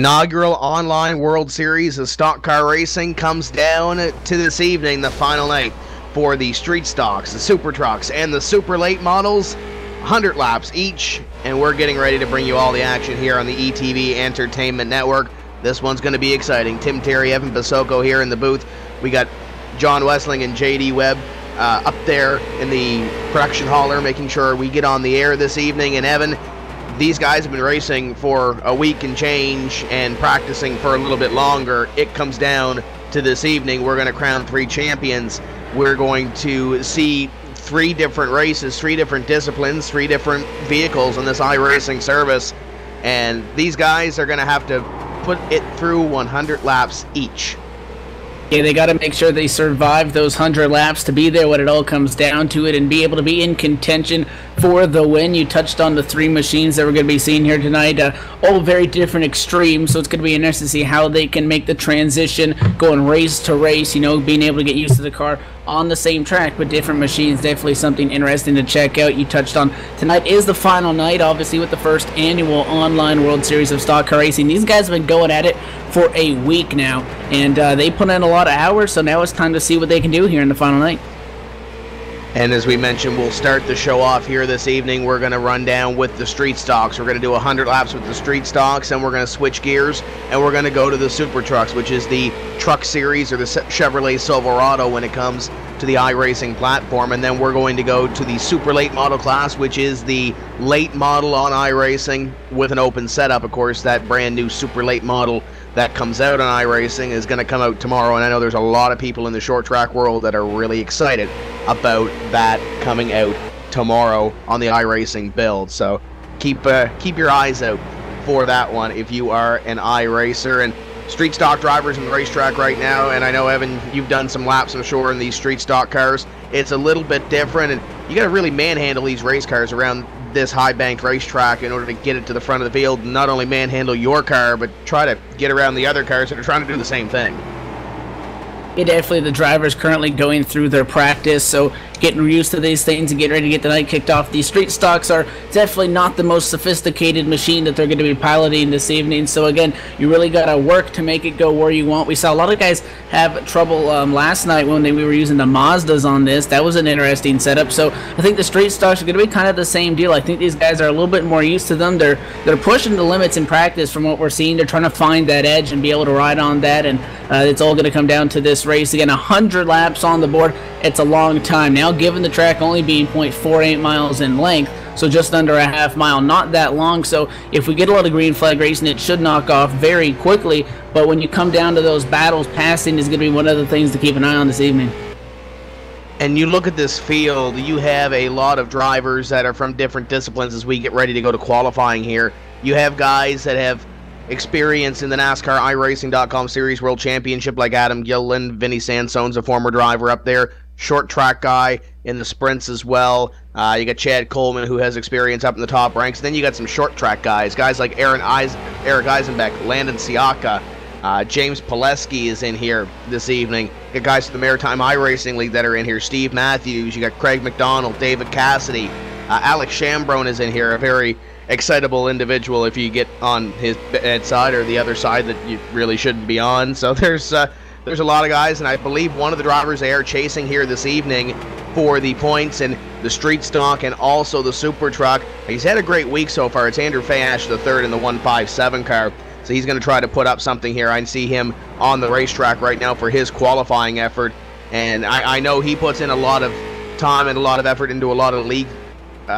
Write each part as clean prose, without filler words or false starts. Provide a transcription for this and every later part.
inaugural online World Series of stock car racing comes down to this evening, the final night for the street stocks, the super trucks, and the super late models. 100 laps each, and we're getting ready to bring you all the action here on the ETV Entertainment Network. This one's going to be exciting. Tim Terry, Evan Basoko here in the booth. We got John Wessling and JD Webb up there in the production hauler, making sure we get on the air this evening. And Evan, these guys have been racing for a week and change and practicing for a little bit longer. It comes down to this evening. We're going to crown 3 champions. We're going to see 3 different races, 3 different disciplines, 3 different vehicles in this iRacing service. And these guys are going to have to put it through 100 laps each. Yeah, they got to make sure they survive those 100 laps to be there when it all comes down to it and be able to be in contention for the win. You touched on the 3 machines that we're going to be seeing here tonight, all very different extremes, so it's going to be interesting to see how they can make the transition going race to race, you know, being able to get used to the car on the same track, but different machines. Definitely something interesting to check out. You touched on tonight is the final night, obviously, with the first annual online World Series of Stock Car Racing. These guys have been going at it for a week now, and they put in a lot of hours, so now it's time to see what they can do here in the final night. And as we mentioned, we'll start the show off here this evening. We're going to run down with the street stocks. We're going to do 100 laps with the street stocks, and we're going to switch gears, and we're going to go to the super trucks, which is the truck series, or the Chevrolet Silverado when it comes to the iRacing platform. And then we're going to go to the super late model class, which is the late model on iRacing with an open setup. Of course, that brand new super late model that comes out on iRacing is going to come out tomorrow, and I know there's a lot of people in the short track world that are really excited about that coming out tomorrow on the iRacing build. So keep your eyes out for that one if you are an iRacer. And street stock drivers in the racetrack right now, and I know, Evan, you've done some laps, I'm sure, in these street stock cars. It's a little bit different, and you got to really manhandle these race cars around this high-banked racetrack in order to get it to the front of the field, and not only manhandle your car, but try to get around the other cars that are trying to do the same thing. Yeah, definitely the drivers currently going through their practice, so getting used to these things and getting ready to get the night kicked off. These street stocks are definitely not the most sophisticated machine that they're going to be piloting this evening, so again, you really got to work to make it go where you want. We saw a lot of guys have trouble last night when we were using the Mazdas on this. That was an interesting setup, so I think the street stocks are going to be kind of the same deal. I think these guys are a little bit more used to them. They're pushing the limits in practice from what we're seeing. They're trying to find that edge and be able to ride on that, and it's all going to come down to this race. Again, 100 laps on the board. It's a long time now, given the track only being 0.48 miles in length, so just under a half mile, not that long. So if we get a lot of green flag racing, it should knock off very quickly, but when you come down to those battles, passing is going to be one of the things to keep an eye on this evening. And you look at this field, you have a lot of drivers that are from different disciplines as we get ready to go to qualifying here. You have guys that have experience in the NASCAR iRacing.com Series World Championship, like Adam Gilliland. Vinny Sansone's a former driver up there, short track guy in the sprints as well. You got Chad Coleman, who has experience up in the top ranks. And then you got some short track guys like Eric Eisenbeck, Landon Siaka, James Pileski is in here this evening. You got guys from the Maritime iRacing League that are in here. Steve Matthews, you got Craig McDonald, David Cassidy, Alex Shambrone is in here, a very excitable individual if you get on his bad side or the other side that you really shouldn't be on. So there's a lot of guys, and I believe one of the drivers they are chasing here this evening for the points in the street stock and also the super truck. He's had a great week so far. It's Andrew Fayash III in the 157 car, so he's going to try to put up something here. I see him on the racetrack right now for his qualifying effort, and I know he puts in a lot of time and a lot of effort into a lot of league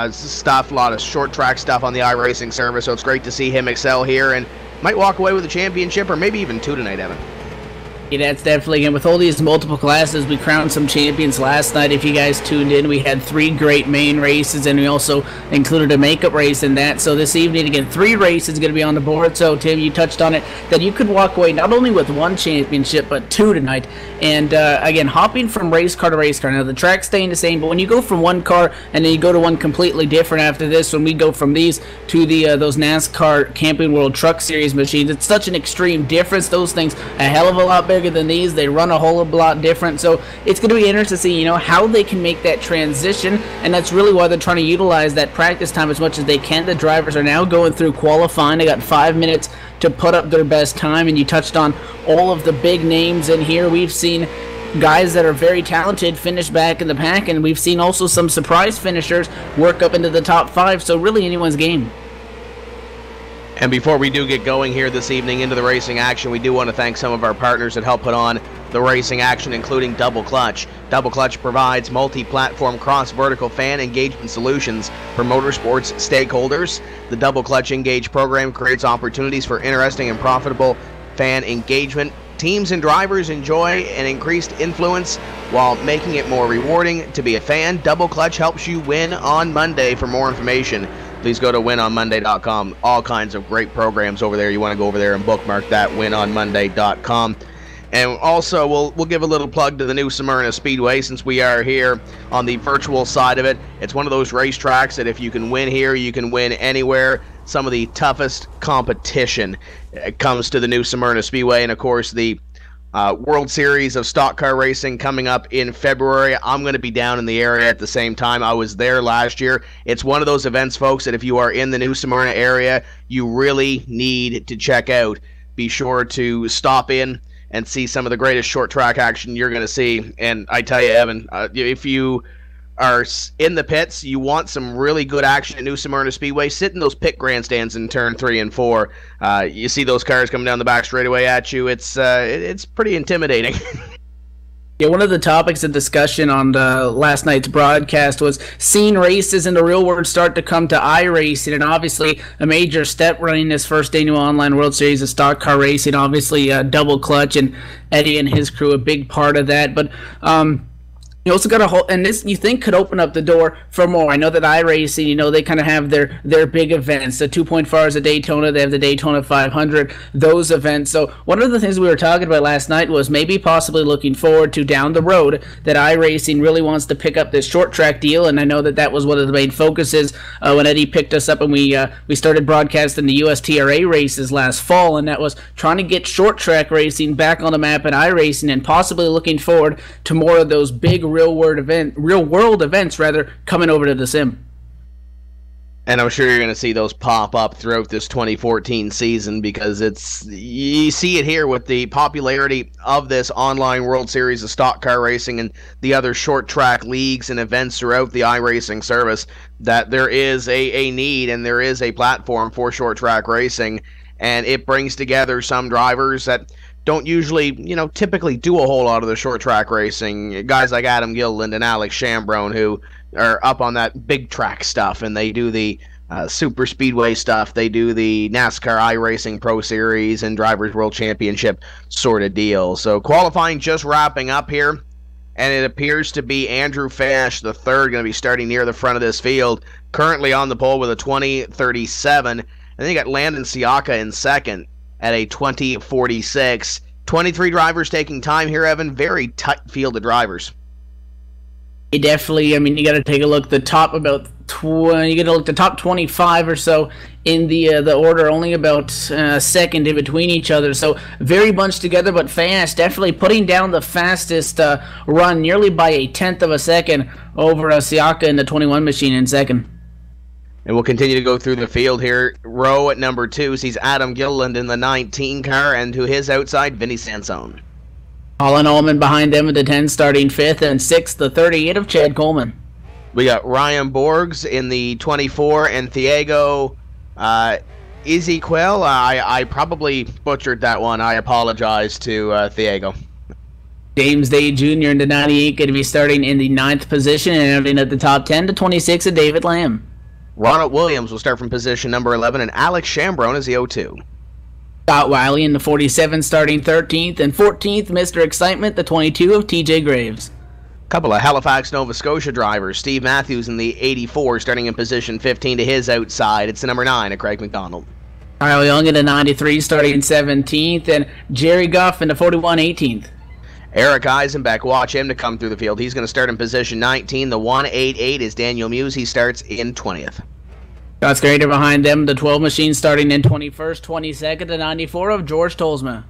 stuff, a lot of short track stuff on the iRacing service, so it's great to see him excel here and might walk away with a championship or maybe even 2 tonight, Evan. Yeah, that's definitely, again, with all these multiple classes, we crowned some champions last night. If you guys tuned in, we had 3 great main races, and we also included a makeup race in that. So this evening, again, 3 races going to be on the board. So, Tim, you touched on it, that you could walk away not only with 1 championship, but 2 tonight. And, again, hopping from race car to race car. Now, the track's staying the same, but when you go from one car and then you go to one completely different after this, when we go from these to the those NASCAR Camping World Truck Series machines, it's such an extreme difference. Those things a hell of a lot bigger bigger than these. They run a whole lot different. So it's going to be interesting to see, you know, how they can make that transition. And that's really why they're trying to utilize that practice time as much as they can. The drivers are now going through qualifying. They got 5 minutes to put up their best time. And you touched on all of the big names in here. We've seen guys that are very talented finish back in the pack, and we've seen also some surprise finishers work up into the top 5, so really anyone's game. And before we do get going here this evening into the racing action, we do want to thank some of our partners that help put on the racing action, including Double Clutch. Double Clutch provides multi-platform cross-vertical fan engagement solutions for motorsports stakeholders. The Double Clutch Engage program creates opportunities for interesting and profitable fan engagement. Teams and drivers enjoy an increased influence while making it more rewarding to be a fan. Double Clutch helps you win on Monday. For more information, please go to winonmonday.com. All kinds of great programs over there. You want to go over there and bookmark that, winonmonday.com. And also, we'll give a little plug to the new Smyrna Speedway since we are here on the virtual side of it. It's one of those racetracks that if you can win here, you can win anywhere. Some of the toughest competition comes to the new Smyrna Speedway. And, of course, the World Series of Stock Car Racing coming up in February. I'm going to be down in the area at the same time. I was there last year. It's one of those events, folks, that if you are in the new Smyrna area, you really need to check out. Be sure to stop in and see some of the greatest short track action you're going to see. And I tell you, Evan, if you are in the pits, you want some really good action at New Smyrna Speedway, sit in those pit grandstands in turn 3 and 4. You see those cars coming down the back straightaway at you. It's pretty intimidating. Yeah, one of the topics of discussion on last night's broadcast was seeing races in the real world start to come to iRacing, and obviously a major step running this first annual online World Series of Stock Car Racing. Obviously, Double Clutch and Eddie and his crew, a big part of that. But you also got a whole, and this you think could open up the door for more. I know that iRacing, you know, they kind of have their big events, the 2.4 hours of Daytona, they have the Daytona 500, those events. So one of the things we were talking about last night was maybe possibly looking forward to down the road that iRacing really wants to pick up this short track deal, and I know that was one of the main focuses when Eddie picked us up and we started broadcasting the USTRA races last fall, and that was trying to get short track racing back on the map at iRacing, and possibly looking forward to more of those big real world events coming over to the sim. And I'm sure you're going to see those pop up throughout this 2014 season, because you see it here with the popularity of this online World Series of Stock Car Racing and the other short track leagues and events throughout the iRacing service, that there is a need and there is a platform for short track racing, and it brings together some drivers that don't usually, typically do a whole lot of the short track racing. Guys like Adam Gilliland and Alex Chambrone, who are up on that big track stuff, and they do the super speedway stuff. They do the NASCAR iRacing Pro Series and Drivers World Championship sort of deal. So qualifying just wrapping up here, and it appears to be Andrew Fash the third going to be starting near the front of this field, currently on the pole with a 20:37. And then you got Landon Siaka in second at a 20:46. 23 drivers taking time here, Evan. Very tight field of drivers. Definitely, you got to take a look. The top about 20, you got to look the top 25 or so in the order, only about a second in between each other. So very bunched together, but fast. Definitely putting down the fastest run, nearly by a tenth of a second over Siaka in the 21 machine in second. And we'll continue to go through the field here. Row at number 2 sees Adam Gilliland in the 19 car, and to his outside, Vinny Sansone. Colin Ullman behind them at the 10, starting 5th, and 6th, the 38 of Chad Coleman. We got Ryan Borgs in the 24, and Thiago Ezequiel. I probably butchered that one. I apologize to Thiago. James Day Jr. in the 98 going to be starting in the 9th position, and ending at the top 10 to 26 of David Lamb. Ronald Williams will start from position number 11, and Alex Chambrone is the 02. Scott Wiley in the 47, starting 13th, and 14th, Mr. Excitement, the 22 of TJ Graves. Couple of Halifax, Nova Scotia drivers. Steve Matthews in the 84, starting in position 15 to his outside. It's the number 9 of Craig McDonald. Kyle Young in the 93, starting 17th, and Jerry Goff in the 41, 18th. Eric Eisenbeck, watch him to come through the field. He's going to start in position 19. The 188 is Daniel Muse. He starts in 20th. Scott Scrader behind them, the 12 machine starting in 21st, 22nd, to 94 of George Tolsma.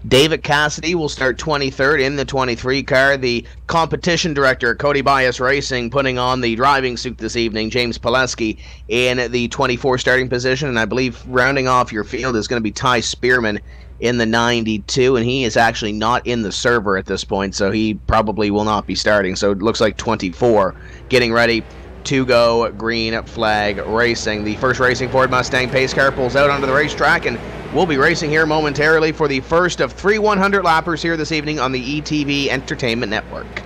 David Cassidy will start 23rd in the 23 car. The competition director, Cody Bias Racing, putting on the driving suit this evening. James Pileski in the 24 starting position. And I believe rounding off your field is going to be Ty Spearman in the 92. And he is actually not in the server at this point, so he probably will not be starting. So it looks like 24 getting ready to go green flag racing. The first Racing Ford Mustang pace car pulls out onto the racetrack, and we'll be racing here momentarily for the first of 3 100-lappers here this evening on the ETV Entertainment Network.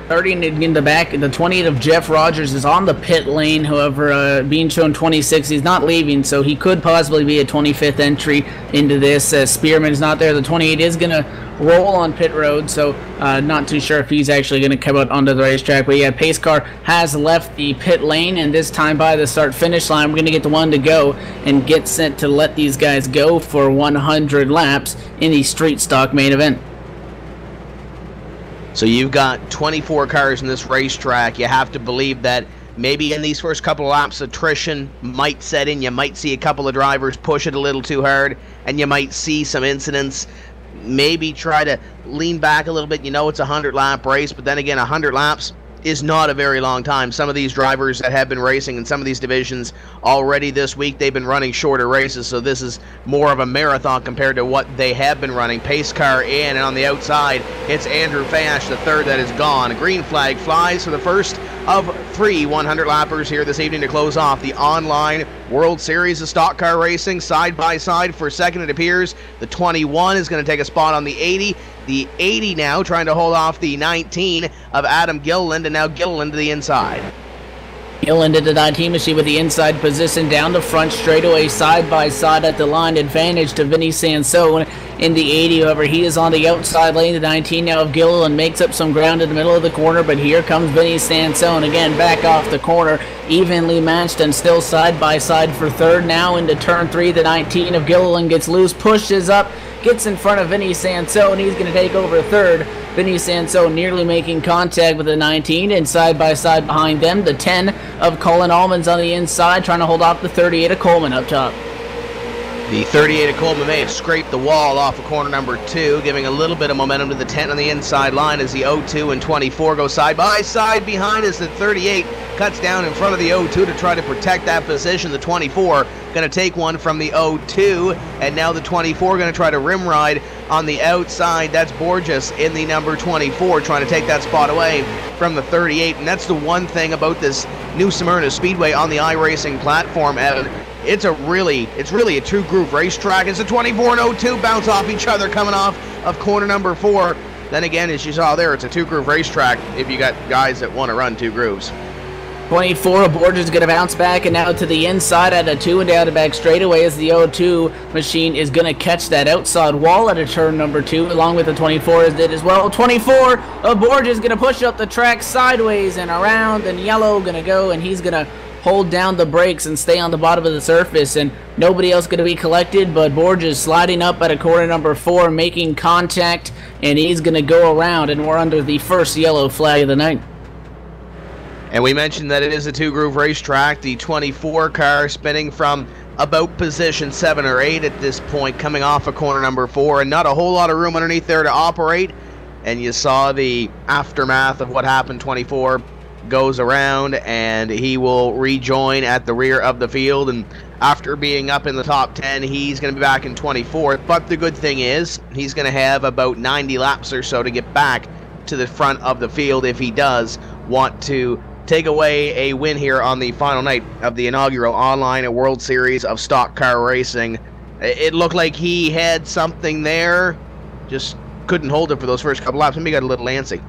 Starting in the back, the 28 of Jeff Rogers is on the pit lane. However, being shown 26, he's not leaving, so he could possibly be a 25th entry into this. Spearman's not there. The 28 is going to roll on pit road, so not too sure if he's actually going to come out onto the racetrack. But yeah, pace car has left the pit lane, and this time by the start-finish line, we're going to get the one to go and get sent to let these guys go for 100 laps in the street stock main event. So you've got 24 cars in this racetrack. You have to believe that maybe in these first couple of laps, attrition might set in. You might see a couple of drivers push it a little too hard, and you might see some incidents. Maybe try to lean back a little bit. You know it's a 100-lap race, but then again, 100 laps is not a very long time. Some of these drivers that have been racing in some of these divisions already this week, they've been running shorter races, so this is more of a marathon compared to what they have been running. Pace car in, and on the outside, it's Andrew Fash, the third that is gone. A green flag flies for the first of 3 100-lappers here this evening to close off the online World Series of Stock Car Racing. Side by side for second, it appears. The 21 is going to take a spot on the 80. The 80 now trying to hold off the 19 of Adam Gilliland, and now Gilliland to the inside. Gilliland into the 19 machine with the inside position down the front straightaway, side by side at the line, advantage to Vinny Sansone in the 80. However, he is on the outside lane. The 19 now of Gilliland makes up some ground in the middle of the corner, but here comes Vinny Sansone again back off the corner, evenly matched and still side by side for third. Now into turn 3, the 19 of Gilliland gets loose, pushes up, gets in front of Vinny Sansone. He's going to take over third. Vinny Sansone nearly making contact with the 19, and side by side behind them, the 10 of Colin Almonds on the inside, trying to hold off the 38 of Coleman up top. The 38 of Coleman may have scraped the wall off of corner number 2, giving a little bit of momentum to the 10 on the inside line as the 02 and 24 go side by side behind as the 38 cuts down in front of the 02 to try to protect that position. The 24 going to take one from the 02, and now the 24 going to try to rim ride on the outside. That's Borges in the number 24 trying to take that spot away from the 38, and that's the one thing about this new Smyrna Speedway on the iRacing platform, Evan. It's really a true groove racetrack. It's a 24 and 02 bounce off each other coming off of corner number 4. Then again, as you saw there, it's a 2-groove racetrack if you got guys that want to run 2 grooves. 24 of Borges is going to bounce back, and now to the inside at a 2 and down the back straightaway as the 02 machine is going to catch that outside wall at a turn number 2, along with the 24 as did as well. 24 of Borges is going to push up the track sideways and around, and yellow going to go, and he's going to hold down the brakes and stay on the bottom of the surface, and nobody else going to be collected, but Borges sliding up at a corner number 4, making contact, and he's going to go around, and we're under the first yellow flag of the night. And we mentioned that it is a 2-groove racetrack. The 24 car spinning from about position 7 or 8 at this point, coming off of corner number 4, and not a whole lot of room underneath there to operate. And you saw the aftermath of what happened. 24 goes around, and he will rejoin at the rear of the field, and after being up in the top 10, he's going to be back in 24th. But the good thing is he's going to have about 90 laps or so to get back to the front of the field if he does want to take away a win here on the final night of the inaugural online World Series of Stock Car Racing. It looked like he had something there, just couldn't hold it for those first couple laps. Maybe he got a little antsy.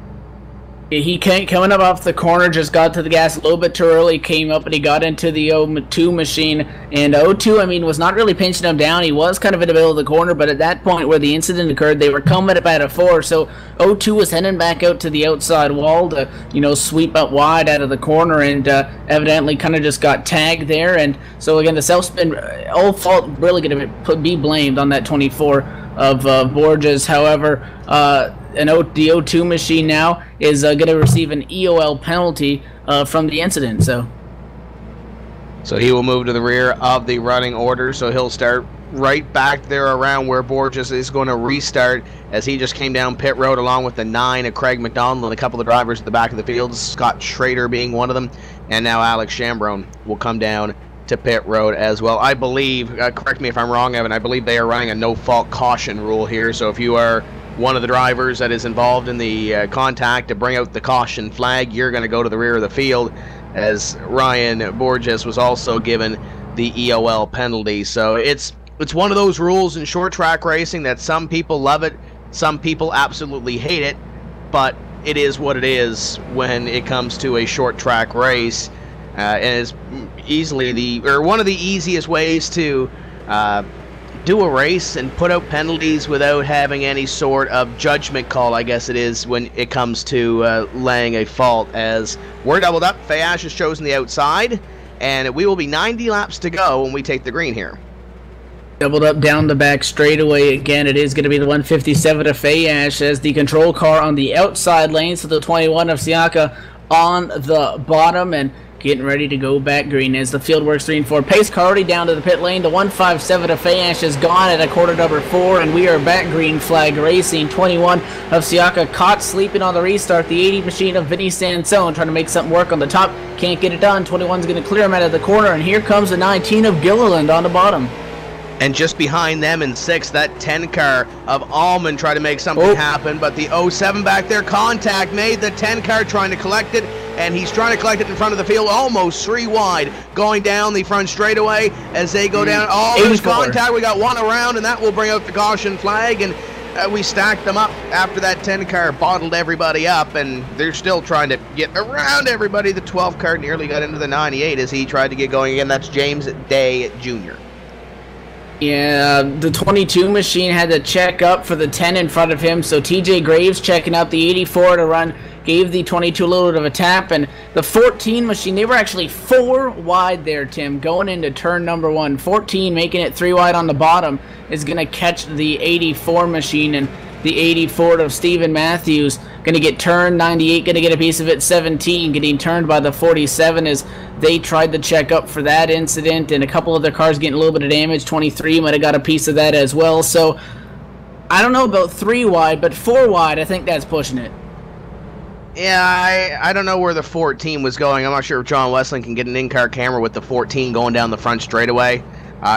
He coming up off the corner, just got to the gas a little bit too early, came up and he got into the 02 machine, and 02, I mean, was not really pinching him down. He was kind of in the middle of the corner, but at that point where the incident occurred, they were coming up at a 4, so 02 was heading back out to the outside wall to, sweep up wide out of the corner, and evidently kind of just got tagged there, and so again, the self-spin, all fault really going to be blamed on that 24 of Borges. However, the 02 machine now is going to receive an EOL penalty from the incident. So he will move to the rear of the running order. So he'll start right back there around where Borges is going to restart, as he just came down pit road along with the 9 of Craig McDonald and a couple of drivers at the back of the field, Scott Schrader being one of them, and now Alex Chambrone will come down to pit road as well. I believe, correct me if I'm wrong, Evan, I believe they are running a no-fault caution rule here, so if you are one of the drivers that is involved in the contact to bring out the caution flag, you're going to go to the rear of the field, as Ryan Borges was also given the EOL penalty. So it's one of those rules in short track racing that some people love it, some people absolutely hate it, but it is what it is when it comes to a short track race, and it's easily one of the easiest ways to do a race and put out penalties without having any sort of judgment call, I guess it is, when it comes to laying a fault. As we're doubled up, Fayash has chosen the outside, and we will be 90 laps to go when we take the green here. Doubled up down the back straightaway again. It is going to be the 157 of Fayash as the control car on the outside lane, so the 21 of Siaka on the bottom, and getting ready to go back green as the field works 3 and 4. Pace car already down to the pit lane. The 157 of Fayash is gone at a quarter number 4, and we are back green flag racing. 21 of Siaka caught sleeping on the restart. The 80 machine of Vinny Sansone trying to make something work on the top. Can't get it done. 21's going to clear him out of the corner, and here comes the 19 of Gilliland on the bottom. And just behind them in 6th, that 10 car of Allman tried to make something happen, but the 07 back there, contact made, the 10 car trying to collect it, and he's trying to collect it in front of the field, almost 3 wide, going down the front straightaway as they go down. Oh, there's contact, we got one around, and that will bring out the caution flag, and we stacked them up after that 10 car bottled everybody up, and they're still trying to get around everybody. The 12 car nearly got into the 98 as he tried to get going again. That's James Day Jr. Yeah, the 22 machine had to check up for the 10 in front of him, so TJ Graves checking up the 84 to run, gave the 22 a little bit of a tap, and the 14 machine, they were actually 4 wide there, Tim, going into turn number 1. 14 making it 3 wide on the bottom is going to catch the 84 machine, and the 84 of Stephen Matthews going to get turned. 98 going to get a piece of it. 17 getting turned by the 47 as they tried to check up for that incident, and a couple of their cars getting a little bit of damage. 23 might have got a piece of that as well. So I don't know about 3 wide, but 4 wide, I think that's pushing it. Yeah, I don't know where the 14 was going. I'm not sure if John Westland can get an in-car camera with the 14 going down the front straightaway.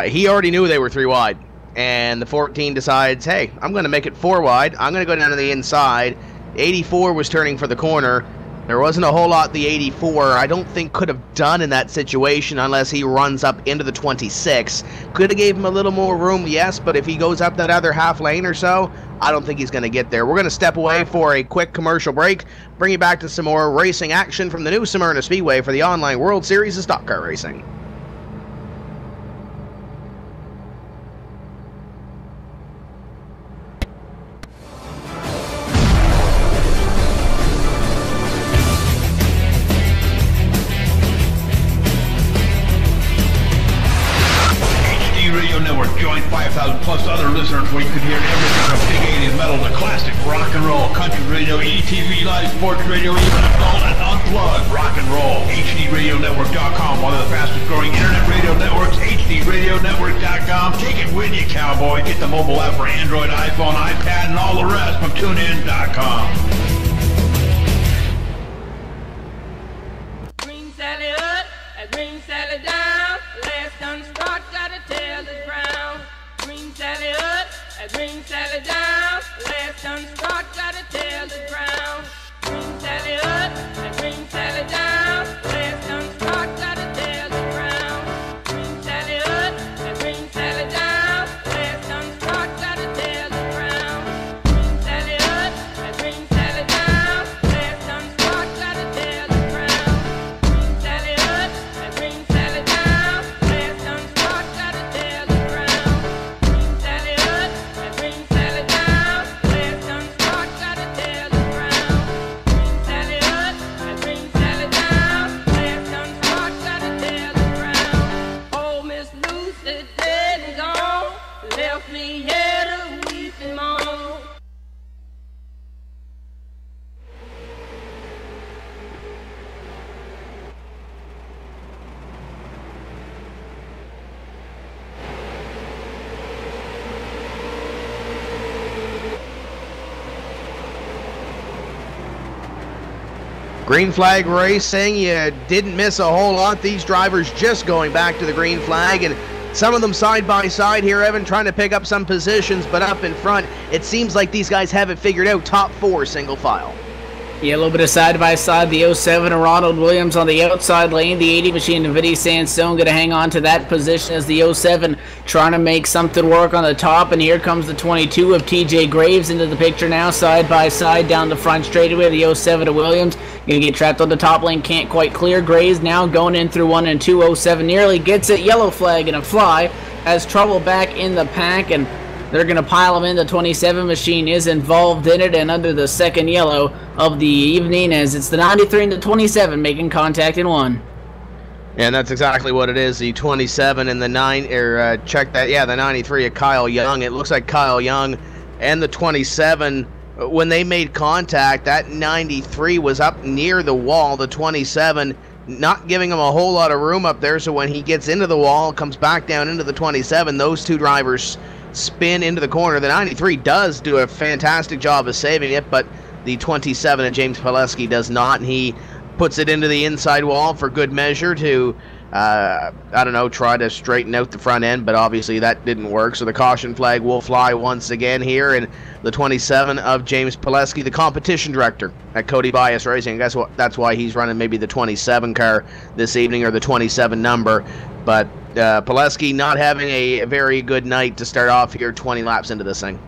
He already knew they were 3 wide. And the 14 decides, hey, I'm going to make it 4 wide. I'm going to go down to the inside. 84 was turning for the corner. There wasn't a whole lot the 84, I don't think, could have done in that situation unless he runs up into the 26. Could have gave him a little more room, yes, but if he goes up that other half lane or so, I don't think he's going to get there. We're going to step away for a quick commercial break, bring you back to some more racing action from the new Smyrna Speedway for the online World Series of Stock Car Racing. Join 5,000 plus other listeners where you can hear everything from big 80s metal to classic rock and roll, country radio, ETV, live sports radio, even adult and unplugged rock and roll. HDRadioNetwork.com, one of the fastest growing internet radio networks. HDRadioNetwork.com. Take it with you, cowboy. Get the mobile app for Android, iPhone, iPad, and all the rest from TuneIn.com. Green Sally up, a green Sally down. Last done start, gotta tell the ground. Green Sally up, a green Sally down. Last done start, gotta tell the ground. Green Sally up, a green Sally down. Last done start, gotta tell the ground. Green Sally up, a green Sally down. Last done start, gotta tell the ground. Green Sally up, a green Sally down. Last done start, gotta tell the ground. Green Sally up, a green Sally down. Last done start, gotta tell the ground. Green Sally up, a green Sally down. Last done start, gotta tell Green flag racing, you didn't miss a whole lot. These drivers just going back to the green flag, and some of them side by side here, Evan, trying to pick up some positions, but up in front, it seems like these guys have it figured out. Top 4 single file. Yeah, a little bit of side-by-side. The 07 of Ronald Williams on the outside lane. The 80 machine of Vinny Sandstone going to hang on to that position as the 07 trying to make something work on the top. And here comes the 22 of TJ Graves into the picture now, side-by-side down the front straightaway. The 07 of Williams going to get trapped on the top lane, can't quite clear. Graves now going in through 1 and 2. 07 nearly gets it. Yellow flag and a fly. Has trouble back in the pack, and they're going to pile him in. The 27 machine is involved in it, and under the second yellow of the evening, as it's the 93 and the 27 making contact in 1. And that's exactly what it is. The 27 and the 93 of Kyle Young. It looks like Kyle Young and the 27, when they made contact, that 93 was up near the wall. The 27 not giving him a whole lot of room up there, so when he gets into the wall, comes back down into the 27, those two drivers spin into the corner. The 93 does do a fantastic job of saving it, but the 27 of James Pileski does not, and he puts it into the inside wall for good measure to, I don't know, try to straighten out the front end, but obviously that didn't work, so the caution flag will fly once again here, and the 27 of James Pileski, the competition director at Cody Bias Racing. I guess that's why he's running maybe the 27 car this evening, or the 27 number, but Pileski not having a very good night to start off here, 20 laps into this thing.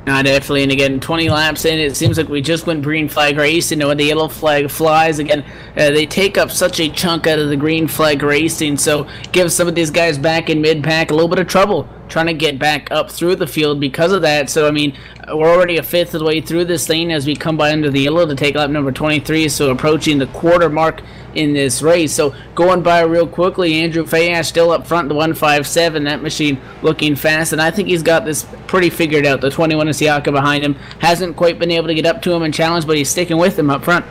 Definitely, and again, 20 laps in, it seems like we just went green flag racing, and when the yellow flag flies, again, they take up such a chunk out of the green flag racing, so gives some of these guys back in mid-pack a little bit of trouble trying to get back up through the field because of that. So, I mean, we're already a fifth of the way through this thing as we come by under the yellow to take lap number 23, so approaching the quarter mark in this race. So going by real quickly, Andrew Fayash still up front, the 157, that machine looking fast, and I think he's got this pretty figured out. The 21 of Siaka behind him hasn't quite been able to get up to him and challenge, but he's sticking with him up front.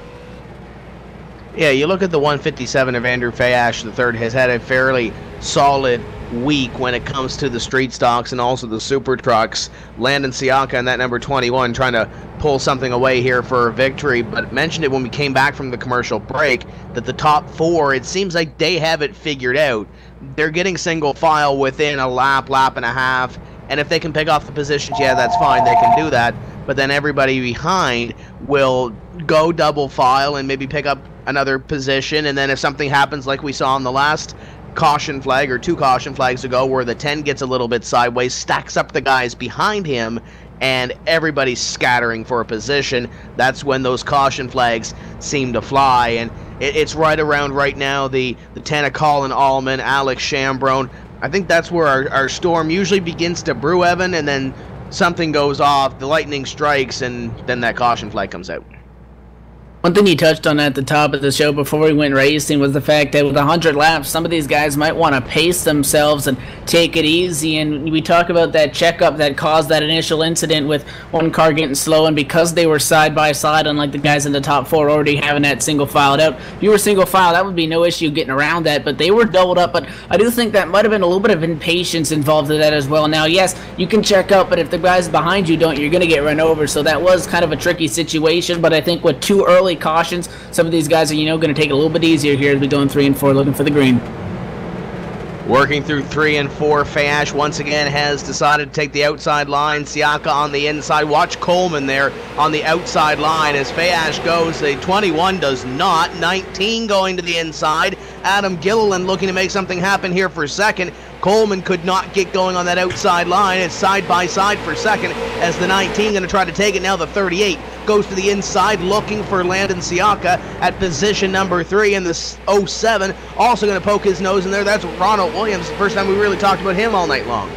Yeah, you look at the 157 of Andrew Fayash, the third, has had a fairly solid week when it comes to the street stocks and also the super trucks. Landon Siaka and that number 21 trying to pull something away here for a victory, but mentioned it when we came back from the commercial break that the top 4, it seems like they have it figured out. They're getting single file within a lap and a half, and if they can pick off the positions, yeah, that's fine, they can do that, but then everybody behind will go double file and maybe pick up another position, and then if something happens like we saw in the last caution flag or 2 caution flags ago where the 10 gets a little bit sideways, stacks up the guys behind him, and everybody's scattering for a position, that's when those caution flags seem to fly. And it's right around right now the 10 of Colin Allman, Alex Chambrone. I think that's where our storm usually begins to brew, Evan, and then something goes off, the lightning strikes, and then that caution flag comes out. One thing you touched on at the top of the show before we went racing was the fact that with 100 laps, some of these guys might want to pace themselves and take it easy. And we talk about that checkup that caused that initial incident with one car getting slow, and because they were side by side, unlike the guys in the top 4 already having that single filed out. If you were single file, that would be no issue getting around that, but they were doubled up. But I do think that might have been a little bit of impatience involved in that as well. Now, yes, you can check up, but if the guys behind you don't, you're going to get run over. So that was kind of a tricky situation, but I think with 2 early cautions, some of these guys are, going to take it a little bit easier here as we go in 3 and 4 looking for the green. Working through 3 and 4, Fayash once again has decided to take the outside line. Siaka on the inside. Watch Coleman there on the outside line as Fayash goes. The 21 does not. 19 going to the inside. Adam Gilliland looking to make something happen here for second. Coleman could not get going on that outside line. It's side by side for second as the 19 going to try to take it. Now the 38 goes to the inside looking for Landon Siaka at position number 3, and the 07 also going to poke his nose in there. That's Ronald Williams. The first time we really talked about him all night long.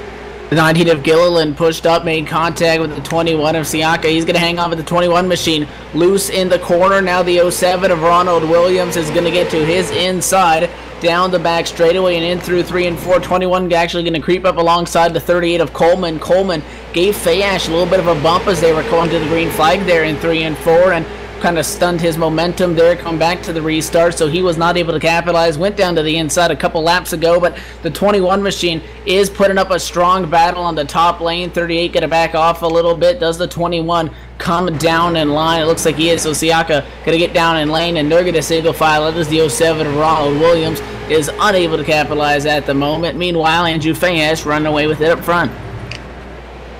The 19 of Gilliland pushed up, made contact with the 21 of Siaka. He's going to hang on with the 21 machine. Loose in the corner. Now the 07 of Ronald Williams is going to get to his inside. Down the back straightaway and in through 3 and 4. 21 actually going to creep up alongside the 38 of Coleman. Coleman gave Fayash a little bit of a bump as they were going to the green flag there in 3 and 4. And kind of stunned his momentum there, come back to the restart, so he was not able to capitalize. Went down to the inside a couple laps ago, but the 21 machine is putting up a strong battle on the top lane. 38 going to back off a little bit. Does the 21 come down in line? It looks like he is, so Siaka going to get down in lane, and they're going to single file. It is the 07 Ronald Williams is unable to capitalize at the moment. Meanwhile, Andrew Fayash running away with it up front.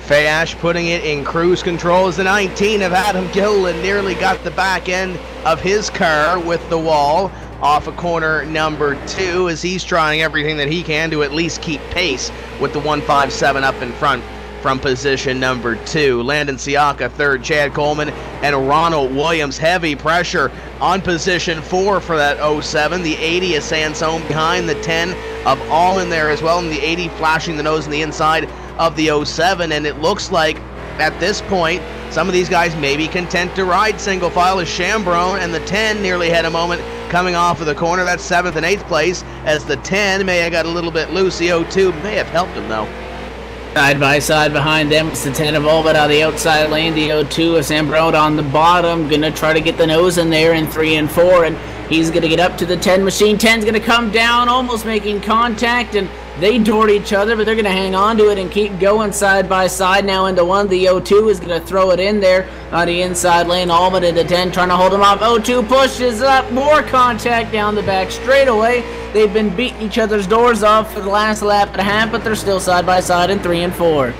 Fayash putting it in cruise control as the 19 of Adam Gilliland nearly got the back end of his car with the wall off of corner number 2 as he's trying everything that he can to at least keep pace with the 157 up in front from position number 2. Landon Siaka third, Chad Coleman and Ronald Williams. Heavy pressure on position 4 for that 07. The 80 is Sansone behind, the 10 of all in there as well, and the 80 flashing the nose on the inside of the 07, and it looks like at this point some of these guys may be content to ride single file as Chambrone and the 10 nearly had a moment coming off of the corner. That's 7th and 8th place as the 10 may have got a little bit loose. The 02 may have helped him though. Side by side behind them, it's the 10 of all but out of the outside lane. The 02 of Sambrode on the bottom, gonna try to get the nose in there in 3 and 4, and he's gonna get up to the 10 machine. 10's gonna come down, almost making contact, and they doored each other, but they're going to hang on to it and keep going side by side now into 1. The 02 is going to throw it in there on the inside lane. Allman into 10, trying to hold him off. 02 pushes up, more contact down the back straightaway. They've been beating each other's doors off for the last lap and a half, but they're still side by side in 3 and 4.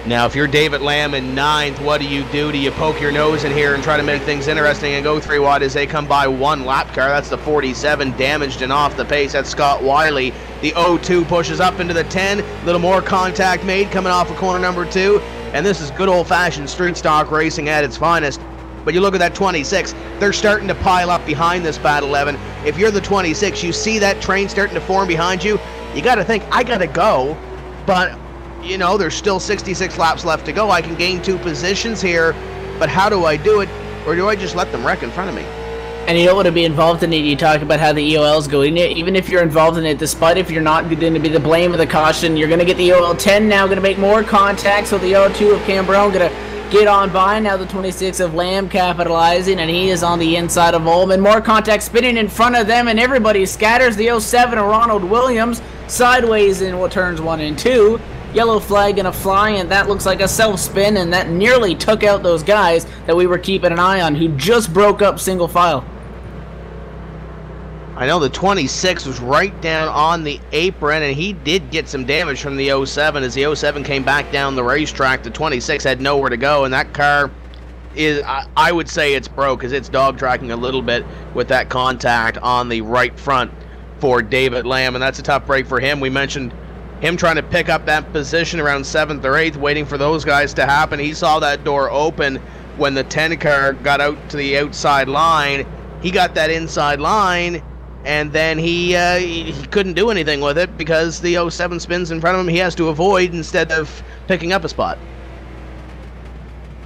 Now, if you're David Lamb in 9th, what do? Do you poke your nose in here and try to make things interesting and go 3 wide as they come by 1 lap car? That's the 47, damaged and off the pace. That's Scott Wiley. The 02 pushes up into the 10. A little more contact made coming off of corner number 2. And this is good old-fashioned street stock racing at its finest. But you look at that 26, they're starting to pile up behind this Battle 11. If you're the 26, you see that train starting to form behind you, you got to think, I got to go, but you know, there's still 66 laps left to go. I can gain 2 positions here, but how do I do it? Or do I just let them wreck in front of me? And you don't want to be involved in it. You talk about how the EOL's going. Even if you're involved in it, despite if you're not going to be the blame of the caution, you're going to get the EOL 10 now, going to make more contact. So the 02 of Cambrone going to get on by. Now the 26 of Lamb capitalizing, and he is on the inside of Ullman. More contact spinning in front of them, and everybody scatters. The 07 of Ronald Williams sideways in what turns 1 and 2. Yellow flag gonna fly, and that looks like a self-spin, and that nearly took out those guys that we were keeping an eye on who just broke up single file. I know the 26 was right down on the apron, and he did get some damage from the 07 as the 07 came back down the racetrack. The 26 had nowhere to go, and that car is, I would say it's broke because it's dog tracking a little bit with that contact on the right front for David Lamb, and that's a tough break for him. We mentioned him trying to pick up that position around 7th or 8th, waiting for those guys to happen. He saw that door open when the 10 car got out to the outside line. He got that inside line, and then he couldn't do anything with it because the 07 spins in front of him. He has to avoid instead of picking up a spot.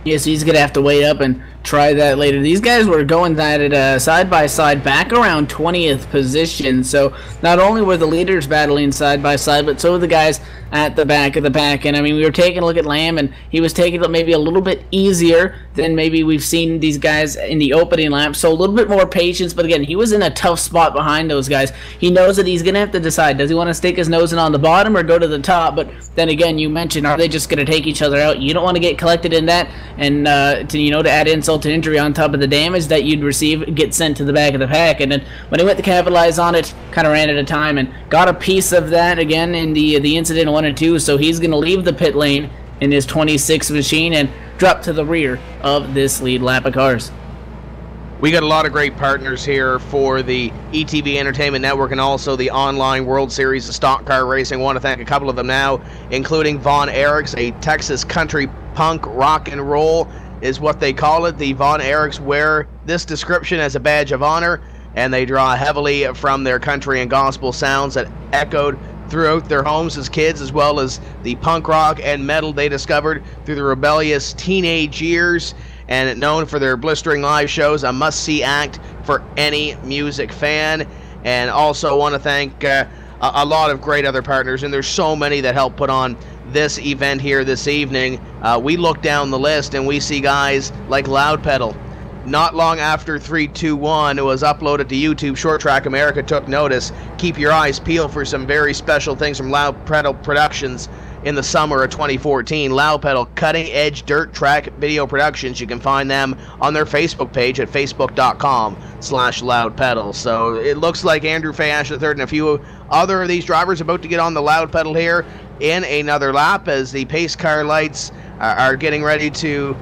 Yes, he's going to have to wait up and try that later. These guys were going that at side by side back around 20th position, so not only were the leaders battling side by side, but so were the guys at the back of the pack. And I mean, we were taking a look at Lamb, and he was taking it maybe a little bit easier than maybe we've seen these guys in the opening lap, so a little bit more patience. But again, he was in a tough spot behind those guys. He knows that he's going to have to decide, does he want to stick his nose in on the bottom or go to the top? But then again, you mentioned, are they just going to take each other out? You don't want to get collected in that, and to add insult to injury on top of the damage that you'd receive, get sent to the back of the pack. And then when he went to capitalize on it, kind of ran out of time and got a piece of that again in the incident 1 and 2. So he's going to leave the pit lane in his 26 machine and drop to the rear of this lead lap of cars. We got a lot of great partners here for the ETV Entertainment Network and also the online World Series of Stock Car Racing. I want to thank a couple of them now, including Von Erichs, a Texas country punk rock and roll is what they call it. The Von Erichs wear this description as a badge of honor, and they draw heavily from their country and gospel sounds that echoed throughout their homes as kids, as well as the punk rock and metal they discovered through the rebellious teenage years, and known for their blistering live shows, a must-see act for any music fan. And also want to thank a lot of great other partners, and there's so many that help put on this event here this evening. We look down the list and we see guys like Loud Pedal, not long after 3-2-1 was uploaded to YouTube, Short Track America took notice. Keep your eyes peeled for some very special things from Loud Pedal Productions in the summer of 2014. Loud Pedal, cutting-edge dirt track video productions. You can find them on their Facebook page at facebook.com/loudpedal. So it looks like Andrew Fayash III and a few other of these drivers about to get on the Loud Pedal here in another lap as the pace car lights are getting ready to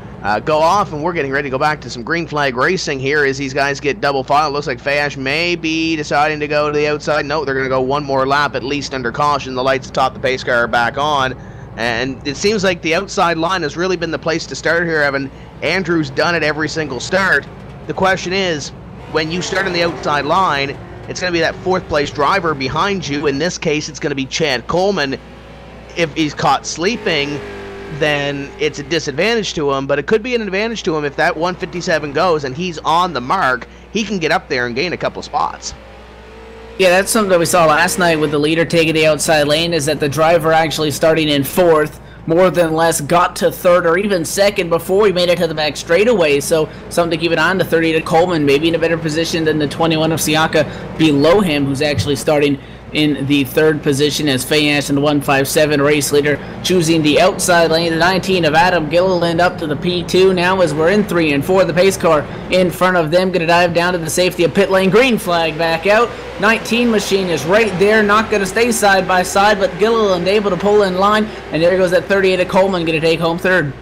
go off, and we're getting ready to go back to some green flag racing here as these guys get double file. It looks like Fayash may be deciding to go to the outside. No, they're going to go one more lap at least under caution. The lights atop the pace car are back on, and it seems like the outside line has really been the place to start here, Evan. Andrew's done it every single start. The question is, when you start on the outside line, it's going to be that fourth place driver behind you. In this case, it's going to be Chad Coleman. If he's caught sleeping, then it's a disadvantage to him, but it could be an advantage to him if that 157 goes and he's on the mark. He can get up there and gain a couple of spots. Yeah, that's something that we saw last night with the leader taking the outside lane, is that the driver actually starting in fourth more than less got to third or even second before he made it to the back straightaway. So something to keep it on. The 38 of Coleman maybe in a better position than the 21 of Siaka below him, who's actually starting in the third position, as Fayash and the 157 race leader choosing the outside lane. The 19 of Adam Gilliland up to the P2 now as we're in 3 and 4. The pace car in front of them going to dive down to the safety of pit lane. Green flag back out. 19 machine is right there, not going to stay side by side, but Gilliland able to pull in line, and there goes that 38 of Coleman going to take home third.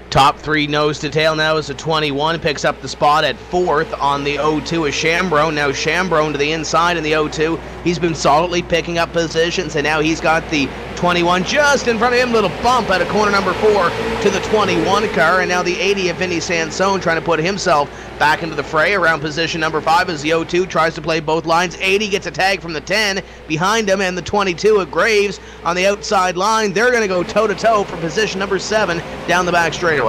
Top three nose to tail now as the 21 picks up the spot at fourth on the 02 of Chambrone. Now Chambrone to the inside in the 02. He's been solidly picking up positions, and now he's got the 21 just in front of him. Little bump out of corner number 4 to the 21 car, and now the 80 of Vinny Sansone trying to put himself back into the fray around position number 5 as the 02 tries to play both lines. 80 gets a tag from the 10 behind him, and the 22 of Graves on the outside line. They're going to go toe-to-toe for position number 7 down the back straightaway.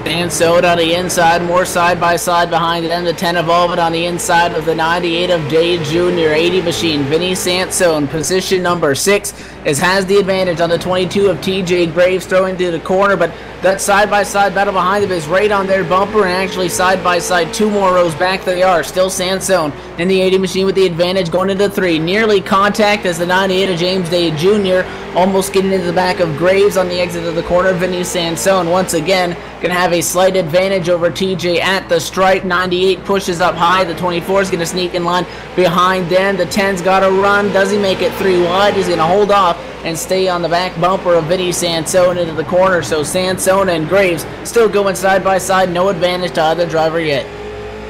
Sansone on the inside, more side by side behind them. The 10 of Ovid on the inside of the 98 of Day Jr. 80 machine. Vinny Sansone, position number 6, has the advantage on the 22 of TJ Graves throwing to the corner, but that side-by-side battle behind them is right on their bumper, and actually side-by-side 2 more rows back they are. Still Sansone in the 80 machine with the advantage going into 3. Nearly contact as the 98 of James Day Jr. almost getting into the back of Graves on the exit of the corner. Vinny Sansone once again going to have a slight advantage over TJ at the stripe. 98 pushes up high. The 24 is going to sneak in line behind them. The 10's got to run. Does he make it 3 wide? He's going to hold off and stay on the back bumper of Vinny Sansone into the corner. So Sansone and Graves still going side by side. No advantage to either driver yet.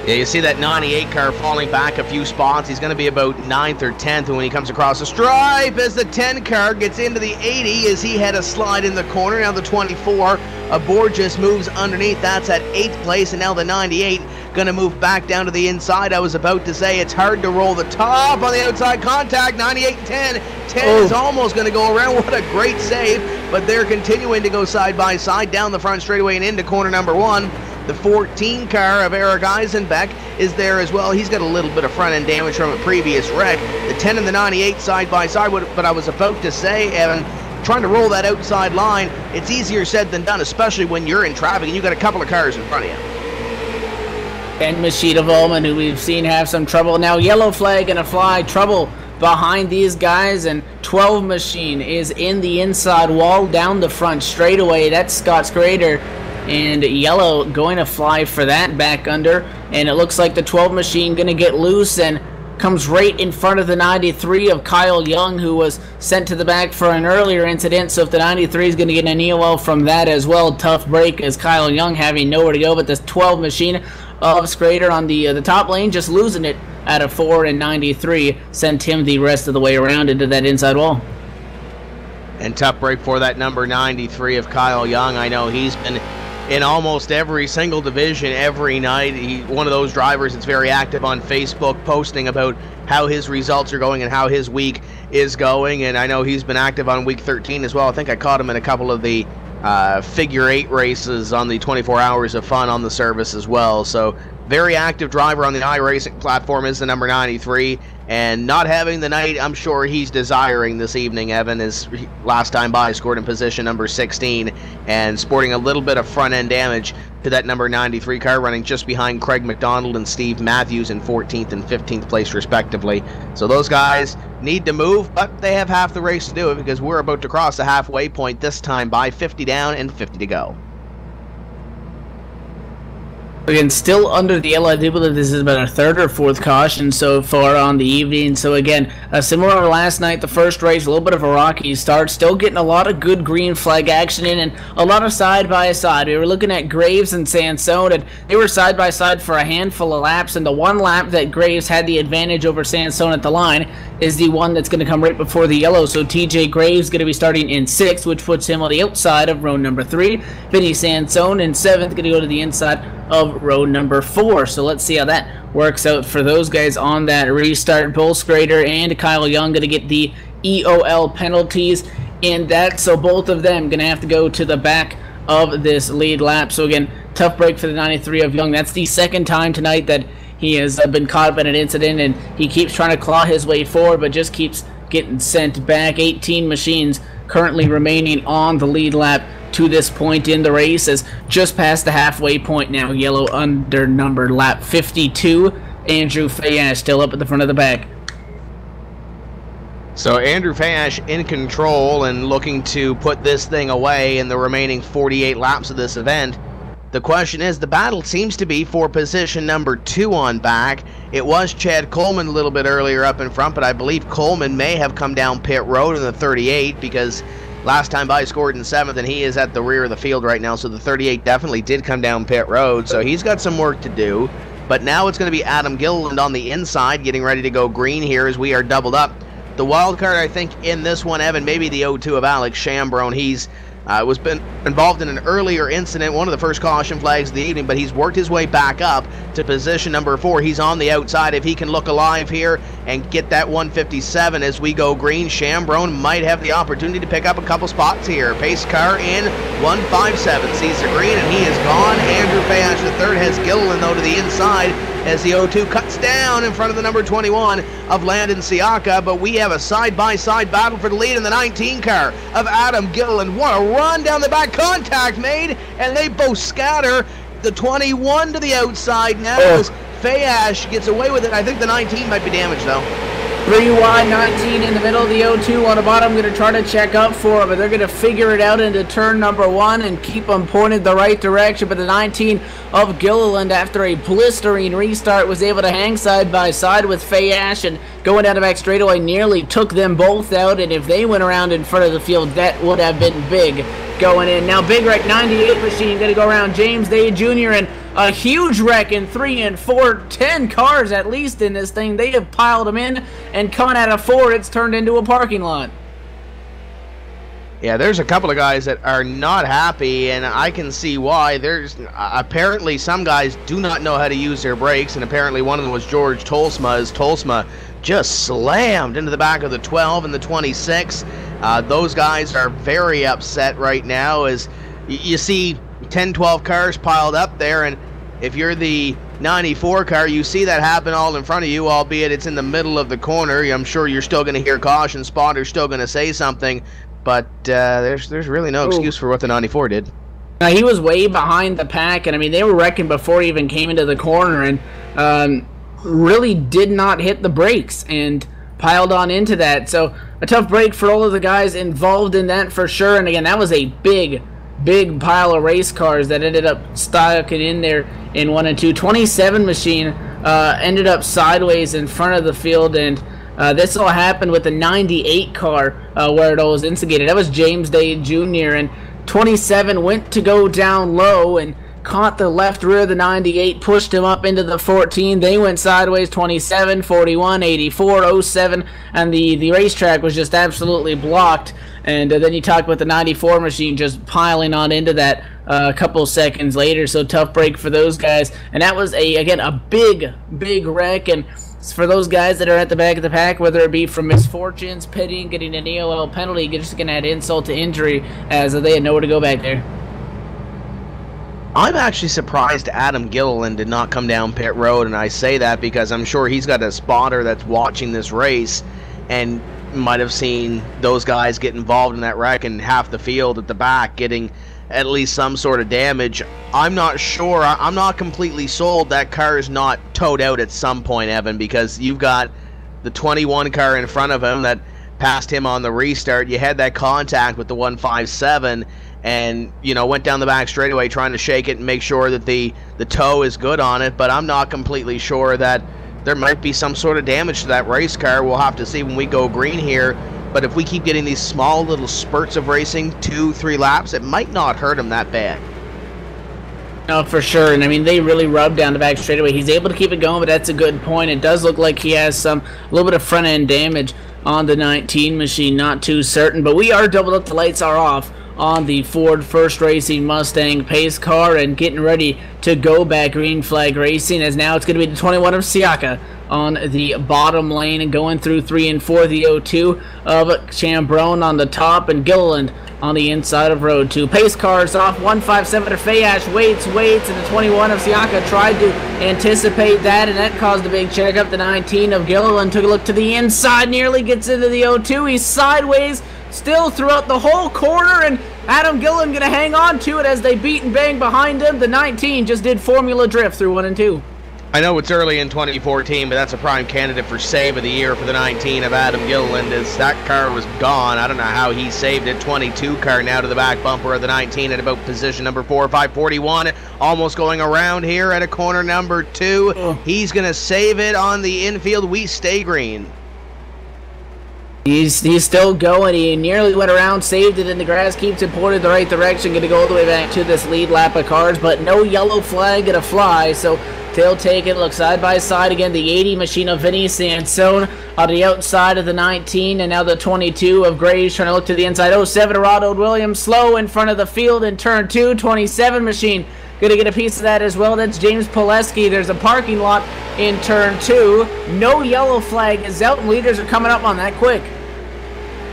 Yeah, you see that 98 car falling back a few spots. He's going to be about 9th or 10th when he comes across the stripe as the 10 car gets into the 80 as he had a slide in the corner. Now the 24 of Borges moves underneath. That's at 8th place, and now the 98 going to move back down to the inside. I was about to say it's hard to roll the top on the outside contact. 98 and 10. 10 is almost going to go around. What a great save, but they're continuing to go side by side down the front straightaway and into corner number 1. The 14 car of Eric Eisenbeck is there as well. He's got a little bit of front end damage from a previous wreck. The 10 and the 98 side by side, but I was about to say, Evan, trying to roll that outside line, it's easier said than done, especially when you're in traffic and you've got a couple of cars in front of you. And Machida Volman, who we've seen have some trouble. Now yellow flag and a fly, trouble behind these guys, and 12 machine is in the inside wall down the front straightaway. That's Scott Schrader, and yellow going to fly for that back under, and it looks like the 12 machine going to get loose and comes right in front of the 93 of Kyle Young, who was sent to the back for an earlier incident. So if the 93 is going to get an EOL from that as well, tough break as Kyle Young having nowhere to go. But this 12 machine of Schrader on the top lane just losing it at a 4, and 93 sent him the rest of the way around into that inside wall. And tough break for that number 93 of Kyle Young. I know he's been in almost every single division every night. He's one of those drivers that's very active on Facebook, posting about how his results are going and how his week is going. And I know he's been active on week 13 as well. I think I caught him in a couple of the figure 8 races on the 24 Hours of Fun on the service as well. So very active driver on the iRacing platform is the number 93, and not having the night I'm sure he's desiring this evening. Evan is last time by scored in position number 16 and sporting a little bit of front end damage to that number 93 car, running just behind Craig McDonald and Steve Matthews in 14th and 15th place respectively. So those guys need to move, but they have half the race to do it, because we're about to cross the halfway point, this time by 50 down and 50 to go. Again, still under the yellow. I do believe this is about our third or fourth caution so far on the evening. So again, similar to last night, the first race, a little bit of a rocky start. Still getting a lot of good green flag action in, and a lot of side-by-side. We were looking at Graves and Sansone, and they were side-by-side for a handful of laps, and the one lap that Graves had the advantage over Sansone at the line is the one that's going to come right before the yellow. So TJ Graves going to be starting in 6th, which puts him on the outside of row number 3. Vinny Sansone in 7th, going to go to the inside of row number 4. So let's see how that works out for those guys on that restart. Bull Schrader and Kyle Young going to get the EOL penalties in that, so both of them going to have to go to the back of this lead lap. So again, tough break for the 93 of Young. That's the second time tonight that he has been caught up in an incident, and he keeps trying to claw his way forward but just keeps getting sent back. 18 machines currently remaining on the lead lap to this point in the race, as just past the halfway point now. Yellow under numbered lap 52. Andrew Fayash still up at the front of the pack. So Andrew Fayash in control and looking to put this thing away in the remaining 48 laps of this event. The question is, the battle seems to be for position number 2 on back. It was Chad Coleman a little bit earlier up in front, but I believe Coleman may have come down pit road in the 38, because last time by scored in 7th, and he is at the rear of the field right now, so the 38 definitely did come down pit road, so he's got some work to do. But now it's going to be Adam Gilliland on the inside, getting ready to go green here as we are doubled up. The wild card, I think, in this one, Evan, maybe the 0-2 of Alex Chambrone. He's been involved in an earlier incident, one of the first caution flags of the evening, but he's worked his way back up to position number 4. He's on the outside. If he can look alive here and get that 157 as we go green, Chambrone might have the opportunity to pick up a couple spots here. Pace car in 157, sees the green, and he is gone. Andrew Fayash III has Gilliland, though, to the inside as the 0-2 cuts down in front of the number 21 of Landon Siaka, but we have a side-by-side battle for the lead in the 19 car of Adam Gilliland. What a run down the back, contact made, and they both scatter. The 21 to the outside now as Fayash gets away with it. I think the 19 might be damaged, though. 3 wide, 19 in the middle, the 0-2 on the bottom. Going to try to check up for him, but they're going to figure it out into turn number 1 and keep them pointed the right direction. But the 19 of Gilliland, after a blistering restart, was able to hang side by side with Fayash, and going down the back straightaway nearly took them both out. And if they went around in front of the field, that would have been big going in. Now Big Wreck 98 machine going to go around James Day Jr. and a huge wreck in 3 and 4, 10 cars at least in this thing. They have piled them in, and coming out of 4, it's turned into a parking lot. Yeah, there's a couple of guys that are not happy, and I can see why. There's apparently some guys do not know how to use their brakes, and apparently one of them was George Tolsma, as Tolsma just slammed into the back of the 12 and the 26. Those guys are very upset right now, as you see 10, 12 cars piled up there, and if you're the 94 car, you see that happen all in front of you, albeit it's in the middle of the corner. I'm sure you're still going to hear caution, spotters still going to say something, but there's really no excuse for what the 94 did. Now, he was way behind the pack, and I mean, they were wrecking before he even came into the corner, and really did not hit the brakes and piled on into that. So a tough break for all of the guys involved in that for sure. And again, that was a big pile of race cars that ended up stocking in there in 1 and 2. 27 machine ended up sideways in front of the field, and this all happened with the 98 car where it all was instigated. That was James Day Jr., and 27 went to go down low and caught the left rear of the 98, pushed him up into the 14. They went sideways, 27, 41, 84, 07, and the racetrack was just absolutely blocked. And then you talk about the 94 machine just piling on into that a couple seconds later. So tough break for those guys. And that was, again, a big wreck. And for those guys that are at the back of the pack, whether it be from misfortunes, pitting, getting an EOL penalty, just going to add insult to injury, as they had nowhere to go back there. I'm actually surprised Adam Gilliland did not come down pit road, and I say that because I'm sure he's got a spotter that's watching this race and might have seen those guys get involved in that wreck and half the field at the back getting at least some sort of damage. I'm not sure. I'm not completely sold that car is not towed out at some point, Evan, because you've got the 21 car in front of him that passed him on the restart. You had that contact with the 157 and, you know, went down the back straightaway trying to shake it and make sure that the tow is good on it, but I'm not completely sure that there might be some sort of damage to that race car. We'll have to see when we go green here, but if we keep getting these small little spurts of racing, 2-3 laps, it might not hurt him that bad. No, for sure, and I mean, they really rubbed down the back straightaway. He's able to keep it going, but that's a good point. It does look like he has a little bit of front-end damage on the 19 machine, not too certain, but we are doubled up. The lights are off on the Ford First Racing Mustang pace car and getting ready to go back green flag racing, as now it's going to be the 21 of Siaka on the bottom lane and going through 3 and 4, the 02 of Chambrone on the top and Gilliland on the inside of road 2. Pace cars off, 157 of Fayash waits, and the 21 of Siaka tried to anticipate that, and that caused a big check up. The 19 of Gilliland took a look to the inside, nearly gets into the 02. He's sideways still throughout the whole corner, and Adam Gilliland gonna hang on to it as they beat and bang behind him. The 19 just did Formula Drift through 1 and 2. I know it's early in 2014, but that's a prime candidate for save of the year for the 19 of Adam Gilliland, as that car was gone. I don't know how he saved it. 22 car now to the back bumper of the 19 at about position number 4, 541. Almost going around here at a corner number 2. He's going to save it on the infield. We stay green. He's still going. He nearly went around, saved it in the grass, keeps it pointed the right direction, going to go all the way back to this lead lap of cars, but no yellow flag going to fly, so they'll take it. Look side by side again. The 80 machine of Vinny Sansone on the outside of the 19, and now the 22 of Graves trying to look to the inside. 07 of Ronald Williams slow in front of the field in turn 2. 27 machine going to get a piece of that as well. That's James Pileski. There's a parking lot in turn 2. No yellow flag is out, and leaders are coming up on that quick.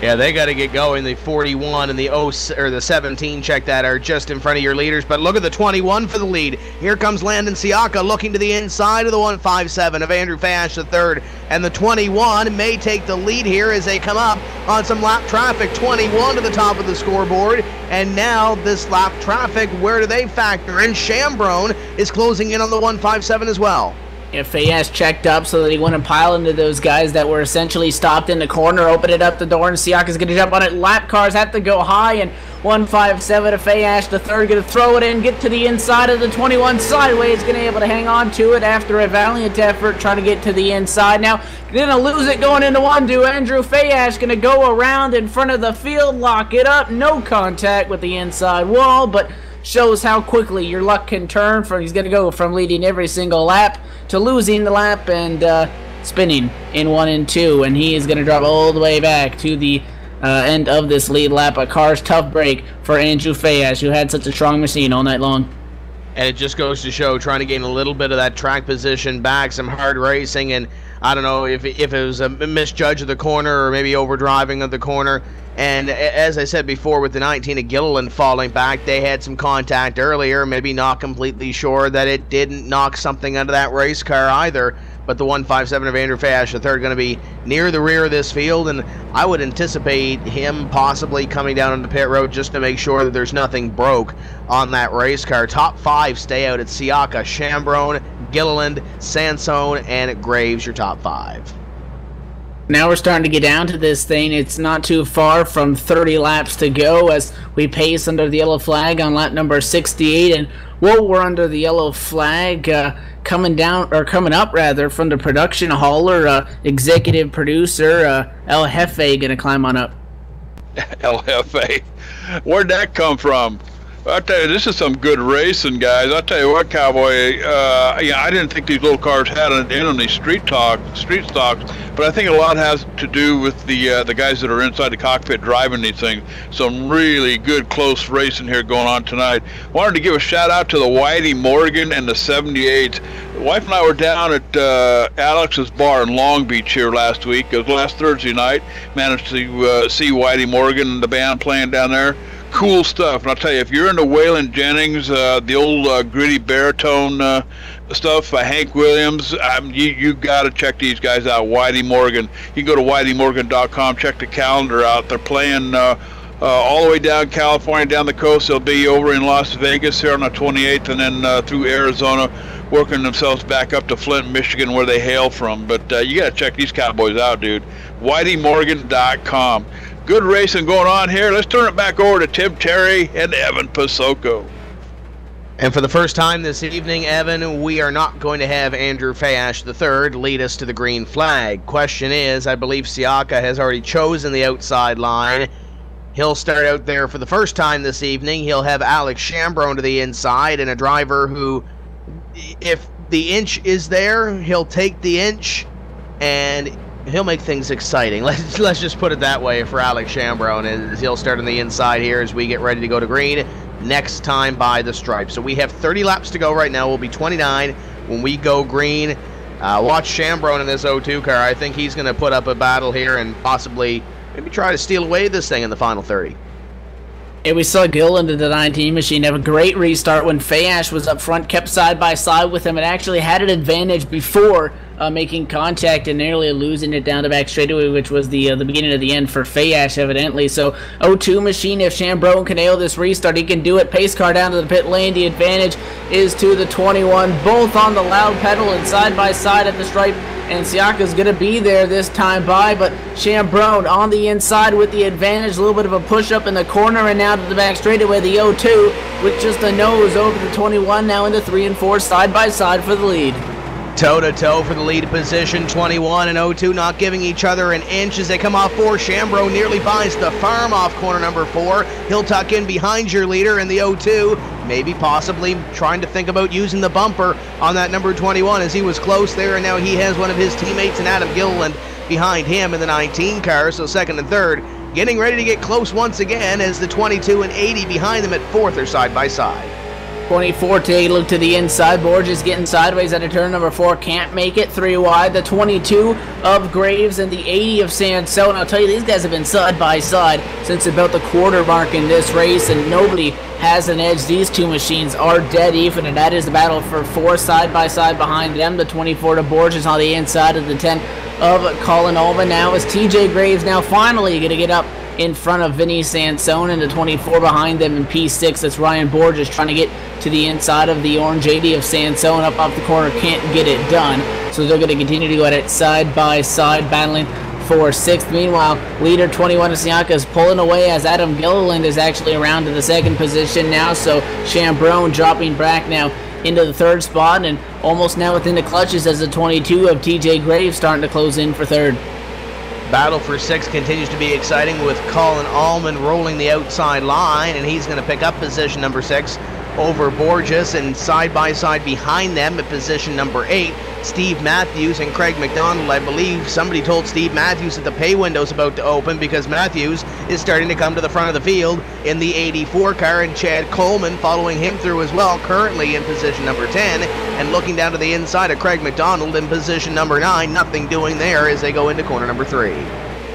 Yeah, they got to get going. The 41 and the 17, check that, are just in front of your leaders. But look at the 21 for the lead. Here comes Landon Siaka looking to the inside of the 157 of Andrew Fash III. And the 21 may take the lead here as they come up on some lap traffic. 21 to the top of the scoreboard. And now this lap traffic, where do they factor in? Chambrone is closing in on the 157 as well. If Fayash checked up so that he wouldn't pile into those guys that were essentially stopped in the corner, open it up the door, and Siaka's going to jump on it. Lap cars have to go high, and 157 of Fayash the third going to throw it in, get to the inside of the 21 sideways, going to be able to hang on to it after a valiant effort trying to get to the inside. Now, going to lose it going into 1-2. Andrew Fayash going to go around in front of the field, lock it up, no contact with the inside wall, but shows how quickly your luck can turn. He's going to go from leading every single lap to losing the lap and spinning in 1 and 2, and he is going to drop all the way back to the end of this lead lap. A car's tough break for Andrew Fayash, who had such a strong machine all night long. And it just goes to show, trying to gain a little bit of that track position back, some hard racing, and I don't know if it was a misjudge of the corner or maybe overdriving of the corner. And as I said before, with the 19 of Gilliland falling back, they had some contact earlier, maybe not completely sure that it didn't knock something out of that race car either. But the 157 of Andrew Fash III going to be near the rear of this field, and I would anticipate him possibly coming down on the pit road just to make sure that there's nothing broke on that race car. Top 5 stay out at Siaka, Chambrone, Gilliland, Sansone, and Graves, your top 5. Now we're starting to get down to this thing. It's not too far from 30 laps to go as we pace under the yellow flag on lap number 68. And while we're under the yellow flag, coming up from the production hauler, executive producer El Jefe going to climb on up. El Jefe, where'd that come from? I'll tell you, this is some good racing, guys. I'll tell you what, Cowboy, I didn't think these little cars had an in on these street stocks, but I think a lot has to do with the guys that are inside the cockpit driving these things. Some really good, close racing here going on tonight. Wanted to give a shout out to the Whitey Morgan and the 78. The wife and I were down at Alex's bar in Long Beach here last week. It was last Thursday night. Managed to see Whitey Morgan and the band playing down there. cool stuff. And I'll tell you, if you're into Waylon Jennings, the old gritty baritone stuff by Hank Williams, you got to check these guys out. Whitey Morgan. You can go to whiteymorgan.com, check the calendar out. They're playing all the way down California, down the coast. They'll be over in Las Vegas here on the 28th, and then through Arizona, working themselves back up to Flint, Michigan, where they hail from. But you got to check these cowboys out, dude. whiteymorgan.com. Good racing going on here. Let's turn it back over to Tim Terry and Evan Pasoko. And for the first time this evening, Evan, we are not going to have Andrew Fayash III lead us to the green flag. Question is, I believe Siaka has already chosen the outside line. He'll start out there for the first time this evening. He'll have Alex Chambrone to the inside, and a driver who, if the inch is there, he'll take the inch, and he'll make things exciting. Let's just put it that way for Alex Chambrone, as he'll start on the inside here as we get ready to go to green next time by the stripe. So we have 30 laps to go right now. We'll be 29 when we go green. Watch Chambrone in this 02 car. I think he's going to put up a battle here and possibly maybe try to steal away this thing in the final 30. And we saw Gilliland in the 19 machine have a great restart when Fayash was up front, kept side by side with him, and actually had an advantage before making contact and nearly losing it down the back straightaway, which was the beginning of the end for Fayash, evidently. So 02 machine, if Chambrone can nail this restart, he can do it. Pace car down to the pit lane. The advantage is to the 21, both on the loud pedal and side by side at the stripe. And Siaka's going to be there this time by, but Chambrone on the inside with the advantage. A little bit of a push-up in the corner, and now to the back straightaway, the 02 with just a nose over the 21, now into 3 and 4 side by side for the lead. Toe-to-toe for the lead position. 21 and 02 not giving each other an inch as they come off 4. Chambrone nearly buys the farm off corner number 4. He'll tuck in behind your leader in the 02. Maybe possibly trying to think about using the bumper on that number 21 as he was close there, and now he has one of his teammates in Adam Gilliland behind him in the 19 car, so second and third. Getting ready to get close once again as the 22 and 80 behind them at fourth are side by side. 24 take a look to the inside. Borges getting sideways at a turn number 4. Can't make it 3 wide. The 22 of Graves and the 80 of Sansone. I'll tell you, these guys have been side by side since about the quarter mark in this race, and nobody has an edge. These two machines are dead even, and that is the battle for 4 side by side behind them. The 24 to Borges on the inside of the 10 of Colin Alban. Now is TJ Graves now finally going to get up in front of Vinny Sansone, and the 24 behind them in P6. That's Ryan Borges trying to get to the inside of the orange 80 of Sansone up off the corner. Can't get it done, so they're going to continue to go at it side by side, battling for 6th. Meanwhile, leader 21 of Siaka is pulling away as Adam Gilliland is actually around to the 2nd position now, so Chambrone dropping back now into the 3rd spot and almost now within the clutches as the 22 of TJ Graves starting to close in for 3rd. Battle for 6 continues to be exciting with Colin Allman rolling the outside line, and he's going to pick up position number 6 over Borges, and side by side behind them at position number 8, Steve Matthews and Craig McDonald. I believe somebody told Steve Matthews that the pay window's about to open because Matthews is starting to come to the front of the field in the 84 car, and Chad Coleman following him through as well, currently in position number 10, and looking down to the inside of Craig McDonald in position number 9. Nothing doing there as they go into corner number 3.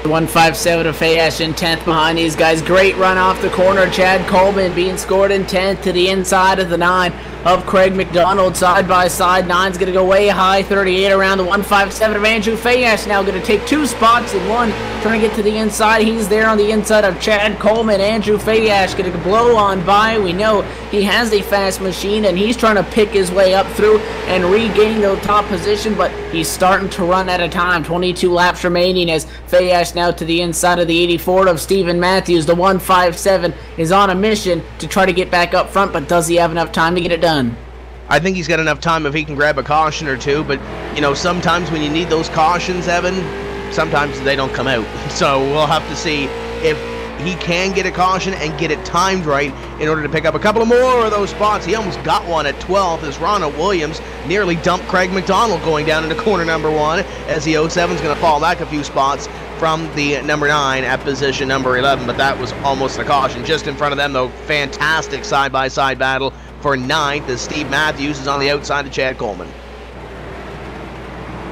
157 of Fayash in 10th behind these guys. Great run off the corner. Chad Coleman being scored in 10th to the inside of the 9 of Craig McDonald. Side by side. 9's going to go way high. 38 around the 157 of Andrew Fayash. Now going to take 2 spots in 1. Trying to get to the inside. He's there on the inside of Chad Coleman. Andrew Fayash going to blow on by. We know he has a fast machine, and he's trying to pick his way up through and regain the top position, but he's starting to run out of time. 22 laps remaining as Fayash now to the inside of the 84 of Stephen Matthews. The 157 is on a mission to try to get back up front, but does he have enough time to get it done? I think he's got enough time if he can grab a caution or two, but you know, sometimes when you need those cautions, Evan, sometimes they don't come out. So we'll have to see if he can get a caution and get it timed right in order to pick up a couple of more of those spots. He almost got one at 12th as Ronald Williams nearly dumped Craig McDonald going down into corner number 1 as the 07's going to fall back a few spots from the number 9 at position number 11, but that was almost a caution. Just in front of them, though, fantastic side-by-side battle for 9th as Steve Matthews is on the outside of Chad Coleman.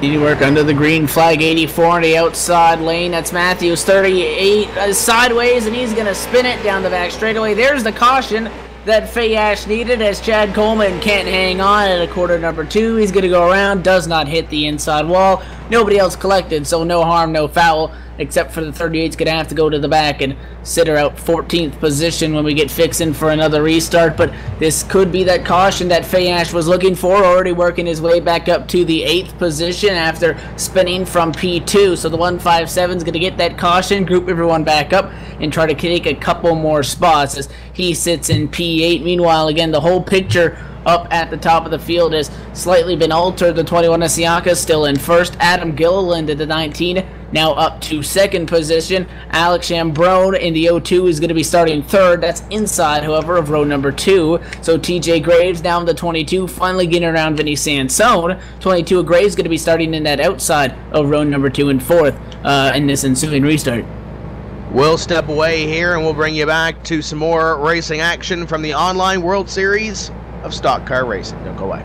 Needing work under the green flag, 84 in the outside lane. That's Matthews, 38 sideways, and he's going to spin it down the back straightaway. There's the caution that Fayash needed as Chad Coleman can't hang on at a quarter number 2. He's going to go around, does not hit the inside wall. Nobody else collected, so no harm, no foul, except for the 38's going to have to go to the back and sit her out 14th position when we get fixing for another restart. But this could be that caution that Fayash was looking for, already working his way back up to the 8th position after spinning from P2. So the 157 is going to get that caution, group everyone back up, and try to take a couple more spots as he sits in P8. Meanwhile, again, the whole picture up at the top of the field has slightly been altered. The 21 Asiaka still in first. Adam Gilliland at the 19 now up to 2nd position. Alex Chambrone in the 02 is going to be starting 3rd. That's inside, however, of row number 2. So TJ Graves now in the 22, finally getting around Vinny Sansone. 22 of Graves going to be starting in that outside of row number 2 and 4th in this ensuing restart. We'll step away here and we'll bring you back to some more racing action from the online World Series of Stock Car Racing. Don't go away.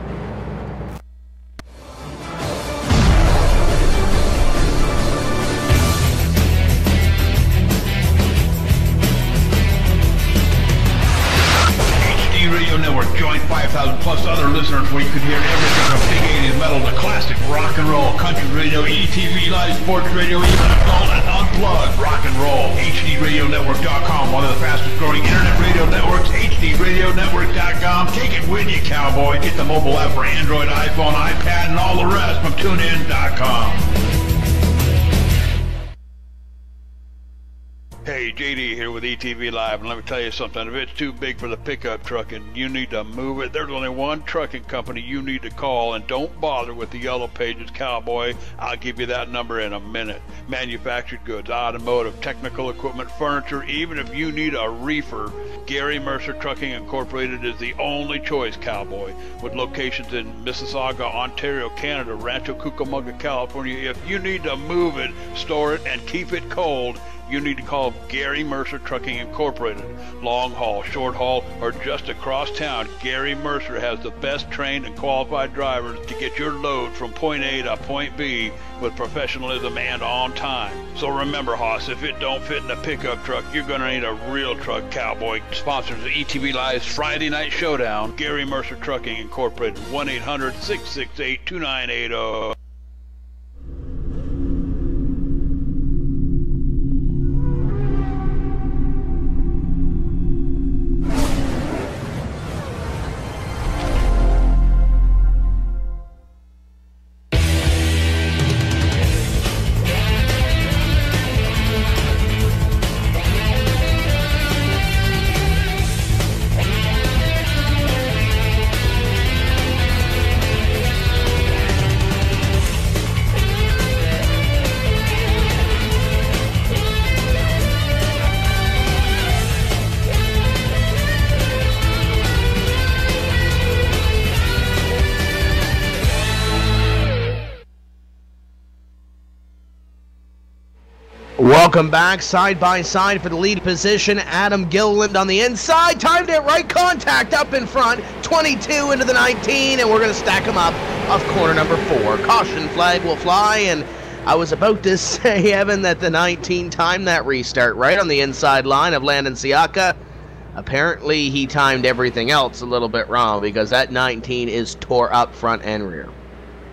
HD Radio Network. Join 5,000 plus other listeners where you can hear everything from big 80s metal to classic rock and roll, country radio, ETV, live sports radio, even adult and unplugged rock and roll. HDRadioNetwork.com, one of the fastest growing internet radio networks. HDRadioNetwork.com. Take it with you, cowboy. Get the mobile app for Android, iPhone, iPad, and all the rest from TuneIn.com. Hey, JD here with ETV Live, and let me tell you something. If it's too big for the pickup truck and you need to move it, there's only one trucking company you need to call, and don't bother with the Yellow Pages, cowboy. I'll give you that number in a minute. Manufactured goods, automotive, technical equipment, furniture, even if you need a reefer, Gary Mercer Trucking Incorporated is the only choice, cowboy. With locations in Mississauga, Ontario, Canada, Rancho Cucamonga, California, if you need to move it, store it, and keep it cold, you need to call Gary Mercer Trucking Incorporated. Long haul, short haul, or just across town, Gary Mercer has the best trained and qualified drivers to get your load from point A to point B with professionalism and on time. So remember, Hoss, if it don't fit in a pickup truck, you're going to need a real truck, cowboy. Sponsors of ETV Live's Friday Night Showdown, Gary Mercer Trucking Incorporated, 1-800-668-2980. Welcome back, side by side for the lead position. Adam Gilliland on the inside, timed it right, contact up in front, 22 into the 19, and we're going to stack them up off corner number 4. Caution flag will fly, and I was about to say, Evan, that the 19 timed that restart right on the inside line of Landon Siaka. Apparently, he timed everything else a little bit wrong because that 19 is tore up front and rear.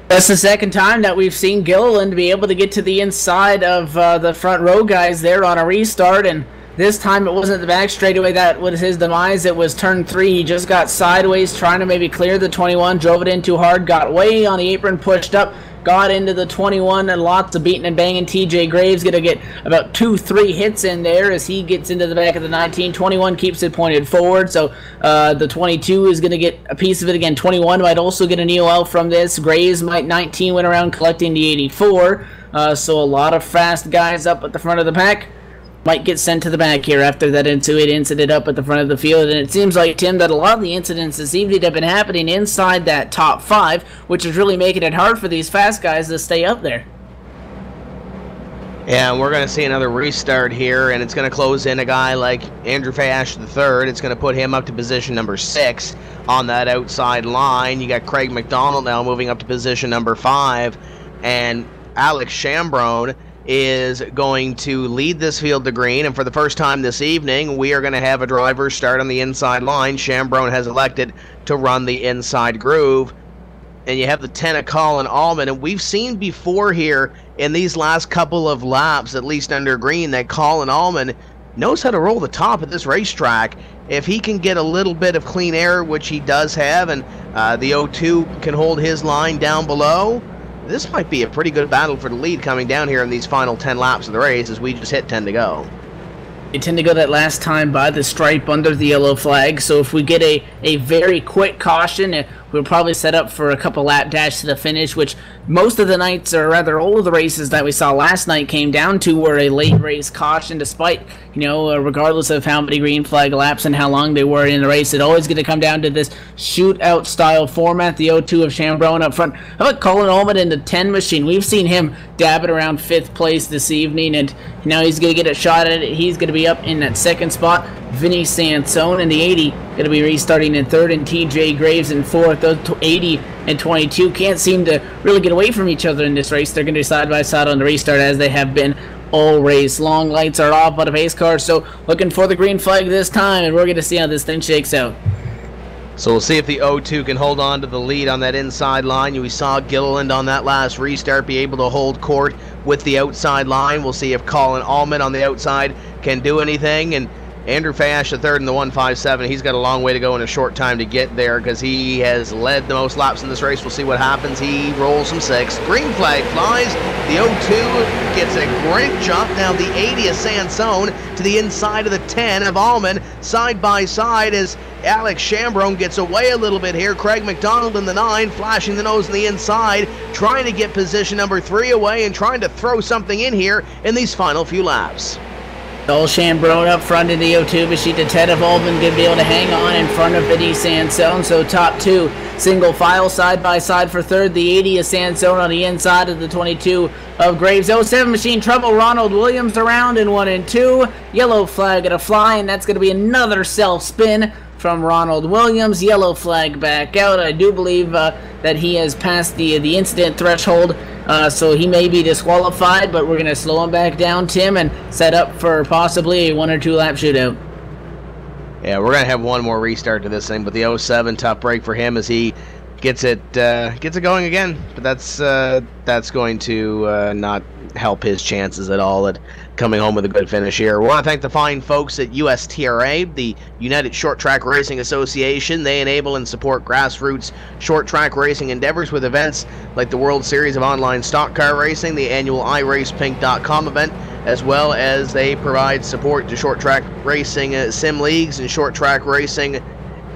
That's the second time that we've seen Gilliland be able to get to the inside of the front row guys there on a restart, and this time it wasn't the back straightaway that was his demise. It was turn 3. He just got sideways, trying to maybe clear the 21, drove it in too hard, got way on the apron, pushed up, got into the 21, and lots of beating and banging. TJ Graves going to get about 2-3 hits in there as he gets into the back of the 19. 21 keeps it pointed forward, so the 22 is going to get a piece of it again. 21 might also get an EOL from this. Graves might 19 went around collecting the 84, so a lot of fast guys up at the front of the pack might get sent to the back here after that incident up at the front of the field. And it seems like, Tim, that a lot of the incidents this evening have been happening inside that top 5, which is really making it hard for these fast guys to stay up there. Yeah, and we're going to see another restart here, and it's going to close in a guy like Andrew Fayash III. It's going to put him up to position number 6 on that outside line. You got Craig McDonald now moving up to position number 5. and Alex Chambrone is going to lead this field to green, and for the first time this evening, we are going to have a driver start on the inside line. Chambrone has elected to run the inside groove, and you have the 10 of Colin Allman, and we've seen before here in these last couple of laps, at least under green, that Colin Allman knows how to roll the top of this racetrack. If he can get a little bit of clean air, which he does have, and the 0-2 can hold his line down below, this might be a pretty good battle for the lead coming down here in these final 10 laps of the race as we just hit 10 to go. They tend to go that last time by the stripe under the yellow flag, so if we get a very quick caution, we'll probably set up for a couple lap dash to the finish, which most of the nights, or rather all of the races that we saw last night came down to were a late race caution, despite, regardless of how many green flag laps and how long they were in the race, it's always going to come down to this shootout style format. The 0-2 of Chambrone up front. How about Colin Allman in the 10 machine? We've seen him dabbing around 5th place this evening, and now he's going to get a shot at it. He's going to be up in that 2nd spot. Vinny Sansone in the 80 going to be restarting in 3rd, and TJ Graves in 4th. Those 80 and 22 can't seem to really get away from each other in this race. They're going to be side by side on the restart as they have been all race long. Lights are off by the pace car, so looking for the green flag this time, and we're going to see how this thing shakes out. So we'll see if the 0-2 can hold on to the lead on that inside line. We saw Gilliland on that last restart be able to hold court with the outside line. We'll see if Colin Allman on the outside can do anything, and Andrew Fash, the 3rd in the 157, he's got a long way to go in a short time to get there because he has led the most laps in this race. We'll see what happens. He rolls some 6. Green flag flies. The 0-2 gets a great jump. Now the 80 of Sansone to the inside of the 10 of Allman. Side by side as Alex Chambrone gets away a little bit here. Craig McDonald in the 9, flashing the nose on the inside, trying to get position number 3 away and trying to throw something in here in these final few laps. All Chambrone up front in the 0-2 machine. The 10 of Allman going to be able to hang on in front of Vinny Sansone. So top 2 single file side by side for 3rd. The 80 of Sansone on the inside of the 22 of Graves. 07 machine trouble. Ronald Williams around in 1 and 2. Yellow flag going to fly, and that's going to be another self spin from Ronald Williams. Yellow flag back out. I do believe that he has passed the incident threshold, so he may be disqualified, but we're going to slow him back down, Tim, and set up for possibly a 1 or 2 lap shootout. Yeah, we're going to have one more restart to this thing, but the 07, tough break for him as he gets it going again, but that's going to not help his chances at all at coming home with a good finish here. We want to thank the fine folks at USTRA, the United Short Track Racing Association. They enable and support grassroots short track racing endeavors with events like the World Series of Online Stock Car Racing, the annual iRacePink.com event, as well as they provide support to short track racing sim leagues and short track racing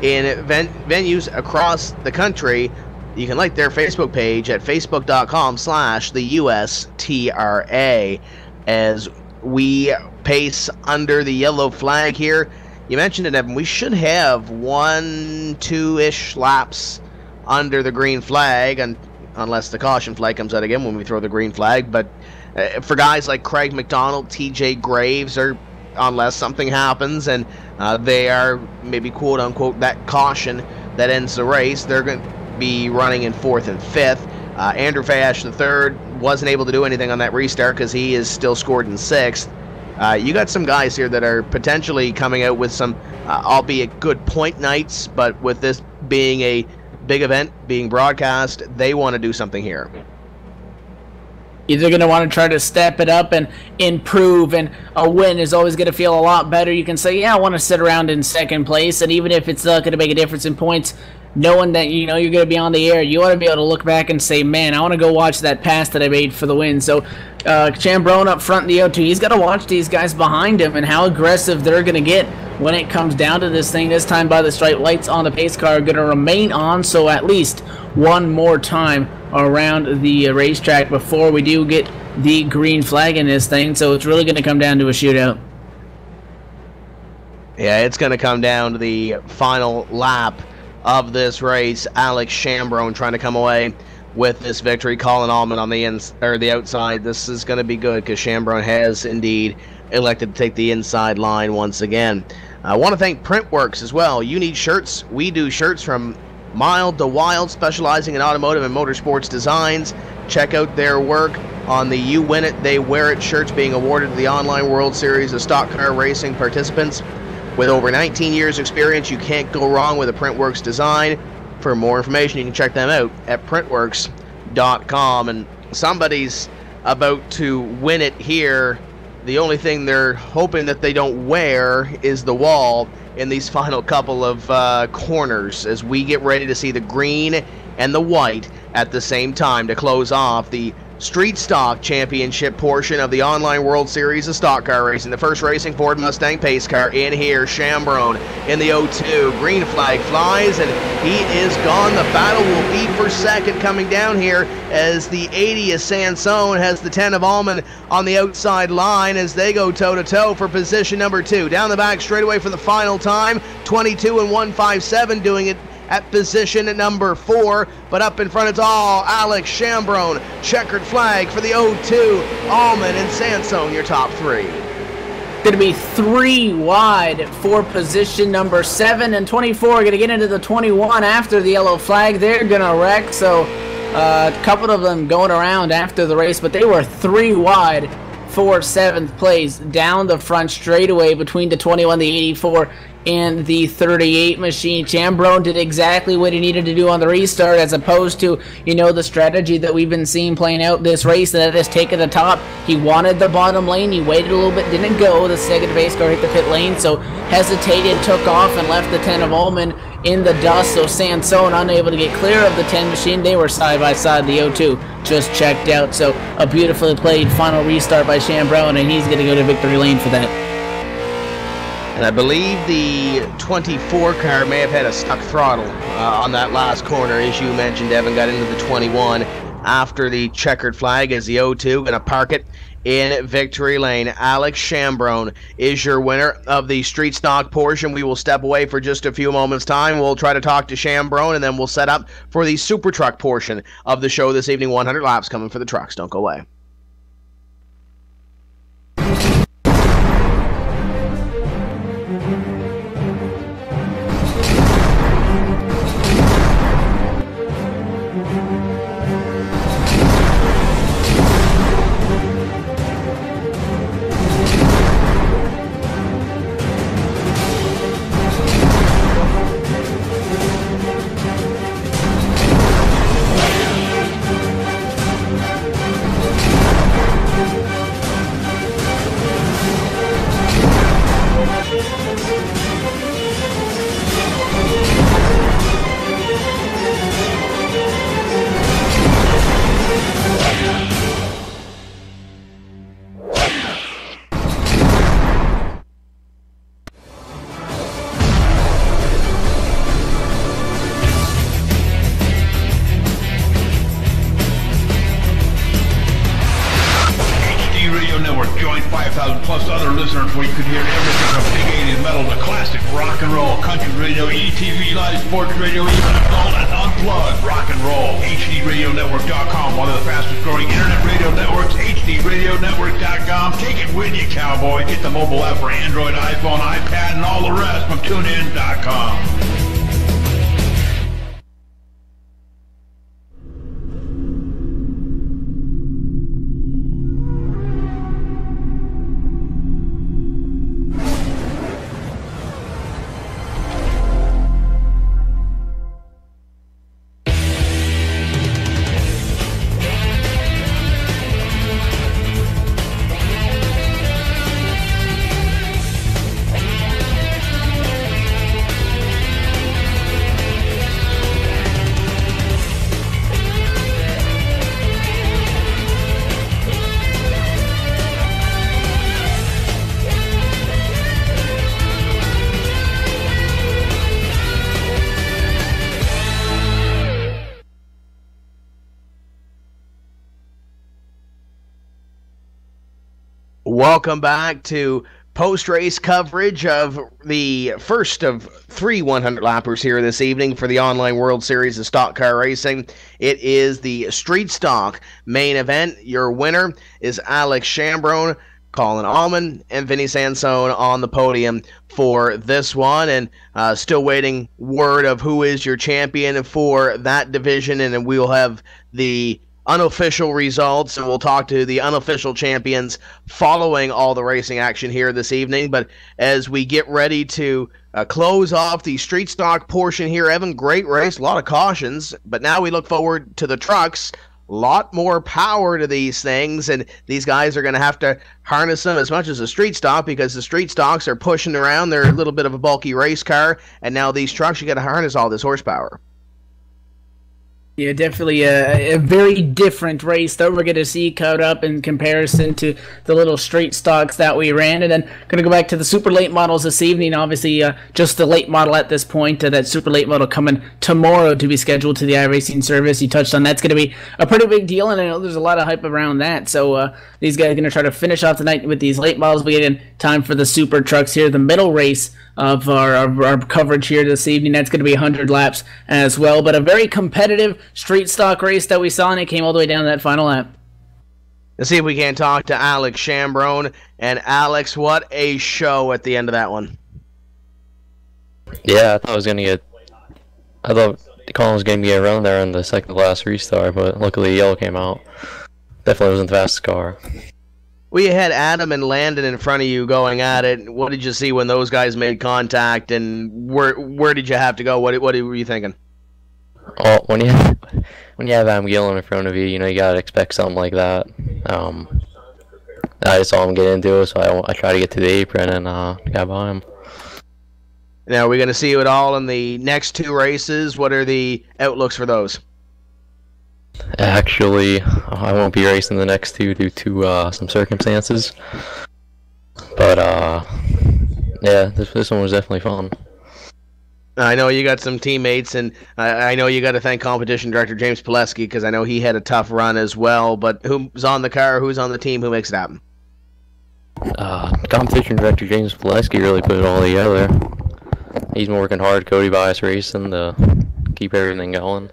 in venues across the country. You can like their Facebook page at facebook.com/the USTRA. As we pace under the yellow flag here, you mentioned it, Evan, we should have 1-2-ish laps under the green flag, unless the caution flag comes out again when we throw the green flag. But for guys like Craig McDonald, TJ Graves, or unless something happens and they are maybe quote-unquote that caution that ends the race, they're going to be running in 4th and 5th. Andrew Fash, the 3rd, wasn't able to do anything on that restart because he is still scored in 6th. You got some guys here that are potentially coming out with some, albeit good point nights, but with this being a big event being broadcast, they want to do something here. Either going to want to try to step it up and improve, and a win is always going to feel a lot better. You can say, yeah, I want to sit around in 2nd place, and even if it's not going to make a difference in points, knowing that you're going to be on the air, you want to be able to look back and say, man, I want to go watch that pass that I made for the win. So Chambrone up front in the 0-2, he's got to watch these guys behind him and how aggressive they're going to get when it comes down to this thing. This time by the stripe, lights on the pace car are going to remain on, so at least one more time around the racetrack before we do get the green flag in this thing. So it's really going to come down to a shootout. Yeah, it's going to come down to the final lap of this race. Alex Chambrone trying to come away with this victory. Colin Allman on the outside. This is going to be good because Chambrone has indeed elected to take the inside line once again. I want to thank Printworks as well. You need shirts. We do shirts from mild to wild, specializing in automotive and motorsports designs. check out their work on the You Win It, They Wear It shirts being awarded to the online World Series of Stock Car Racing participants. With over 19 years experience, you can't go wrong with a Printworks design. For more information, you can check them out at printworks.com. And somebody's about to win it here. The only thing they're hoping that they don't wear is the wall in these final couple of corners as we get ready to see the green and the white at the same time to close off the Street Stock Championship portion of the online World Series of Stock Car Racing. The first racing Ford Mustang pace car in here. Chambrone in the 0-2. Green flag flies, and he is gone. The battle will be for second coming down here as the 80 of Sansone has the 10 of Allman on the outside line as they go toe-to-toe for position number 2. Down the back straightaway for the final time. 22 and 157 doing it at position number 4, but up in front it's all Alex Chambrone. Checkered flag for the 0-2. Allman and Sansone, your top 3. Going to be 3 wide for position number 7, and 24 going to get into the 21 after the yellow flag. They're going to wreck, so a couple of them going around after the race, but they were 3 wide for 7th place down the front straightaway between the 21, the 84, and the 38 machine. Chambrone did exactly what he needed to do on the restart, as opposed to, you know, the strategy that we've been seeing playing out this race, that is taking the top. He wanted the bottom lane, he waited a little bit, didn't go. The second base car hit the pit lane, so hesitated, took off, and left the 10 of Allman in the dust. So Sansone unable to get clear of the 10 machine. They were side by side. The 0-2 just checked out. So a beautifully played final restart by Chambrone, and he's going to go to victory lane for that. And I believe the 24 car may have had a stuck throttle on that last corner, as you mentioned. Evan got into the 21 after the checkered flag as the 0-2 going to park it in victory lane. Alex Chambrone is your winner of the street stock portion. We will step away for just a few moments' time. We'll try to talk to Chambrone, and then we'll set up for the super truck portion of the show this evening. 100 laps coming for the trucks. Don't go away. Plus other listeners where you could hear everything from big 80s metal to classic rock and roll, country radio, ETV, live sports radio, even adult and unplugged rock and roll. HDRadioNetwork.com, one of the fastest growing internet radio networks, HDRadioNetwork.com. Take it with you, cowboy. Get the mobile app for Android, iPhone, iPad, and all the rest from TuneIn.com. Welcome back to post-race coverage of the first of 3 100-lappers here this evening for the online World Series of Stock Car Racing. It is the Street Stock main event. Your winner is Alex Chambrone, Colin Allman, and Vinny Sansone on the podium for this one. And still waiting word of who is your champion for that division, and we'll have the unofficial results, and we'll talk to the unofficial champions following all the racing action here this evening. But as we get ready to close off the street stock portion here, Evan, great race, a lot of cautions, but now we look forward to the trucks. A lot more power to these things, and these guys are going to have to harness them as much as the street stock, because the street stocks are pushing around. They're a little bit of a bulky race car, and now these trucks, you got to harness all this horsepower. Yeah, definitely a very different race that we're going to see caught up in comparison to the little straight stocks that we ran. And then going to go back to the super late models this evening. Obviously, just the late model at this point. That super late model coming tomorrow to be scheduled to the iRacing service. You touched on that's going to be a pretty big deal, and I know there's a lot of hype around that. So these guys are going to try to finish off the night with these late models. We get in time for the super trucks here, the middle race of our coverage here this evening. That's going to be 100 laps as well, but a very competitive street stock race that we saw, and it came all the way down to that final lap. Let's see if we can talk to Alex Chambrone. And Alex, what a show at the end of that one. Yeah, I thought Colin was going to get around there in the second to last restart, but luckily yellow came out. Definitely wasn't the fastest car. Well, you had Adam and Landon in front of you going at it. What did you see when those guys made contact, and where did you have to go? What were you thinking? Oh, when you have Adam Gillen in front of you, you gotta expect something like that. I just saw him get into it, so I tried to get to the apron and got by him. Now, are we going to see it all in the next two races? What are the outlooks for those? Actually, I won't be racing the next two due to some circumstances. But yeah, this one was definitely fun. I know you got some teammates, and I know you got to thank competition director James Pileski, because I know he had a tough run as well. But who's on the car? Who's on the team? Who makes it happen? Competition director James Pileski really put it all together. He's been working hard, Cody Bias Racing, to keep everything going.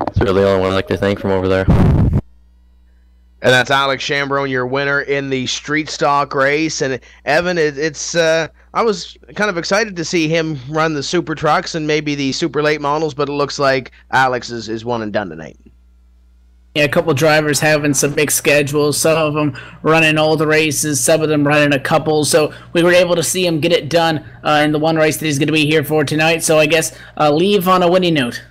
It's really the only one I'd like to thank from over there. And that's Alex Chambrone, your winner in the street stock race. And Evan, I was kind of excited to see him run the super trucks and maybe the super late models, but it looks like Alex is one and done tonight. Yeah, a couple drivers having some big schedules, some of them running all the races, some of them running a couple, so we were able to see him get it done in the one race that he's going to be here for tonight. So I guess leave on a winning note.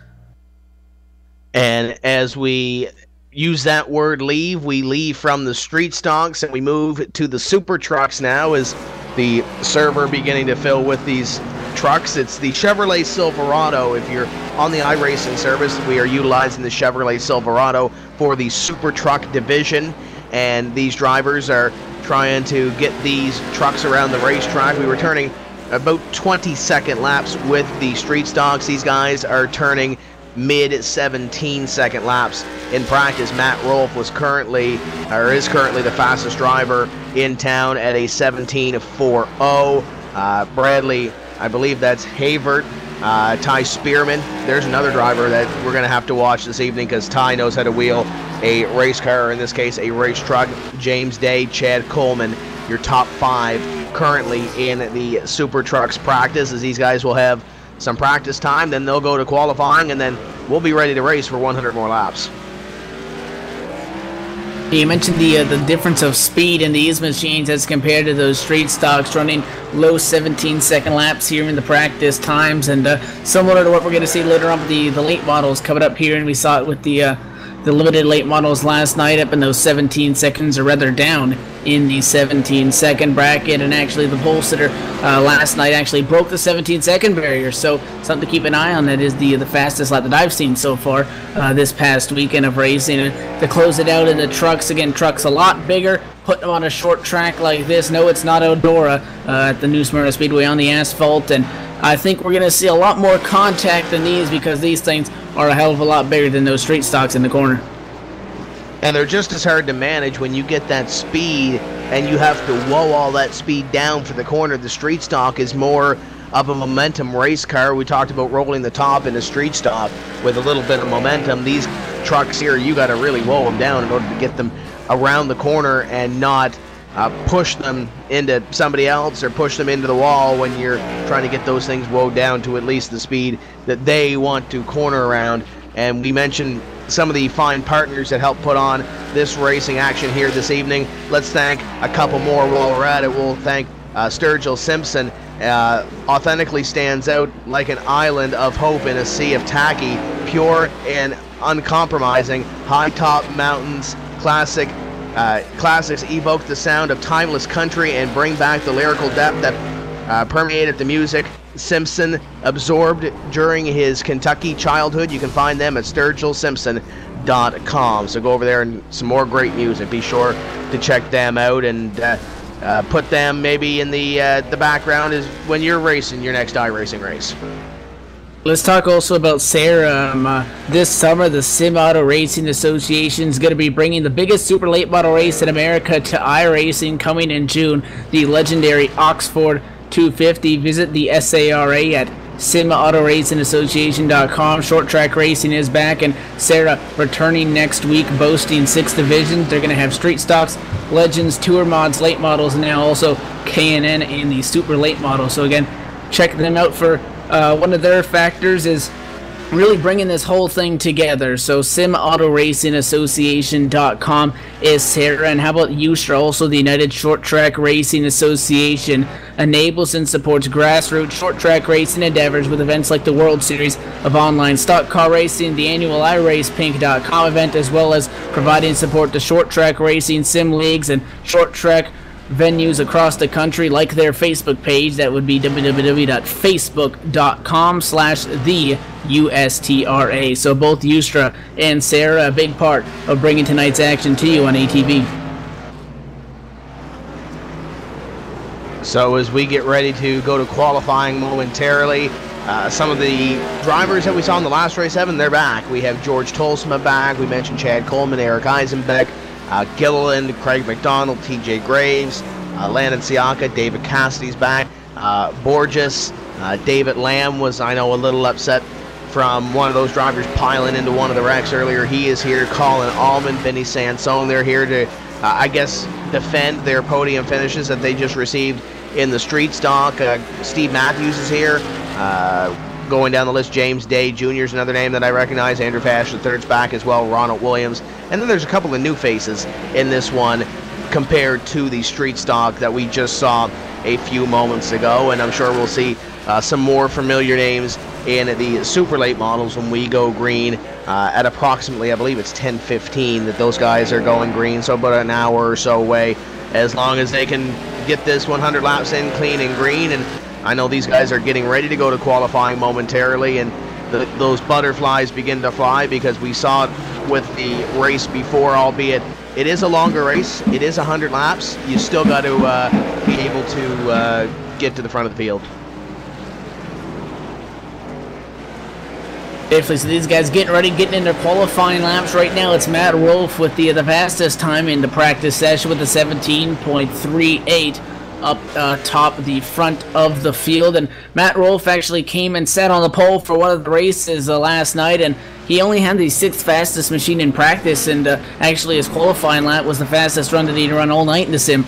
And as we use that word leave, we leave from the street stocks and we move to the super trucks now, as the server beginning to fill with these trucks. It's the Chevrolet Silverado. If you're on the iRacing service, we are utilizing the Chevrolet Silverado for the super truck division, and these drivers are trying to get these trucks around the racetrack. We were turning about 20-second laps with the street stocks. These guys are turning mid 17-second laps in practice. Matt Rolfe is currently the fastest driver in town at a 17.40. Bradley, I believe that's Havert. Ty Spearman, there's another driver that we're going to have to watch this evening, because Ty knows how to wheel a race car, or in this case a race truck. James Day, Chad Coleman, your top 5 currently in the super trucks practice, as these guys will have some practice time, then they'll go to qualifying, and then we'll be ready to race for 100 more laps. You mentioned the difference of speed in these machines as compared to those street stocks, running low 17-second laps here in the practice times, and similar to what we're going to see later on with the late models coming up here, and we saw it with the limited late models last night up in those 17 seconds, or rather down in the 17-second bracket. And actually the pole sitter last night actually broke the 17-second barrier, so something to keep an eye on. That is the fastest lap that I've seen so far this past weekend of racing. And to close it out in the trucks, again, trucks a lot bigger, putting them on a short track like this. No, it's not Eldora at the New Smyrna Speedway on the asphalt, and I think we're going to see a lot more contact than these, because these things are a hell of a lot bigger than those street stocks in the corner. And they're just as hard to manage when you get that speed and you have to whoa all that speed down for the corner. The street stock is more of a momentum race car. We talked about rolling the top in a street stock with a little bit of momentum. These trucks here, you got to really whoa them down in order to get them around the corner and not push them into somebody else or push them into the wall when you're trying to get those things woed down to at least the speed that they want to corner around. And we mentioned some of the fine partners that helped put on this racing action here this evening. Let's thank a couple more while we're at it. We'll thank Sturgill Simpson. Authentically stands out like an island of hope in a sea of tacky, pure and uncompromising. High top mountains, classics evoke the sound of timeless country and bring back the lyrical depth that permeated the music Simpson absorbed during his Kentucky childhood. You can find them at SturgillSimpson.com. So go over there and some more great music. Be sure to check them out and put them maybe in the background is when you're racing your next iRacing race. Let's talk also about Sarah. This summer, the Sim Auto Racing Association is going to be bringing the biggest super late model race in America to iRacing coming in June, the legendary Oxford 250. Visit the SARA at simautoracingassociation.com. Short track racing is back, and Sarah returning next week, boasting 6 divisions. They're going to have street stocks, legends, tour mods, late models, and now also K&N in the super late model. So again, check them out for one of their factors is really bringing this whole thing together. So simautoracingassociation.com is Sarah. And how about USTRA, also the United Short Track Racing Association, enables and supports grassroots short track racing endeavors with events like the World Series of online stock car racing, the annual iRacePink.com event, as well as providing support to short track racing sim leagues and short track venues across the country, like their Facebook page. That would be www.facebook.com/the-USTRA. So both USTRA and Sarah, a big part of bringing tonight's action to you on ATV. So as we get ready to go to qualifying momentarily, some of the drivers that we saw in the last race, Evan, they're back. We have George Tolsma back. We mentioned Chad Coleman, Eric Eisenbeck, Gilliland, Craig McDonald, TJ Graves, Landon Siaka, David Cassidy's back, Borges, David Lamb was, I know, a little upset from one of those drivers piling into one of the wrecks earlier. He is here. Colin Allman, Vinny Sansone, they're here to, I guess, defend their podium finishes that they just received in the street stock. Steve Matthews is here. Going down the list, James Day Jr. is another name that I recognize. Andrew Fash III's back as well. Ronald Williams. And then there's a couple of new faces in this one compared to the street stock that we just saw a few moments ago. And I'm sure we'll see some more familiar names in the super late models when we go green at approximately, I believe it's 10:15 that those guys are going green. So about an hour or so away, as long as they can get this 100 laps in clean and green. And I know these guys are getting ready to go to qualifying momentarily, and those butterflies begin to fly because we saw it with the race before, albeit it is a longer race. It is 100 laps. You still got to be able to get to the front of the field. Definitely. So these guys getting ready, getting in their qualifying laps right now. It's Matt Rolfe with the fastest time in the practice session with a 17.38. up top the front of the field. And Matt Rolfe actually came and sat on the pole for one of the races last night, and he only had the 6th fastest machine in practice, and actually his qualifying lap was the fastest run that he'd run all night in the sim.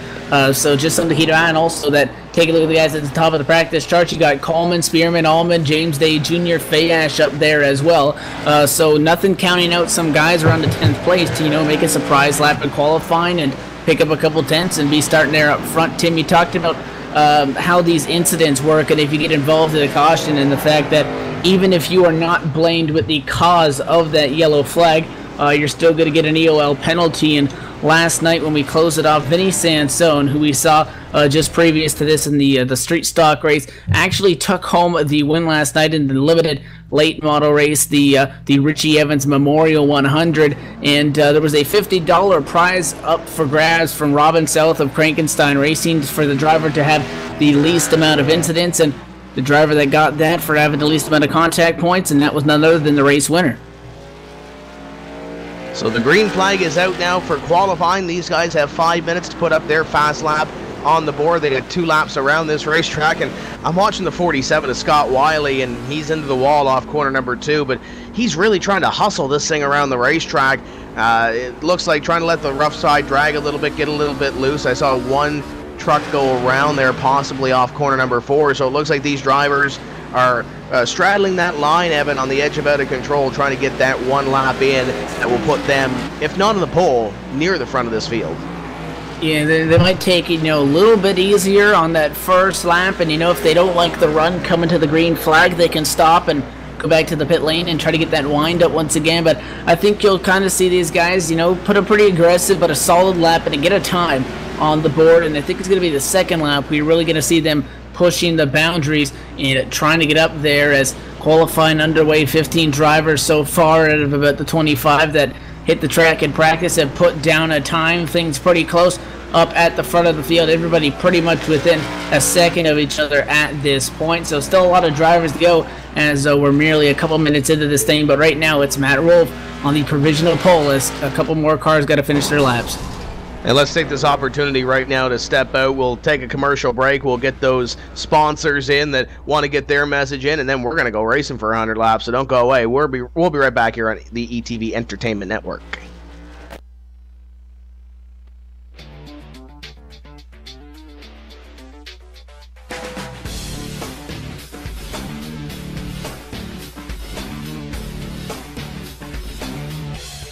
So just something to keep an eye on. Also, that take a look at the guys at the top of the practice chart. You got Coleman, Spearman, Allman, James Day Jr., Fayash up there as well. So nothing counting out some guys around the 10th place to, make a surprise lap in qualifying and pick up a couple tenths and be starting there up front. Tim, you talked about how these incidents work, and if you get involved in a caution, and the fact that even if you are not blamed with the cause of that yellow flag, you're still going to get an EOL penalty. And last night when we closed it off, Vinny Sansone, who we saw just previous to this in the street stock race, actually took home the win last night in the limited late model race, the Richie Evans Memorial 100, and there was a $50 prize up for grabs from Robin South of Frankenstein Racing for the driver to have the least amount of incidents, and the driver that got that for having the least amount of contact points, and that was none other than the race winner. So the green flag is out now for qualifying. These guys have 5 minutes to put up their fast lap on the board. They got 2 laps around this racetrack, and I'm watching the 47 of Scott Wiley, and he's into the wall off corner number 2, but he's really trying to hustle this thing around the racetrack. It looks like trying to let the rough side drag a little bit, get a little bit loose. I saw one truck go around there, possibly off corner number 4, so it looks like these drivers are straddling that line, Evan, on the edge of out of control, trying to get that one lap in that will put them, if not on the pole, near the front of this field. Yeah, they might take it, a little bit easier on that first lap, and if they don't like the run coming to the green flag, they can stop and go back to the pit lane and try to get that wind up once again. But I think you'll kind of see these guys, put a pretty aggressive but a solid lap and get a time on the board, and I think it's going to be the second lap we're really going to see them pushing the boundaries and trying to get up there, as qualifying underway. 15 drivers so far out of about the 25 that hit the track in practice have put down a time. Things pretty close up at the front of the field. Everybody pretty much within a second of each other at this point. So still a lot of drivers to go, as we're merely a couple minutes into this thing. But right now it's Matt Rolfe on the provisional pole, as a couple more cars got to finish their laps. And let's take this opportunity right now to step out. We'll take a commercial break. We'll get those sponsors in that want to get their message in, and then we're going to go racing for 100 laps. So don't go away. We'll be right back here on the ETV Entertainment Network.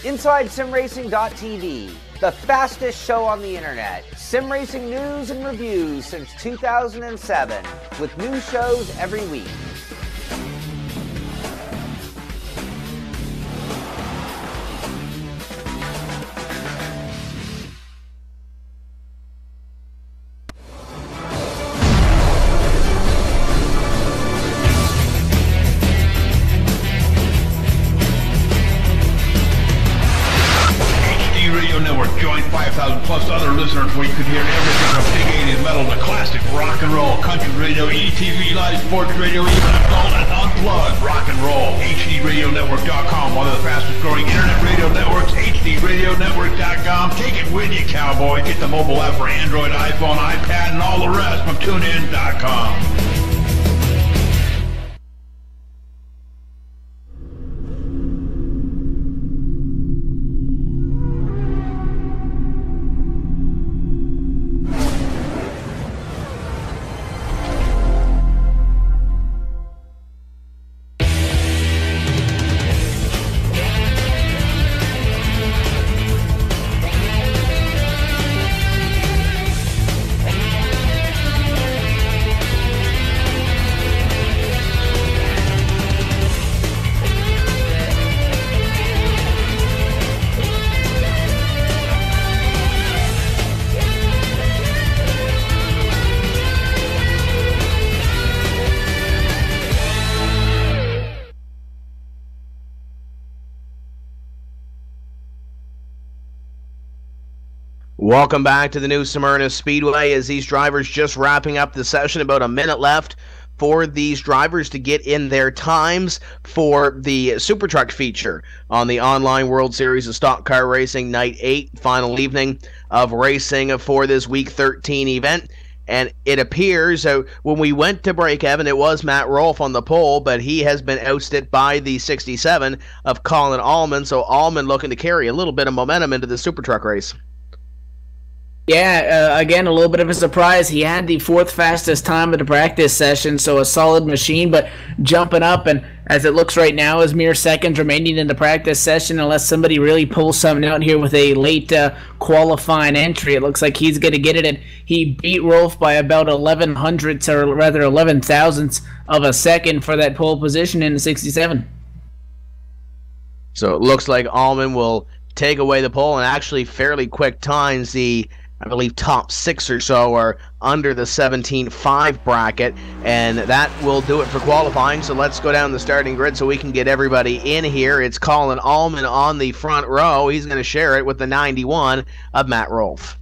Inside SimRacing.tv, the fastest show on the internet. Sim racing news and reviews since 2007, with new shows every week. Join 5,000 plus other listeners where you could hear everything from big 80s metal to classic rock and roll, country radio, ETV, live sports radio, even adult and unplugged rock and roll. HDRadioNetwork.com, one of the fastest growing internet radio networks, HDRadioNetwork.com. Take it with you, cowboy. Get the mobile app for Android, iPhone, iPad, and all the rest from TuneIn.com. Welcome back to the new Smyrna Speedway, as these drivers just wrapping up the session. About a minute left for these drivers to get in their times for the Super Truck feature on the online World Series of Stock Car Racing Night 8, final evening of racing for this Week 13 event. And it appears, when we went to break, Evan, it was Matt Rolfe on the pole, but he has been ousted by the 67 of Colin Allman. So Allman looking to carry a little bit of momentum into the Super Truck race. Yeah, again, a little bit of a surprise. He had the fourth fastest time of the practice session, so a solid machine, but jumping up, and as it looks right now, is mere seconds remaining in the practice session, unless somebody really pulls something out here with a late qualifying entry. It looks like he's going to get it, and he beat Rolfe by about 11 hundredths, or rather 11 thousandths of a second for that pole position in the 67. So it looks like Allman will take away the pole, and actually fairly quick times. I believe top 6 or so are under the 17.5 bracket, and that will do it for qualifying. So let's go down the starting grid so we can get everybody in here. It's Colin Allman on the front row. He's going to share it with the 91 of Matt Rolfe.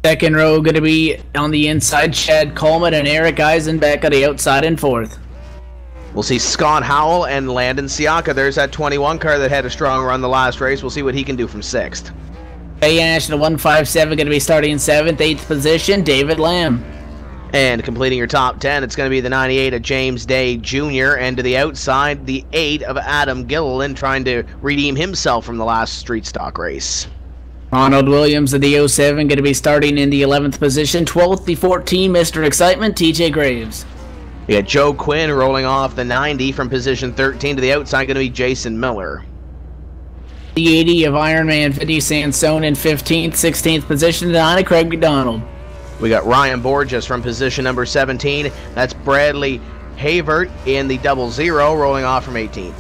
Second row going to be on the inside, Chad Coleman and Eric Eisenbeck on the outside in fourth. We'll see Scott Howell and Landon Siaka. There's that 21 car that had a strong run the last race. We'll see what he can do from 6th. Bay Ash, the 157, going to be starting in 7th, 8th position, David Lamb. And completing your top 10, it's going to be the 98 of James Day Jr., and to the outside, the 8 of Adam Gilliland, trying to redeem himself from the last street stock race. Ronald Williams of the 07, going to be starting in the 11th position, 12th, the 14, Mr. Excitement, TJ Graves. We got Joe Quinn rolling off the 90 from position 13 to the outside, going to be Jason Miller. The 80 of Ironman Vinny Sansone in 15th, 16th position, the 9 of Craig McDonald. We got Ryan Borges from position number 17. That's Bradley Havert in the 00, rolling off from 18th.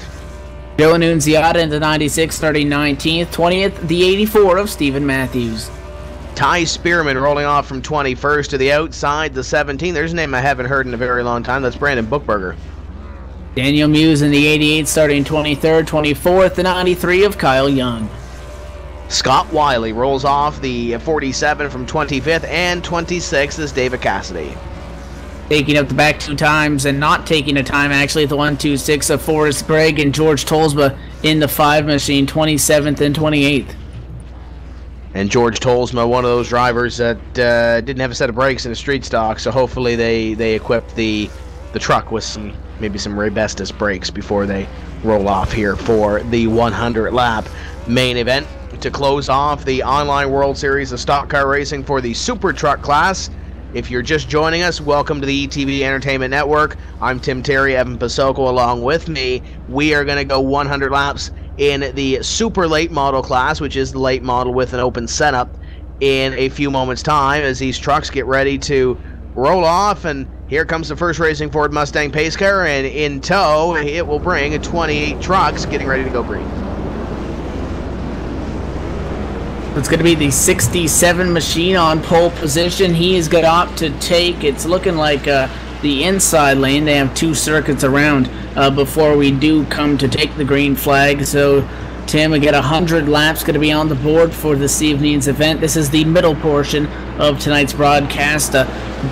Joe Annunziata in the 96, starting 19th. 20th, the 84 of Stephen Matthews. Ty Spearman rolling off from 21st to the outside, the 17. There's a name I haven't heard in a very long time. That's Brandon Bookberger. Daniel Muse in the 88, starting 23rd. 24th, the 93 of Kyle Young. Scott Wiley rolls off the 47 from 25th, and 26th is David Cassidy. Taking up the back 2 times and not taking a time actually at the 126 of Forrest Gregg and George Tolsma in the 5 machine, 27th and 28th. And George Tolsma, one of those drivers that didn't have a set of brakes in the street stock, so hopefully they equipped the truck with maybe some Ray Bestis brakes before they roll off here for the 100 lap main event to close off the online World Series of Stock Car Racing for the Super Truck class. If you're just joining us, welcome to the ETV Entertainment Network. I'm Tim Terry, Evan Pasoko along with me. We are going to go 100 laps in the super late model class, which is the late model with an open setup, in a few moments time as these trucks get ready to roll off. And here comes the first Racing Ford Mustang pace car, and in tow it will bring 28 trucks getting ready to go green. It's going to be the 67 machine on pole position. He is going to opt to take, it's looking like the inside lane. They have 2 circuits around before we do come to take the green flag. So, Tim, we get 100 laps going to be on the board for this evening's event. This is the middle portion of tonight's broadcast,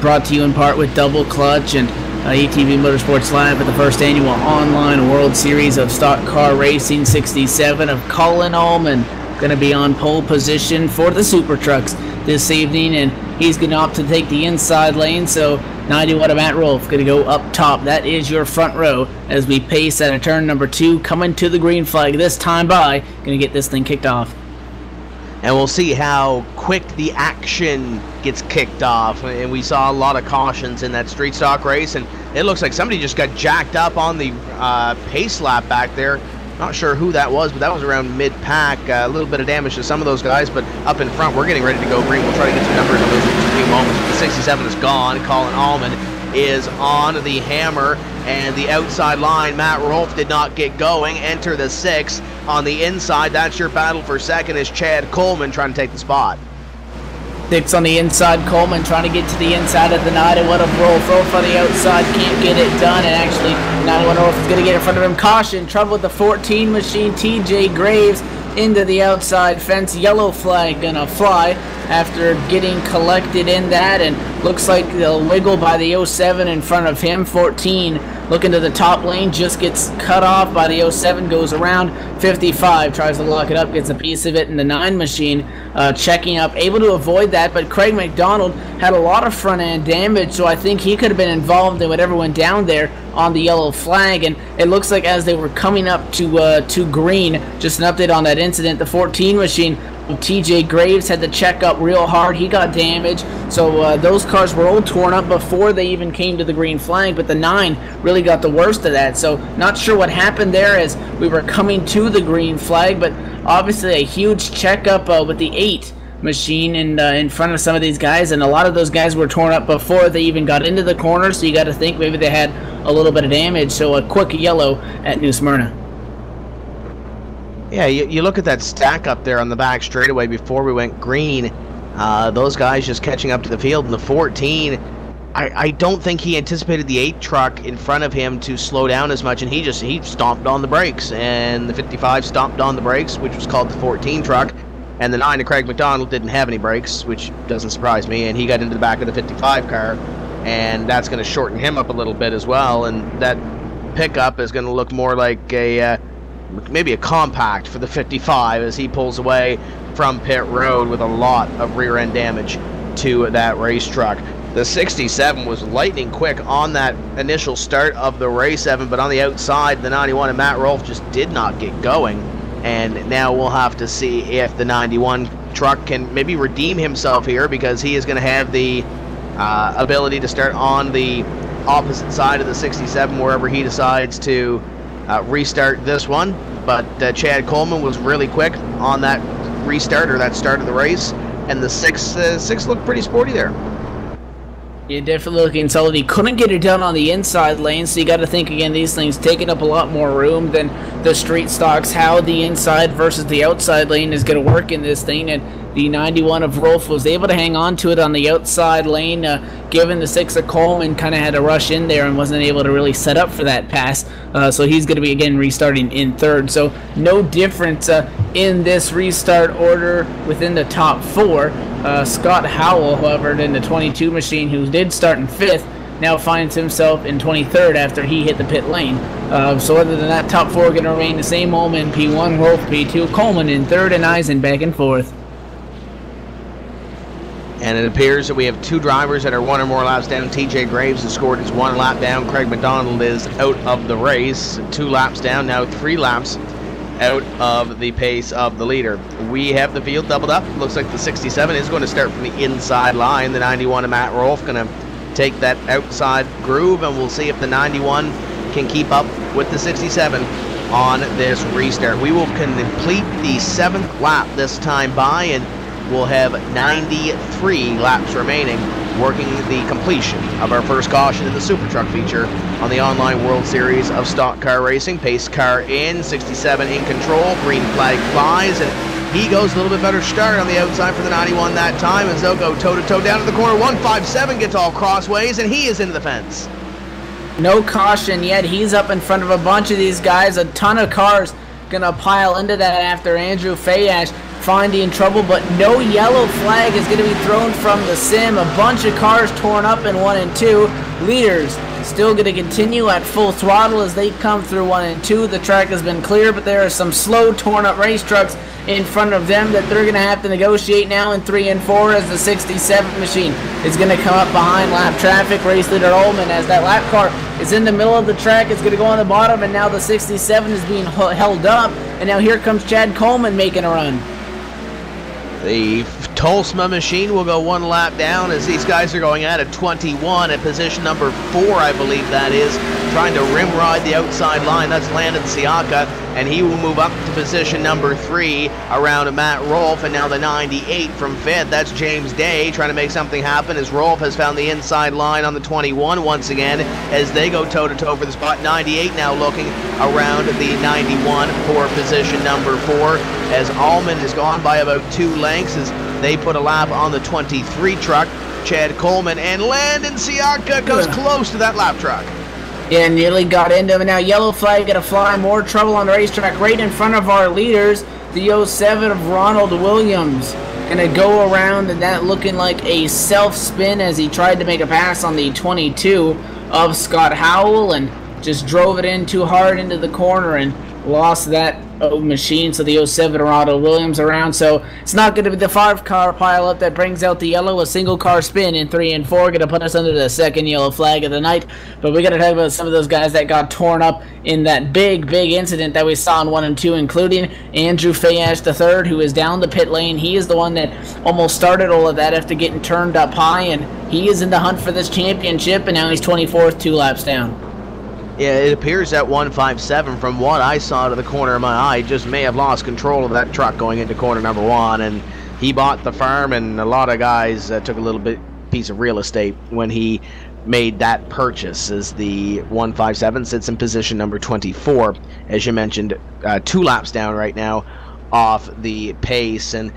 brought to you in part with Double Clutch and ETV Motorsports Live at the first annual online World Series of Stock Car Racing. 67 of Colin Allman going to be on pole position for the Super Trucks this evening, and he's going to opt to take the inside lane. So 91 of Matt Rolfe going to go up top. That is your front row as we pace at a turn number 2, coming to the green flag this time by. Going to get this thing kicked off. And we'll see how quick the action gets kicked off. And we saw a lot of cautions in that street stock race, and it looks like somebody just got jacked up on the pace lap back there. Not sure who that was, but that was around mid-pack. A little bit of damage to some of those guys, but up in front, we're getting ready to go green. We'll try to get some numbers on those in a few moments. The 67 is gone. Colin Allman is on the hammer, and the outside line, Matt Rolfe did not get going. Enter the 6 on the inside. That's your battle for second, is Chad Coleman trying to take the spot. 6 on the inside, Coleman trying to get to the inside of the 91 of Rolfe. Rolfe on the outside, can't get it done, and actually 91 Rolfe is going to get in front of him. Caution, trouble with the 14 machine, TJ Graves into the outside fence. Yellow flag going to fly after getting collected in that, and looks like they'll wiggle by the 07 in front of him. 14 looking to the top lane, just gets cut off by the 07, goes around. 55 tries to lock it up, gets a piece of it, and the 9 machine checking up, able to avoid that, but Craig McDonald had a lot of front end damage, so I think he could have been involved in whatever went down there on the yellow flag. And it looks like as they were coming up to green, just an update on that incident, the 14 machine, TJ Graves had to check up real hard. He got damaged, so those cars were all torn up before they even came to the green flag, but the 9 really got the worst of that. So not sure what happened there as we were coming to the green flag, but obviously a huge checkup with the 8 machine in front of some of these guys, and a lot of those guys were torn up before they even got into the corner, so you got to think maybe they had a little bit of damage. So a quick yellow at New Smyrna. Yeah, you look at that stack up there on the back straightaway before we went green. Those guys just catching up to the field. And the 14, I don't think he anticipated the 8 truck in front of him to slow down as much, and he stomped on the brakes. And the 55 stomped on the brakes, which was called the 14 truck. And the 9 to Craig McDonald didn't have any brakes, which doesn't surprise me. And he got into the back of the 55 car, and that's going to shorten him up a little bit as well. And that pickup is going to look more like maybe a compact for the 55 as he pulls away from pit road with a lot of rear end damage to that race truck. The 67 was lightning quick on that initial start of the race, Evan, but on the outside, the 91 and Matt Rolfe just did not get going. And now we'll have to see if the 91 truck can maybe redeem himself here, because he is going to have the ability to start on the opposite side of the 67, wherever he decides to restart this one. But Chad Coleman was really quick on that restart, or that start of the race, and the six looked pretty sporty there. Yeah, definitely looking solid. He couldn't get it done on the inside lane, so you got to think again, these things taking up a lot more room than the street stocks. How the inside versus the outside lane is going to work in this thing, and the 91 of Rolf was able to hang on to it on the outside lane, given the 6 of Coleman kind of had to rush in there and wasn't able to really set up for that pass. So he's going to be again restarting in third. So no difference in this restart order within the top 4. Scott Howell, however, in the 22 machine, who did start in 5th, now finds himself in 23rd after he hit the pit lane. So other than that, top 4 are going to remain the same. Ullman, P1, Rolf, P2, Coleman in 3rd, and Eisen back in 4th. And it appears that we have 2 drivers that are 1 or more laps down. TJ Graves has scored his 1 lap down. Craig McDonald is out of the race. 2 laps down, now 3 laps out of the pace of the leader. We have the field doubled up. Looks like the 67 is going to start from the inside line. The 91 of Matt Rolfe going to take that outside groove, and we'll see if the 91 can keep up with the 67 on this restart. We will complete the 7th lap this time by, and we'll have 93 laps remaining, working the completion of our first caution in the Super Truck feature on the online World Series of Stock Car Racing. Pace car in, 67 in control, green flag flies, and he goes a little bit better start on the outside for the 91 that time, as they'll go toe-to-toe down to the corner. 157 gets all crossways, and he is into the fence. No caution yet. He's up in front of a bunch of these guys. A ton of cars gonna pile into that after Andrew Fayash finding trouble, but no yellow flag is going to be thrown from the sim. A bunch of cars torn up in 1 and 2. Leaders still going to continue at full throttle as they come through 1 and 2. The track has been clear, but there are some slow, torn up race trucks in front of them that they're going to have to negotiate now in 3 and 4 as the 67 machine is going to come up behind lap traffic. Race leader Ullman, as that lap car is in the middle of the track, it's going to go on the bottom, and now the 67 is being held up, and now here comes Chad Coleman making a run. The Tolsma machine will go 1 lap down as these guys are going at 21 at position number 4, I believe that is, trying to rim ride the outside line. That's Landon Siaka, and he will move up to position number 3 around Matt Rolfe, and now the 98 from 5th. That's James Day trying to make something happen as Rolfe has found the inside line on the 21 once again as they go toe-to-toe for the spot. 98 now looking around the 91 for position number 4 as Allman has gone by about 2 lengths as they put a lap on the 23 truck. Chad Coleman and Landon Siaka goes close to that lap truck. Yeah, nearly got into him. Now yellow flag gonna fly. More trouble on the racetrack right in front of our leaders. The 07 of Ronald Williams gonna go around, and that looking like a self-spin as he tried to make a pass on the 22 of Scott Howell and just drove it in too hard into the corner and lost that machine. So the 07 Ronald Williams around. So it's not going to be the 5-car pileup that brings out the yellow. A single car spin in 3 and 4 going to put us under the 2nd yellow flag of the night. But we got to talk about some of those guys that got torn up in that big incident that we saw in 1 and 2, including Andrew Fayash III, who is down the pit lane. He is the one that almost started all of that after getting turned up high, and he is in the hunt for this championship, and now he's 24th, 2 laps down. Yeah, it appears that 157, from what I saw to the corner of my eye, just may have lost control of that truck going into corner number 1, and he bought the farm, and a lot of guys took a little piece of real estate when he made that purchase, as the 157 sits in position number 24, as you mentioned, 2 laps down right now off the pace. And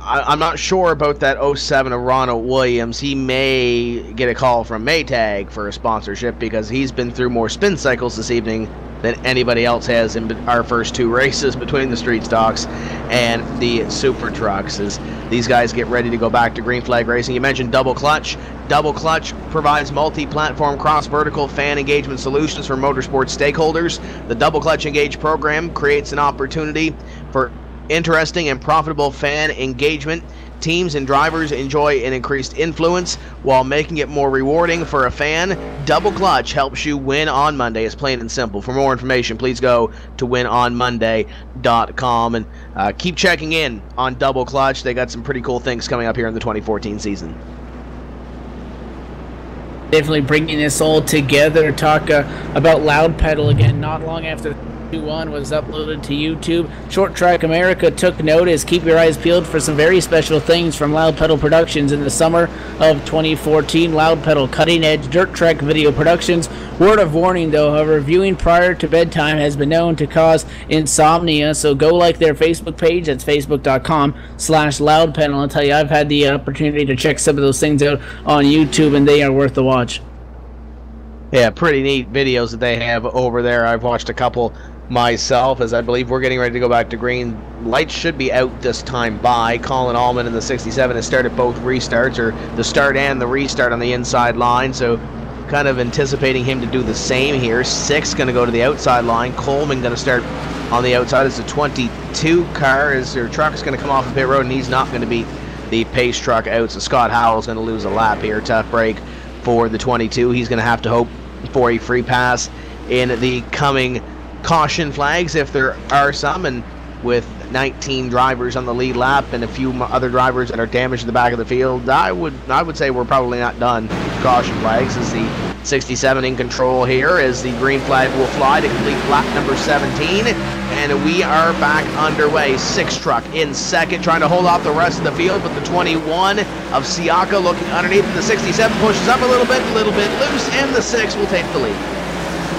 I'm not sure about that 07 of Ronald Williams. He may get a call from Maytag for a sponsorship because he's been through more spin cycles this evening than anybody else has in our first 2 races between the street stocks and the super trucks, as these guys get ready to go back to green flag racing. You mentioned Double Clutch. Double Clutch provides multi-platform cross-vertical fan engagement solutions for motorsport stakeholders. The Double Clutch Engage program creates an opportunity for interesting and profitable fan engagement. Teams and drivers enjoy an increased influence while making it more rewarding for a fan. Double Clutch helps you win on Monday. It's plain and simple. For more information, please go to winonmonday.com and keep checking in on Double Clutch. They got some pretty cool things coming up here in the 2014 season. Definitely bringing this all together. Talk about Loud Pedal again. Not long after 2-1 was uploaded to YouTube, Short Track America took notice. Keep your eyes peeled for some very special things from Loud Pedal Productions in the summer of 2014. Loud Pedal, cutting edge dirt track video productions. Word of warning though, however, viewing prior to bedtime has been known to cause insomnia, so go like their Facebook page. That's facebook.com/loudpedal. I'll tell you, I've had the opportunity to check some of those things out on YouTube, and they are worth the watch. Yeah, pretty neat videos that they have over there. I've watched a couple myself, as I believe we're getting ready to go back to green. Lights should be out this time by. Colin Allman in the 67 has started both restarts, or the start and the restart on the inside line, so kind of anticipating him to do the same here. 6 going to go to the outside line. Coleman going to start on the outside. It's a 22 car as their truck is going to come off the pit road, and he's not going to beat the pace truck out, so Scott Howell's going to lose a lap here. Tough break for the 22. He's going to have to hope for a free pass in the coming caution flags, if there are some, and with 19 drivers on the lead lap and a few other drivers that are damaged in the back of the field, I would say we're probably not done. Caution flags is the 67 in control here as the green flag will fly to complete lap number 17, and we are back underway. 6 truck in second, trying to hold off the rest of the field, but the 21 of Siaka looking underneath, and the 67 pushes up a little bit loose, and the 6 will take the lead.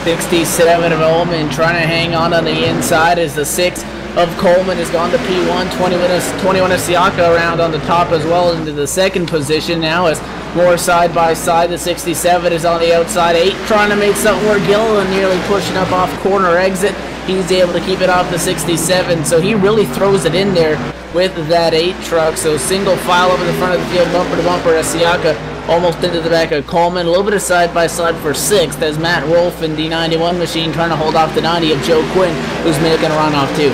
67 of Ullman trying to hang on the inside as the 6 of Coleman has gone to P1. 21 of Siaka around on the top as well into the second position now as more side by side. The 67 is on the outside. 8 trying to make something where Gilliland nearly pushing up off corner exit. He's able to keep it off the 67, so he really throws it in there with that 8 truck. So single file over the front of the field, bumper to bumper as Siaka almost into the back of Coleman. A little bit of side-by-side for 6th as Matt Rolfe in the 91 machine trying to hold off the 90 of Joe Quinn, who's making a run off too.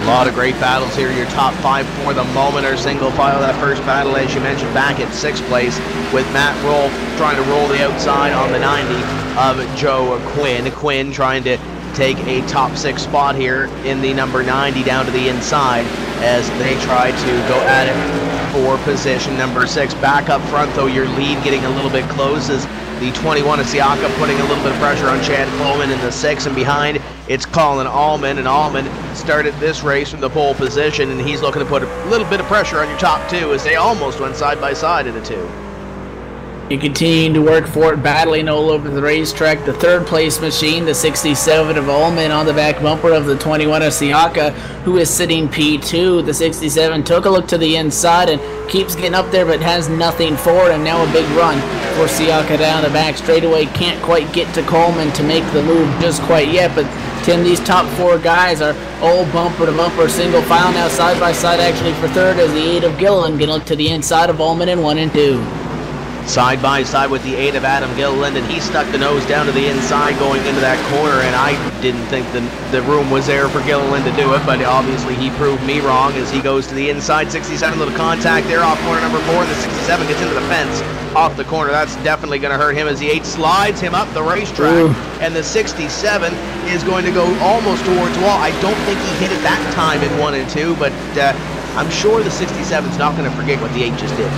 A lot of great battles here. Your top 5 for the moment are single file. That first battle, as you mentioned, back in 6th place with Matt Rolfe trying to roll the outside on the 90 of Joe Quinn. Quinn trying to take a top 6 spot here in the number 90 down to the inside as they try to go at it for position number 6. Back up front though, your lead getting a little bit close as the 21 of Siaka putting a little bit of pressure on Chad Coleman in the 6, and behind it's Colin Allman, and Allman started this race from the pole position, and he's looking to put a little bit of pressure on your top 2 as they almost went side by side in the 2. You're continuing to work for it, battling all over the racetrack. The 3rd place machine, the 67 of Ullman on the back bumper of the 21 of Siaka, who is sitting P2. The 67 took a look to the inside and keeps getting up there, but has nothing for him. Now a big run for Siaka down the back straightaway. Can't quite get to Coleman to make the move just quite yet, but Tim, these top 4 guys are all bumper to bumper, single file now, side by side actually for 3rd as the 8 of Gilliland can look to the inside of Ullman in 1 and 2. Side by side with the 8 of Adam Gilliland, and he stuck the nose down to the inside going into that corner, and I didn't think the room was there for Gilliland to do it, but obviously he proved me wrong as he goes to the inside. 67, little contact there off corner number 4, and the 67 gets into the fence off the corner. That's definitely going to hurt him as the 8 slides him up the racetrack. Ooh. And the 67 is going to go almost towards wall. I don't think he hit it that time in 1 and 2, but I'm sure the 67's not going to forget what the 8 just did.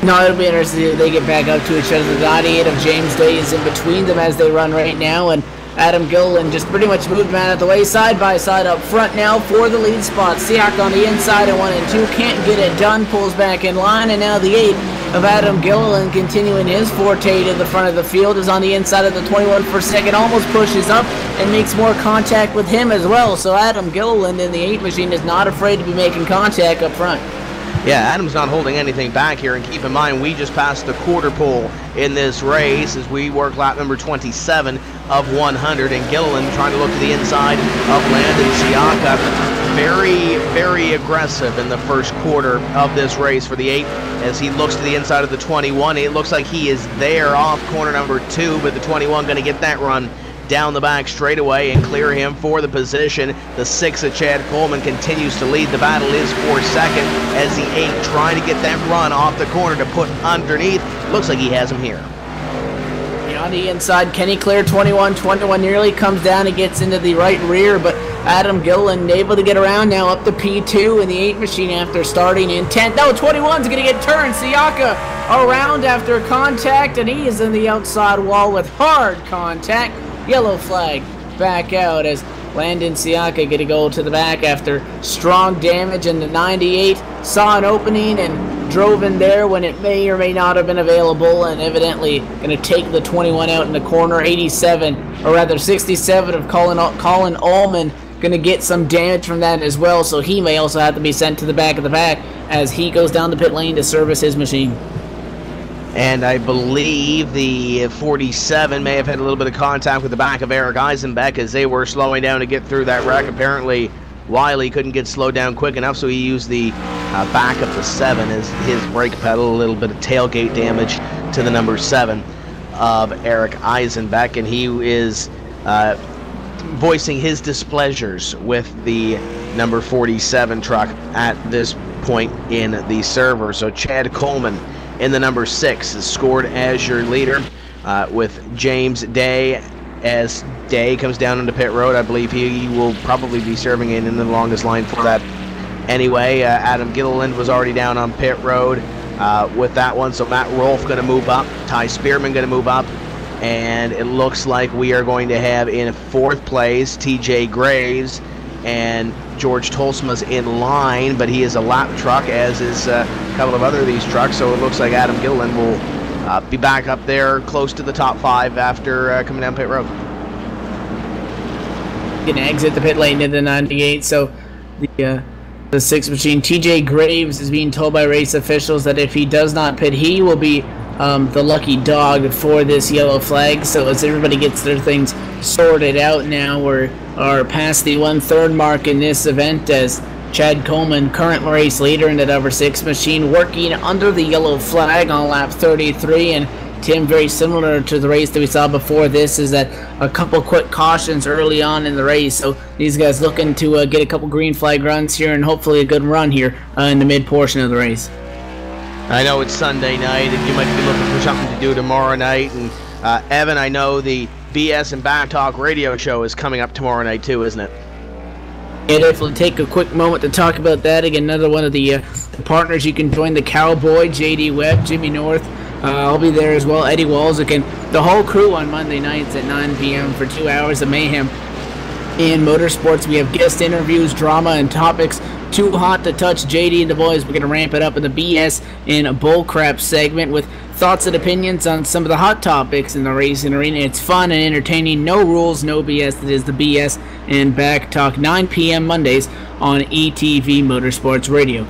No, it'll be interesting if they get back up to each other. The 98 of James Day is in between them as they run right now, and Adam Gilliland just pretty much moved man out of the way. Side by side up front now for the lead spot. Siak on the inside in 1 and 2. Can't get it done. Pulls back in line, and now the 8 of Adam Gilliland continuing his forte to the front of the field is on the inside of the 21 for 2nd. Almost pushes up and makes more contact with him as well. So Adam Gilliland in the 8 machine is not afraid to be making contact up front. Yeah, Adam's not holding anything back here, and keep in mind we just passed the quarter pole in this race as we work lap number 27 of 100, and Gilliland trying to look to the inside of Landon Siaka. Very, very aggressive in the first quarter of this race for the 8 as he looks to the inside of the 21. It looks like he is there off corner number 2, but the 21 going to get that run down the back straightaway and clear him for the position. The 6 of Chad Coleman continues to lead. The battle is for 2nd as the 8 trying to get that run off the corner to put underneath. Looks like he has him here. On the inside, Kenny Clear 21 nearly comes down and gets into the right rear, but Adam Gilliland able to get around now up to P2 in the 8 machine after starting in 10th. No, 21's going to get turned. Siaka around after contact, and he is in the outside wall with hard contact. Yellow flag back out as Landon Siaka get a go to the back after strong damage, and the 98 saw an opening and drove in there when it may or may not have been available, and evidently going to take the 21 out in the corner. 87, or rather 67 of Colin Allman going to get some damage from that as well, so he may also have to be sent to the back of the pack as he goes down the pit lane to service his machine. And I believe the 47 may have had a little bit of contact with the back of Eric Eisenbeck as they were slowing down to get through that wreck. Apparently, Wiley couldn't get slowed down quick enough, so he used the back of the 7 as his brake pedal. A little bit of tailgate damage to the number 7 of Eric Eisenbeck, and he is voicing his displeasures with the number 47 truck at this point in the server. So Chad Coleman in the number 6 is scored as your leader, with James Day as Day comes down into pit road. I believe he will probably be serving in the longest line for that anyway. Adam Gilliland was already down on pit road with that one, so Matt Rolfe going to move up, Ty Spearman going to move up, and it looks like we are going to have in 4th place TJ Graves, and George Tolsma's in line, but he is a lap truck, as is a couple of other of these trucks, so it looks like Adam Gilliland will be back up there close to the top 5 after coming down pit road. Gonna exit the pit lane in the 98, so the 6 machine TJ Graves is being told by race officials that if he does not pit, he will be the lucky dog for this yellow flag. So as everybody gets their things sorted out now, we are past the 1/3 mark in this event, as Chad Coleman, current race leader in the number 6 machine, working under the yellow flag on lap 33. And Tim, very similar to the race that we saw before this, is that a couple quick cautions early on in the race. So these guys looking to get a couple green flag runs here and hopefully a good run here in the mid portion of the race. I know it's Sunday night and you might be looking for something to do tomorrow night. And Evan, I know the BS and Back Talk radio show is coming up tomorrow night too, isn't it? Yeah, definitely take a quick moment to talk about that. Again, another one of the partners you can join, the Cowboy, JD Webb, Jimmy North. I'll be there as well, Eddie Walls, again, the whole crew on Monday nights at 9 p.m. for 2 hours of mayhem in motorsports. We have guest interviews, drama, and topics too hot to touch. JD and the boys, we're going to ramp it up in the BS and bullcrap segment with thoughts and opinions on some of the hot topics in the racing arena. It's fun and entertaining, no rules, no BS. It is the BS and Back Talk, 9 p.m. Mondays on ETV Motorsports Radio.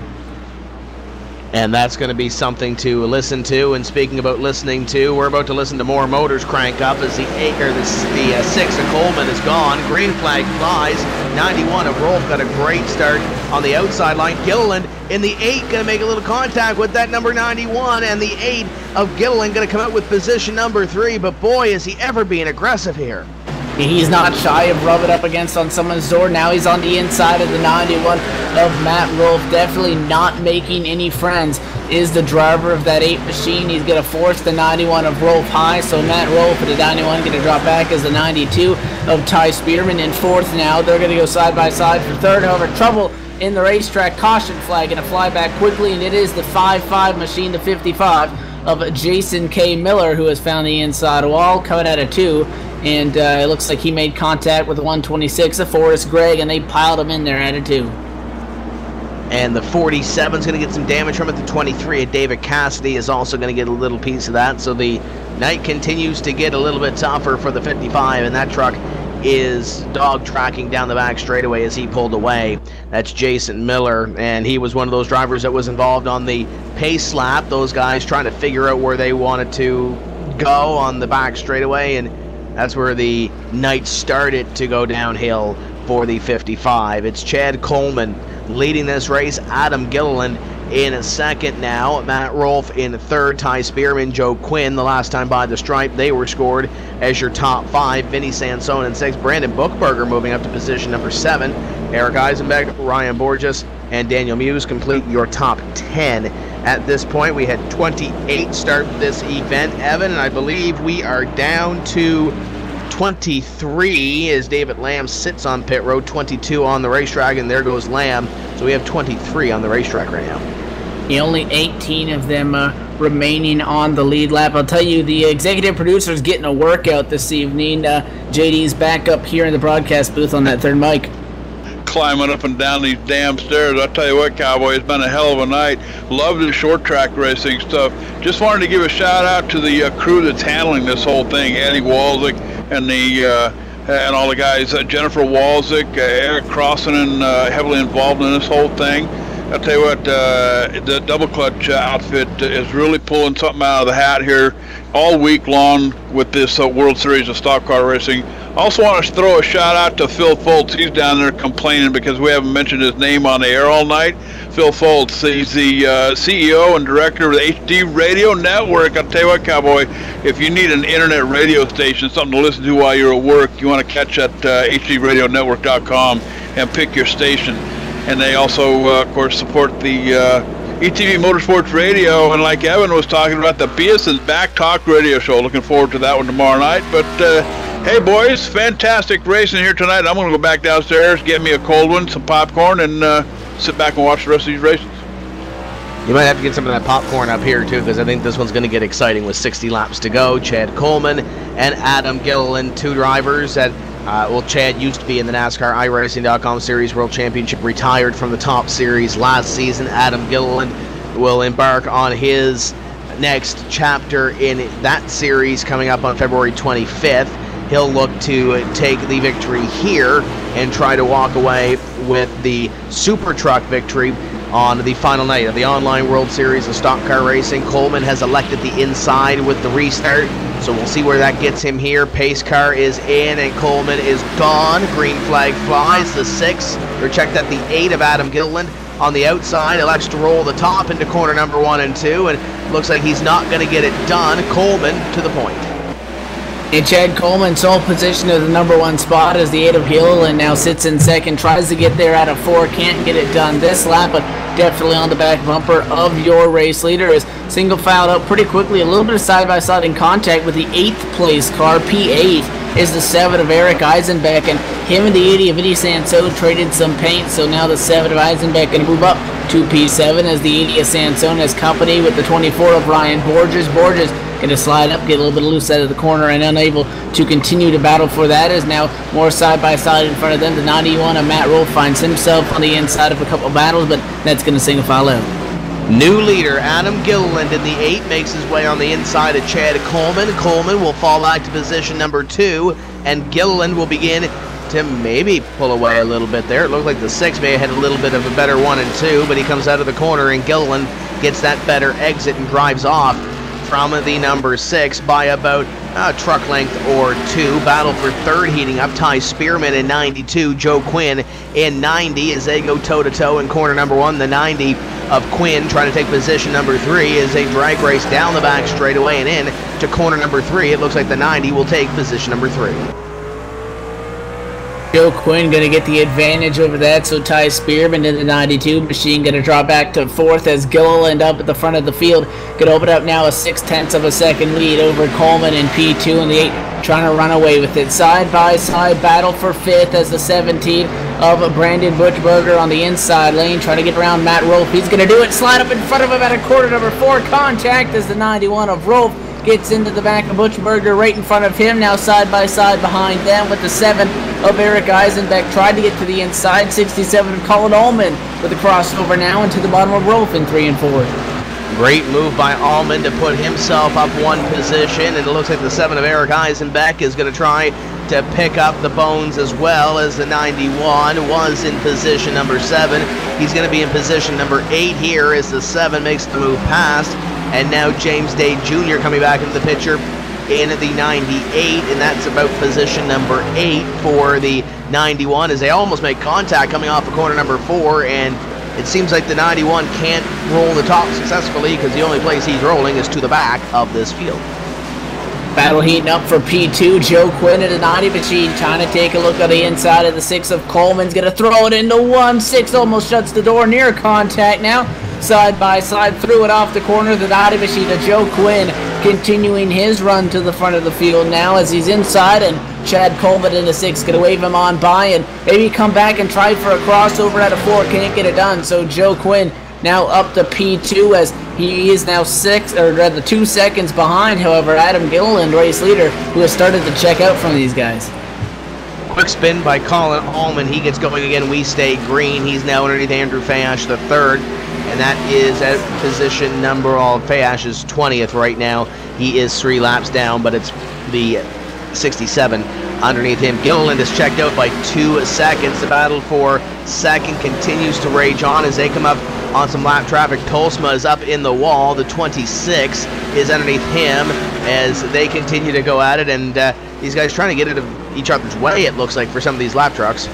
And that's going to be something to listen to. And speaking about listening to, we're about to listen to more motors crank up as the 6 of Coleman is gone. Green flag flies. 91 of Rolfe got a great start on the outside line. Gilliland in the 8 going to make a little contact with that number 91, and the 8 of Gilliland going to come out with position number 3. But boy, is he ever being aggressive here. He's not shy of rubbing up against on someone's door. Now he's on the inside of the 91 of Matt Rolfe. Definitely not making any friends is the driver of that 8 machine. He's going to force the 91 of Rolfe high. So Matt Rolfe with the 91 going to drop back as the 92 of Ty Spearman in 4th now. They're going to go side by side for 3rd. However, trouble in the racetrack. Caution flag going to fly back quickly, and it is the 5-5 machine, the 55 of Jason K. Miller, who has found the inside wall coming out of 2. And it looks like he made contact with the 126 of Forrest Gregg, and they piled him in there at a 2. And the 47 is going to get some damage from it. The 23 of David Cassidy is also going to get a little piece of that. So the night continues to get a little bit tougher for the 55, and that truck is dog tracking down the back straightaway as he pulled away. That's Jason Miller, and he was one of those drivers that was involved on the pace lap. Those guys trying to figure out where they wanted to go on the back straightaway, and that's where the night started to go downhill for the 55. It's Chad Coleman leading this race. Adam Gilliland in 2nd now. Matt Rolfe in 3rd. Ty Spearman, Joe Quinn, the last time by the stripe, they were scored as your top 5. Vinny Sansone in 6th. Brandon Bookberger moving up to position number 7. Eric Eisenbeck, Ryan Borges, and Daniel Muse complete your top 10. At this point, we had 28 start this event, Evan, and I believe we are down to 23 as David Lamb sits on pit road, 22 on the racetrack, and there goes Lamb. So we have 23 on the racetrack right now. Only 18 of them remaining on the lead lap. I'll tell you, the executive producer is getting a workout this evening. JD's back up here in the broadcast booth on that third mic. Climbing up and down these damn stairs. I tell you what, Cowboy, it's been a hell of a night. Love the short track racing stuff. Just wanted to give a shout out to the crew that's handling this whole thing. Eddie Walzik and and all the guys. Jennifer Walzik, Eric Crossan, heavily involved in this whole thing. I'll tell you what, the Double Clutch outfit is really pulling something out of the hat here all week long with this World Series of Stock Car Racing. Also want to throw a shout out to Phil Foltz. He's down there complaining because we haven't mentioned his name on the air all night. Phil Foltz, he's the CEO and director of the HD Radio Network. I'll tell you what, Cowboy, if you need an internet radio station, something to listen to while you're at work, you want to catch at hdradionetwork.com and pick your station. And they also, of course, support the ETV Motorsports Radio, and like Evan was talking about, the BS's Back Talk Radio Show. Looking forward to that one tomorrow night. But hey, boys, fantastic racing here tonight. I'm going to go back downstairs, get me a cold one, some popcorn, and sit back and watch the rest of these races. You might have to get some of that popcorn up here, too, because I think this one's going to get exciting with 60 laps to go. Chad Coleman and Adam Gilliland, two drivers that Chad used to be in the NASCAR iRacing.com Series World Championship, retired from the top series last season. Adam Gilliland will embark on his next chapter in that series coming up on February 25th. He'll look to take the victory here and try to walk away with the Super Truck victory on the final night of the online World Series of Stock Car Racing. Coleman has elected the inside with the restart, so we'll see where that gets him here. Pace car is in and Coleman is gone. Green flag flies. The 6, or check that, the 8 of Adam Gilliland on the outside elects to roll the top into corner number 1 and 2, and looks like he's not going to get it done. Coleman to the point. And Chad Coleman, sole position of the number 1 spot as the 8 of Gilliland now sits in second, tries to get there out of 4, can't get it done this lap, but definitely on the back bumper of your race leader. Is single filed up pretty quickly, a little bit of side-by-side in contact with the 8th place car. P8 is the 7 of Eric Eisenbeck, and him and the 80 of Eddie Sansone traded some paint, so now the 7 of Eisenbeck can move up to P7 as the 80 of Sansone has company with the 24 of Ryan Borges. Borges going to slide up, get a little bit loose out of the corner, and unable to continue to battle for that. Is now more side-by-side in front of them. The 91 of Matt Rolfe finds himself on the inside of a couple battles, but that's going to single file out. New leader Adam Gilliland in the 8 makes his way on the inside of Chad Coleman. Coleman will fall back to position number 2, and Gilliland will begin to maybe pull away a little bit there. It looked like the 6 may have had a little bit of a better 1 and 2, but he comes out of the corner and Gilliland gets that better exit and drives off from the number 6 by about a truck length or 2. Battle for third heating up. Ty Spearman in 92, Joe Quinn in 90 as they go toe-to-toe in corner number 1. The 90 of Quinn trying to take position number 3 as they drag race down the back straightaway and in to corner number 3. It looks like the 90 will take position number 3. Joe Quinn going to get the advantage over that, so Ty Spearman in the 92 machine going to drop back to 4th as Gilliland up at the front of the field. Going to open up now a 0.6 of a second lead over Coleman in P2, and the 8 trying to run away with it. Side-by-side battle for 5th as the 17 of Brandon Butchberger on the inside lane trying to get around Matt Rolfe. He's going to do it, slide up in front of him at a corner number 4. Contact as the 91 of Rolfe gets into the back of Butchberger right in front of him, now side by side behind them with the 7 of Eric Eisenbeck. Tried to get to the inside, 67 of Colin Allman with a crossover now into the bottom of Rolfe in 3 and 4. Great move by Allman to put himself up 1 position, and it looks like the 7 of Eric Eisenbeck is going to try to pick up the bones as well, as the 91 was in position number 7. He's going to be in position number 8 here as the 7 makes the move past. And now James Day Jr. coming back into the picture in the 98, and that's about position number 8 for the 91 as they almost make contact coming off of corner number 4, and it seems like the 91 can't roll the top successfully because the only place he's rolling is to the back of this field. Battle heating up for P2. Joe Quinn at a 90 machine trying to take a look at the inside of the 6 of Coleman's going to throw it into 1. 6 almost shuts the door, near contact now. Side by side, threw it off the corner of the 90 machine to Joe Quinn, continuing his run to the front of the field now as he's inside, and Chad Coleman in the 6 going to wave him on by and maybe come back and try for a crossover at a 4. Can't get it done, so Joe Quinn now up to P2 as he is now 2 seconds behind. However, Adam Gilliland, race leader, who has started to check out from these guys. Quick spin by Colin Allman. He gets going again. We stay green. He's now underneath Andrew Fayash, the third. And that is at position number, Fayash is 20th right now. He is 3 laps down, but it's the 67 underneath him. Gilliland is checked out by 2 seconds. The battle for second continues to rage on as they come up on some lap traffic. Tolsma is up in the wall. The 26 is underneath him as they continue to go at it, and these guys trying to get out of each other's way, it looks like, for some of these lap trucks.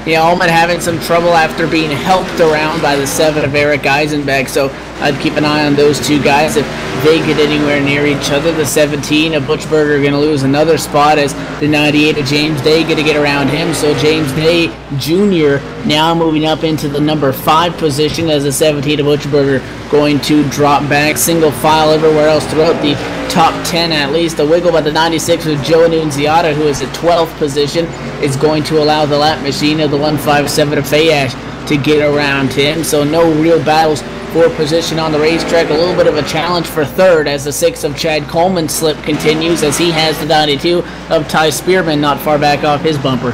Yeah, Allman having some trouble after being helped around by the 7 of Eric Eisenbeck, so I'd keep an eye on those two guys if they get anywhere near each other. The 17 of Butchberger going to lose another spot as the 98 of James Day going to get around him, so James Day Jr. now moving up into the number 5 position as the 17 of Butchberger going to drop back. Single file everywhere else throughout the top 10 at least. The wiggle by the 96 of Joe Nunziata, who is at 12th position, is going to allow the lap machine of the 157 of Fayash to get around him. So no real battles for position on the racetrack. A little bit of a challenge for third as the 6 of Chad Coleman's slip continues as he has the 92 of Ty Spearman not far back off his bumper.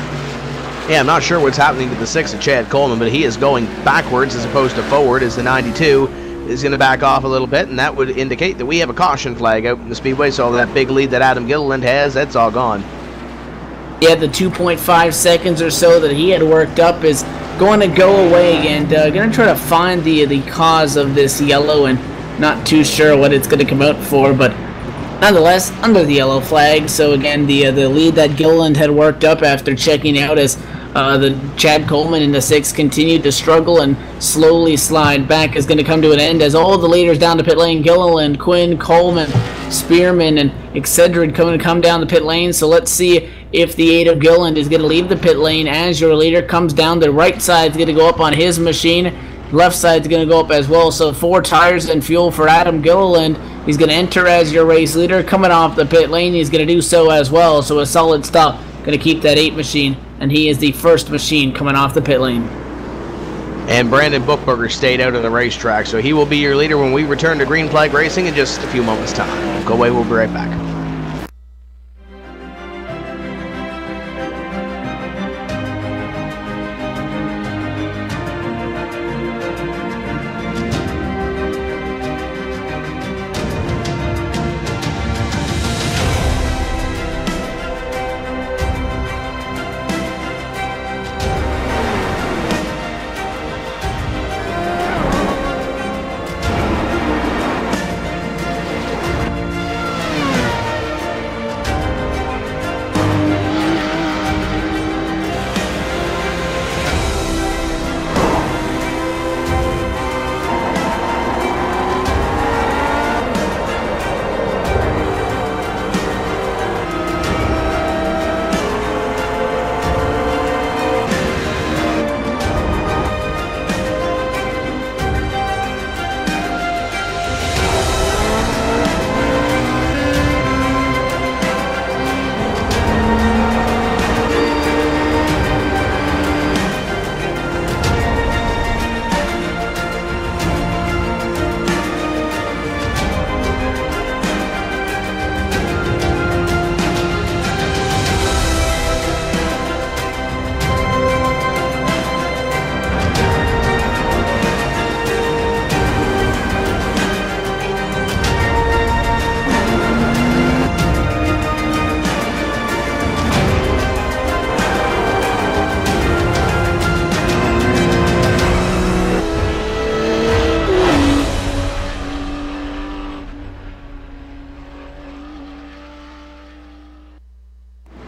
Yeah, I'm not sure what's happening to the 6 of Chad Coleman, but he is going backwards as opposed to forward as the 92 is going to back off a little bit, and that would indicate that we have a caution flag out in the speedway, so that big lead that Adam Gilliland has, that's all gone. Yeah, the 2.5 seconds or so that he had worked up is going to go away, and going to try to find the cause of this yellow, and not too sure what it's going to come out for, but nonetheless, under the yellow flag. So again, the lead that Gilliland had worked up after checking out as the Chad Coleman in the 6 continued to struggle and slowly slide back is going to come to an end as all the leaders down to pit lane. Gilliland, Quinn, Coleman, Spearman, and Excedrin going to come down the pit lane. So let's see if the 8 of Gilliland is going to leave the pit lane as your leader. Comes down, the right side is going to go up on his machine. Left side is going to go up as well. So 4 tires and fuel for Adam Gilliland. He's going to enter as your race leader. Coming off the pit lane, he's going to do so as well. So a solid stop. Going to keep that 8 machine, and he is the first machine coming off the pit lane. And Brandon Buchberger stayed out of the racetrack, so he will be your leader when we return to Green Flag Racing in just a few moments' time. Go away, we'll be right back.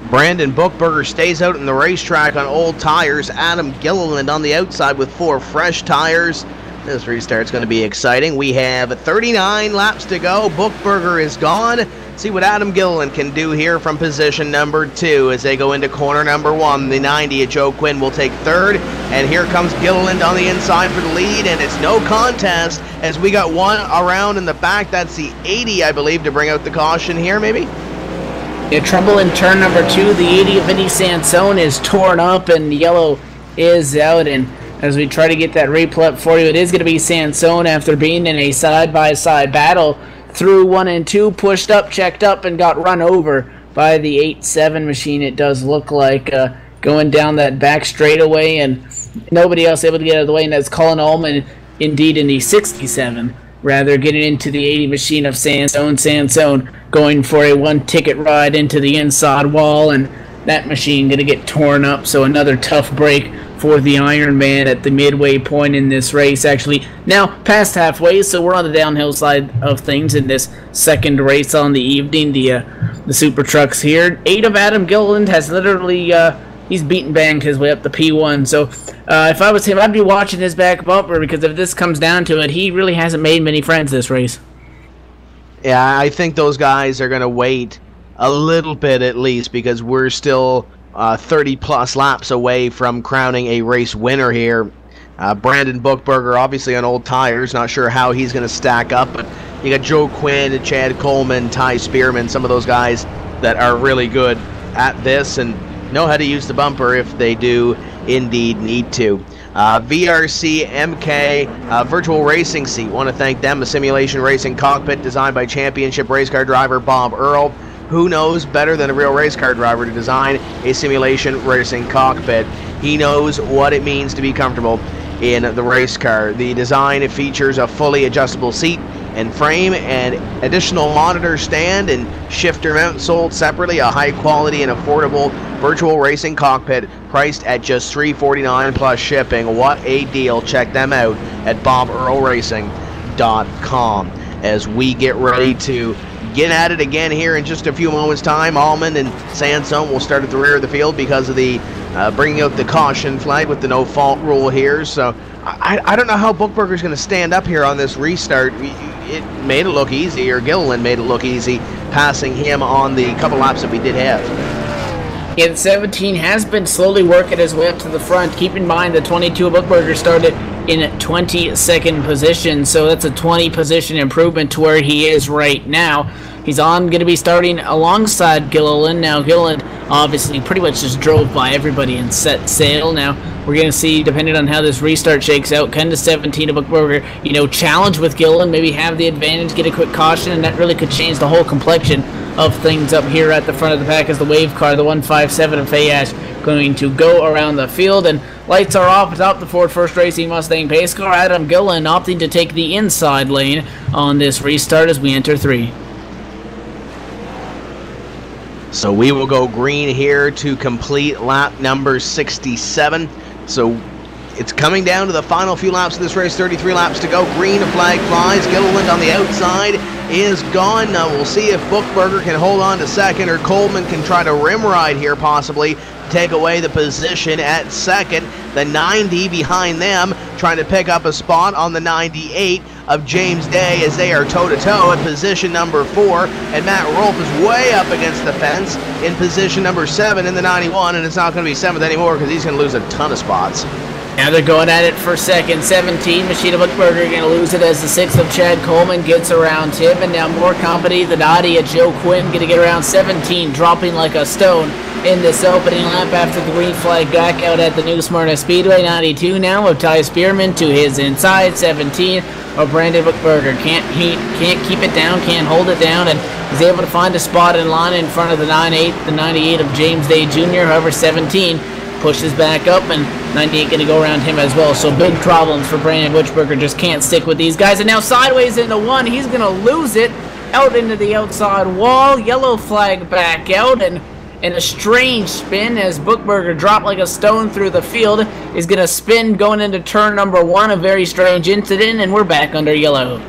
Brandon Buchberger stays out in the racetrack on old tires. Adam Gilliland on the outside with 4 fresh tires. This restart's going to be exciting. We have 39 laps to go. Buchberger is gone. See what Adam Gilliland can do here from position number 2 as they go into corner number 1. The 90 of Joe Quinn will take 3rd. And here comes Gilliland on the inside for the lead. And it's no contest as we got one around in the back. That's the 80, I believe, to bring out the caution here, maybe? Yeah, trouble in turn number 2. The 80 of Vinny Sansone is torn up and yellow is out, and as we try to get that replay up for you. It is going to be Sansone after being in a side-by-side battle through 1 and 2, pushed up, checked up, and got run over by the 8-7 machine, it does look like, going down that back straightaway, and nobody else able to get out of the way, and that's Colin Ullman, indeed, in the 67. Rather, getting into the 80 machine of Sansone. Sansone going for a one-ticket ride into the inside wall, and that machine going to get torn up, so another tough break for the Iron Man at the midway point in this race. Actually, now past halfway, so we're on the downhill side of things in this second race on the evening. The Super Trucks here. 8 of Adam Gilliland has literally, he's beaten banged his way up the P1, so if I was him, I'd be watching his back bumper, because if this comes down to it, he really hasn't made many friends this race. Yeah, I think those guys are going to wait a little bit at least, because we're still 30-plus laps away from crowning a race winner here. Brandon Buchberger, obviously on old tires, not sure how he's going to stack up, but you got Joe Quinn, Chad Coleman, Ty Spearman, some of those guys that are really good at this and know how to use the bumper if they do indeed need to. VRC MK Virtual Racing Seat, want to thank them. A simulation racing cockpit designed by championship race car driver Bob Earl. Who knows better than a real race car driver to design a simulation racing cockpit? He knows what it means to be comfortable in the race car. The design features a fully adjustable seat and frame, and additional monitor stand and shifter mount sold separately. A high quality and affordable virtual racing cockpit priced at just $349 plus shipping. What a deal. Check them out at BobEarlRacing.com. As we get ready to get at it again here in just a few moments' time, Allman and Sansone will start at the rear of the field because of the bringing out the caution flag with the no-fault rule here. So I don't know how Buchberger's going to stand up here on this restart. It made it look easy, or Gilliland made it look easy, passing him on the couple laps that we did have. Yeah, the 17 has been slowly working his way up to the front. Keep in mind the 22 Buchberger started in 22nd position, so that's a 20 position improvement to where he is right now. He's going to be starting alongside Gilliland. Now, Gilliland obviously pretty much just drove by everybody and set sail. Now, we're going to see, depending on how this restart shakes out, can the 17 of Buchberger, challenge with Gilliland, maybe have the advantage, get a quick caution, and that really could change the whole complexion of things up here at the front of the pack as the wave car, the 157 of Fayash, going to go around the field. And lights are off atop the Ford First Racing Mustang pace car. Adam Gilliland opting to take the inside lane on this restart as we enter 3. So we will go green here to complete lap number 67. So it's coming down to the final few laps of this race, 33 laps to go. Green, a flag flies. Gilliland on the outside is gone. Now we'll see if Buchberger can hold on to second, or Coleman can try to rim ride here, possibly take away the position at second. The 90 behind them trying to pick up a spot on the 98 of James Day as they are toe-to-toe at position number 4, and Matt Rolfe is way up against the fence in position number 7 in the 91, and it's not going to be 7th anymore because he's going to lose a ton of spots. Now they're going at it for second. 17, Machina Buchberger going to lose it as the 6th of Chad Coleman gets around him, and now more company. The naughty of Joe Quinn going to get around 17, dropping like a stone in this opening lap after the green flag back out at the New Smyrna Speedway. 92 now of Ty Spearman to his inside. 17 of Brandon Buchberger can't keep it down, can't hold it down, and is able to find a spot in line in front of the 98 of James Day Jr. However, 17 pushes back up, and 98 going to go around him as well. So big problems for Brandon Buchberger, just can't stick with these guys. And now sideways into 1, he's going to lose it out into the outside wall. Yellow flag back out, and in a strange spin as Buchberger dropped like a stone through the field, is going to spin going into turn number 1. A very strange incident, and we're back under yellow.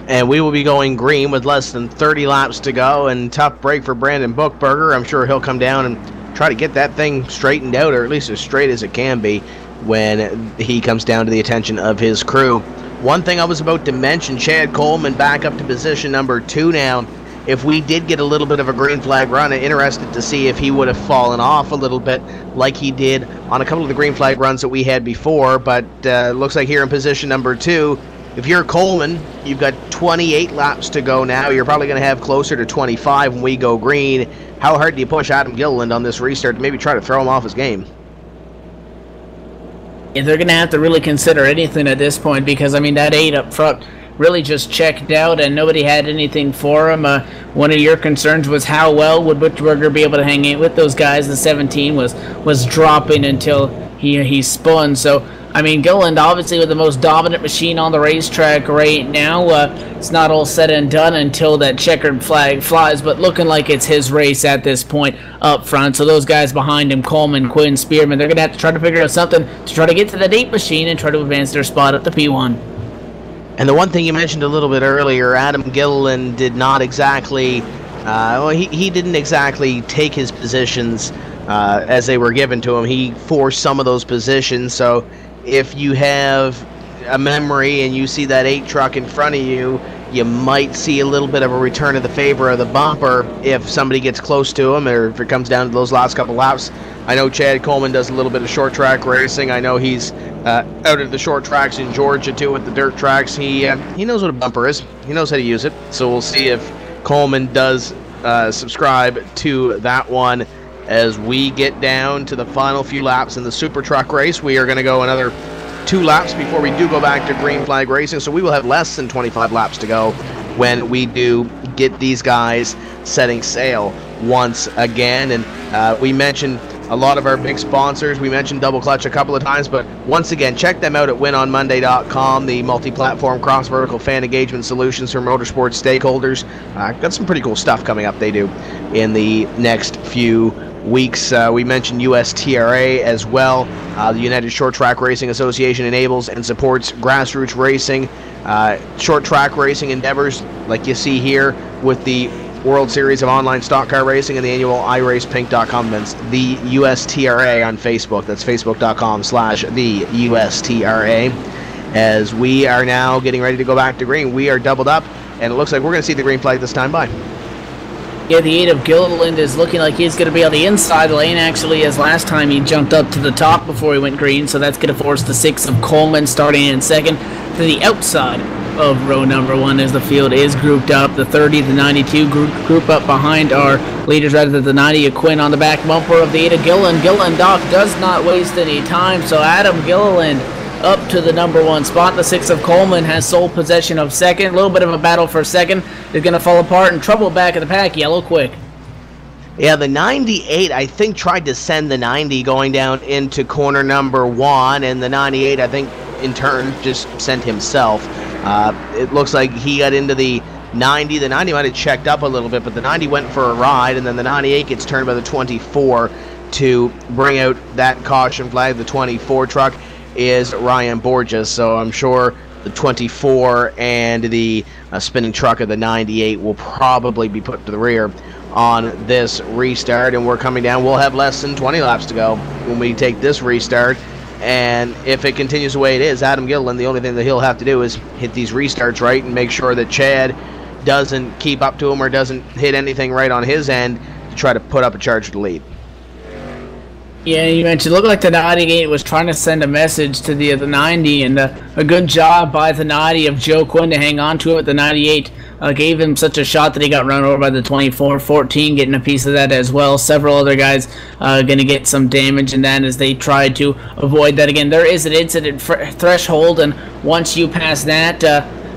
And we will be going green with less than 30 laps to go, and tough break for Brandon Buchberger. I'm sure he'll come down and try to get that thing straightened out, or at least as straight as it can be when he comes down to the attention of his crew. One thing I was about to mention, Chad Coleman back up to position number 2 now. If we did get a little bit of a green flag run, I'm interested to see if he would have fallen off a little bit like he did on a couple of the green flag runs that we had before, but looks like here in position number 2, if you're Coleman, you've got 28 laps to go now. You're probably going to have closer to 25 when we go green. How hard do you push Adam Gilliland on this restart to maybe try to throw him off his game? Yeah, they're going to have to really consider anything at this point because, I mean, that 8 up front really just checked out and nobody had anything for him. One of your concerns was how well would Butchberger be able to hang in with those guys. The 17 was dropping until he spun. So, I mean, Gilliland obviously with the most dominant machine on the racetrack right now. It's not all said and done until that checkered flag flies, but looking like it's his race at this point up front. So those guys behind him, Coleman, Quinn, Spearman, they're going to have to try to figure out something to try to get to that 8 machine and try to advance their spot at the P1. And the one thing you mentioned a little bit earlier, Adam Gilliland did not exactly, he didn't exactly take his positions as they were given to him. He forced some of those positions, so if you have a memory and you see that 8 truck in front of you, you might see a little bit of a return of the favor of the bumper if somebody gets close to him or if it comes down to those last couple laps. I know Chad Coleman does a little bit of short track racing. I know he's out at the short tracks in Georgia too with the dirt tracks. He knows what a bumper is. He knows how to use it. So we'll see if Coleman does subscribe to that one as we get down to the final few laps in the Super Truck race. We are going to go another 2 laps before we do go back to green flag racing, so we will have less than 25 laps to go when we do get these guys setting sail once again. And we mentioned a lot of our big sponsors. We mentioned Double Clutch a couple of times, but once again, check them out at winonmonday.com, the multi-platform cross-vertical fan engagement solutions for motorsports stakeholders. Got some pretty cool stuff coming up they do in the next few weeks. We mentioned USTRA as well. The United Short Track Racing Association enables and supports grassroots racing, short track racing endeavors like you see here with the World Series of Online Stock Car Racing and the annual iRacePink.com events. The USTRA on Facebook. That's facebook.com/the USTRA. As we are now getting ready to go back to green, we are doubled up, and it looks like we're going to see the green flag this time by. Yeah, the 8 of Gilliland is looking like he's going to be on the inside lane, actually, as last time he jumped up to the top before he went green, so that's going to force the 6 of Coleman starting in second to the outside of row number 1 as the field is grouped up. The 30, the 92 group up behind our leaders rather than the 90 of Quinn on the back bumper of the 8 of Gilliland. Gilliland Doc does not waste any time, so Adam Gilliland up to the number 1 spot. The 6 of Coleman has sole possession of second. A little bit of a battle for second. They're going to fall apart and trouble back at the pack. Yellow quick. Yeah, the 98, I think, tried to send the 90 going down into corner number 1, and the 98, I think, in turn, just sent himself. It looks like he got into the 90. The 90 might have checked up a little bit, but the 90 went for a ride, and then the 98 gets turned by the 24 to bring out that caution flag. The 24 truck is Ryan Borges, so I'm sure the 24 and the spinning truck of the 98 will probably be put to the rear on this restart, and we're coming down. We'll have less than 20 laps to go when we take this restart, and if it continues the way it is, Adam Gilliland, the only thing that he'll have to do is hit these restarts right and make sure that Chad doesn't keep up to him or doesn't hit anything right on his end to try to put up a charge to lead. Yeah, you mentioned it looked like the 98 was trying to send a message to the 90, and a good job by the 90 of Joe Quinn to hang on to it. The 98 gave him such a shot that he got run over by the 24. 14 getting a piece of that as well. Several other guys going to get some damage in that as they tried to avoid that. Again, there is an incident threshold, and once you pass that,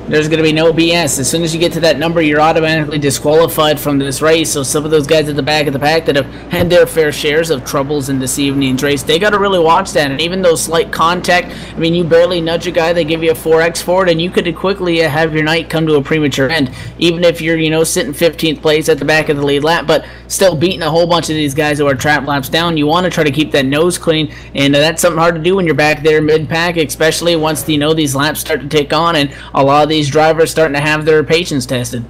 there's going to be no BS. As soon as you get to that number, you're automatically disqualified from this race. So some of those guys at the back of the pack that have had their fair shares of troubles in this evening's race, they got to really watch that. And even though slight contact, I mean, you barely nudge a guy, they give you a 4X for it, and you could quickly have your night come to a premature end. Even if you're, sitting 15th place at the back of the lead lap, but still beating a whole bunch of these guys who are trap laps down, you want to try to keep that nose clean. And that's something hard to do when you're back there mid-pack, especially once, these laps start to tick on, and a lot of these drivers starting to have their patience tested.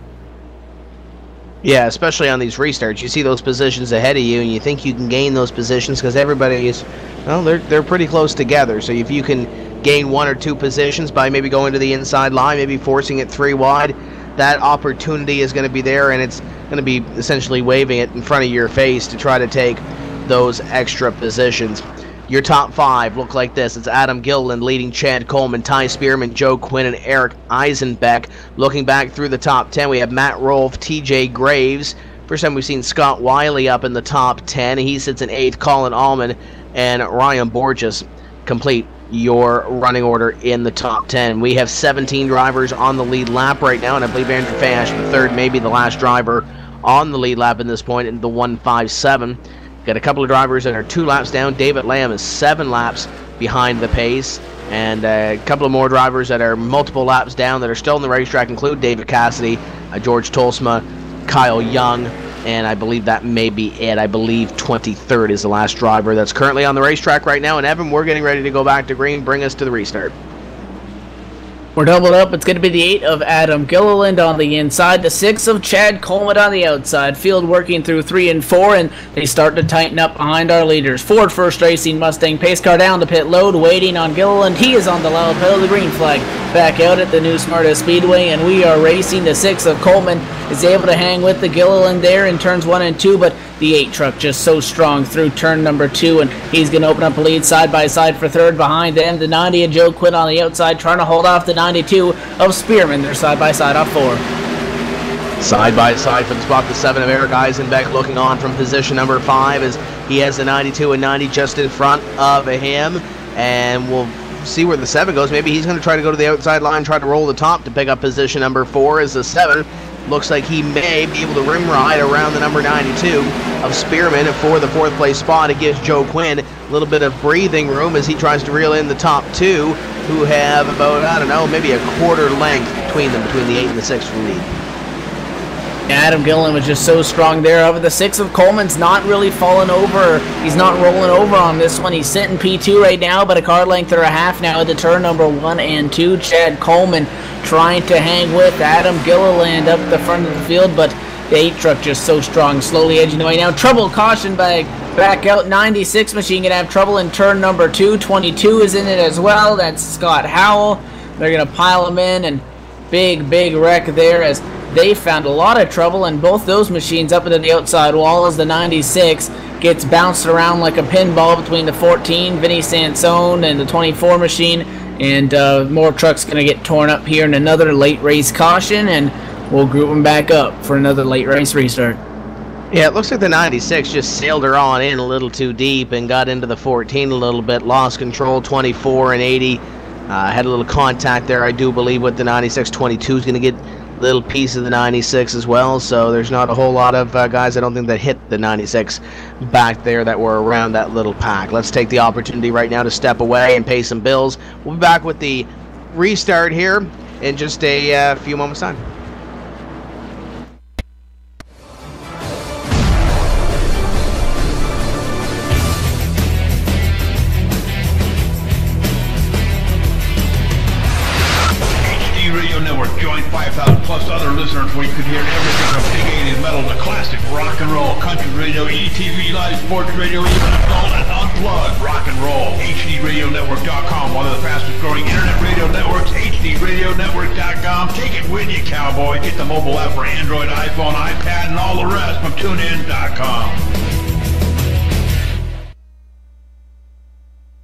Yeah, especially on these restarts. You see those positions ahead of you, and you think you can gain those positions because everybody is, they're pretty close together. So if you can gain 1 or 2 positions by maybe going to the inside line, maybe forcing it 3 wide, that opportunity is going to be there, and it's going to be essentially waving it in front of your face to try to take those extra positions. Your top 5 look like this. It's Adam Gilliland leading Chad Coleman, Ty Spearman, Joe Quinn, and Eric Eisenbeck. Looking back through the top 10, we have Matt Rolfe, TJ Graves. First time we've seen Scott Wiley up in the top 10. He sits in 8th, Colin Allman, and Ryan Borges complete your running order in the top 10. We have 17 drivers on the lead lap right now, and I believe Andrew Fash, the third, maybe the last driver on the lead lap in this point in the 1:57. Got a couple of drivers that are 2 laps down. David Lamb is 7 laps behind the pace, and a couple of more drivers that are multiple laps down that are still in the racetrack include David Cassidy, George Tolsma, Kyle Young, and I believe that may be it. I believe 23rd is the last driver that's currently on the racetrack right now. And Evan, we're getting ready to go back to green. Bring us to the restart. We're doubled up. It's going to be the 8 of Adam Gilliland on the inside, the 6 of Chad Coleman on the outside. Field working through 3 and 4, and they start to tighten up behind our leaders. Ford First Racing Mustang pace car down to pit load, waiting on Gilliland. He is on the loud pedal of the green flag. Back out at the new Smarta Speedway, and we are racing. The 6 of Coleman is able to hang with the Gilliland there in turns 1 and 2, but the 8 truck just so strong through turn number 2, and he's going to open up a lead side by side for third. Behind them, the 90 of Joe Quinn on the outside, trying to hold off the 92 of Spearman. They're side by side off 4. Side by side for the spot, the 7 of Eric Eisenbeck looking on from position number 5 as he has the 92 and 90 just in front of him, and we'll see where the 7 goes. Maybe he's going to try to go to the outside line, try to roll the top to pick up position number 4 as the 7 looks like he may be able to rim ride around the number 92 of Spearman for the 4th place spot. It gives Joe Quinn a little bit of breathing room as he tries to reel in the top 2, who have about, I don't know, maybe a quarter length between them, between the 8 and the 6 for the lead. Adam Gilliland was just so strong there. Over the 6 of Coleman's not really falling over. He's not rolling over on this one. He's sitting P2 right now, but a car length or a half now at the turn number 1 and 2. Chad Coleman trying to hang with Adam Gilliland up the front of the field, but the 8 truck just so strong, slowly edging away now. Trouble caution bag back out. 96 machine gonna have trouble in turn number 2. 22 is in it as well. That's Scott Howell. They're gonna pile him in, and big wreck there as they found a lot of trouble, and both those machines up into the outside wall as the 96 gets bounced around like a pinball between the 14, Vinny Sansone, and the 24 machine, and more trucks going to get torn up here in another late race caution, and we'll group them back up for another late race restart. Yeah, it looks like the 96 just sailed her on in a little too deep and got into the 14 a little bit, lost control. 24 and 80 had a little contact there, I do believe, with the 96. 22 is going to get little piece of the 96 as well, so there's not a whole lot of guys, I don't think, that hit the 96 back there that were around that little pack. Let's take the opportunity right now to step away and pay some bills. We'll be back with the restart here in just a few moments' time. Join 5,000 plus other listeners where you can hear everything from big 80s metal to classic rock and roll, country radio, ETV, live sports radio, even adult and unplugged rock and roll. HDRadioNetwork.com, one of the fastest growing internet radio networks. HDRadioNetwork.com. Take it with you, cowboy. Get the mobile app for Android, iPhone, iPad, and all the rest from TuneIn.com.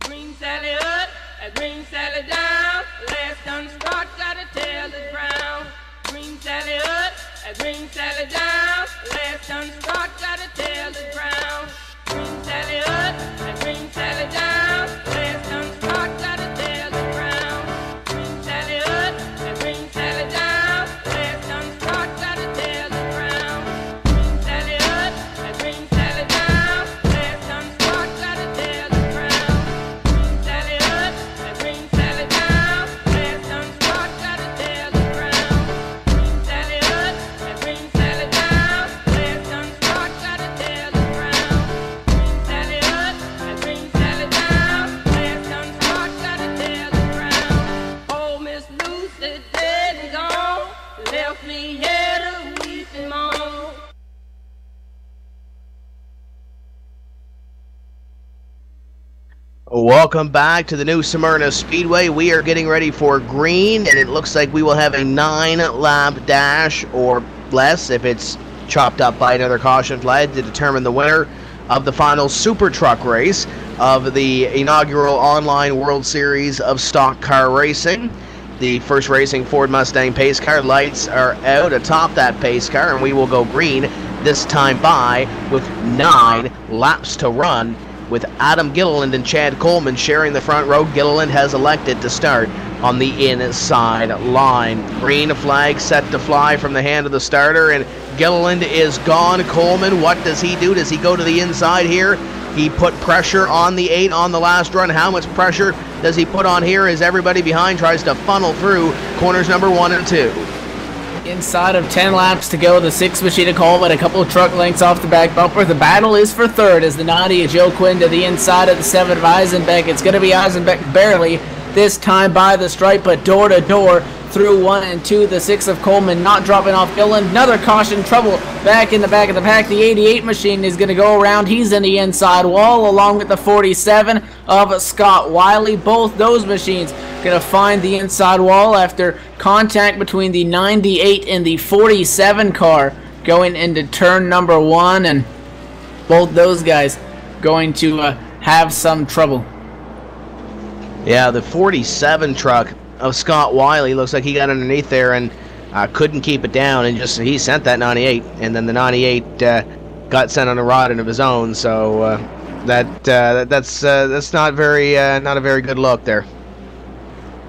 Green Sally up, Green Sally down. Last done start, gotta tell the ground. Green Sally up, Green Sally down. Last done start, gotta tell the ground. Green Sally up, Green Sally down. Last done start, gotta tell the ground. Green Sally up, Green Sally down. Last done start, gotta tell the ground. Green Sally up, Green Sally down. Last done start, gotta tell the ground. Green Sally up, Green Sally down. Last done start, gotta tell the ground. Green Sally up, Green Sally down. Last done start, gotta tell the ground. Green Sally up, Green Sally down. Last done start, gotta tell the ground. Oh, Miss Lucy dead and gone, left me here to weep and moan. Welcome back to the new Smyrna Speedway. We are getting ready for green, and it looks like we will have a 9-lap dash or less if it's chopped up by another caution flag to determine the winner of the final Super Truck race of the inaugural online World Series of Stock Car Racing. The first racing Ford Mustang pace car lights are out atop that pace car, and we will go green this time by with 9 laps to run with Adam Gilliland and Chad Coleman sharing the front row. Gilliland has elected to start on the inside line. Green flag set to fly from the hand of the starter, and Gilliland is gone. Coleman, what does he do? Does he go to the inside here? He put pressure on the 8 on the last run. How much pressure does he put on here as everybody behind tries to funnel through corners number 1 and 2? Inside of 10 laps to go, the 6 machine of Coleman, a couple of truck lengths off the back bumper. The battle is for third as the 90 of Joe Quinn to the inside of the 7 of Eisenbeck. It's going to be Eisenbeck barely this time by the stripe, but door to door through 1 and 2. The 6 of Coleman not dropping off Gilliland. Another caution, trouble back in the back of the pack. The 88 machine is going to go around. He's in the inside wall along with the 47 of Scott Wiley. Both those machines going to find the inside wall after contact between the 98 and the 47 car going into turn number 1, and both those guys going to have some trouble. Yeah, the 47 truck of Scott Wiley looks like he got underneath there and couldn't keep it down, and just he sent that 98, and then the 98 got sent on a rod of his own. So that's not a very good look there.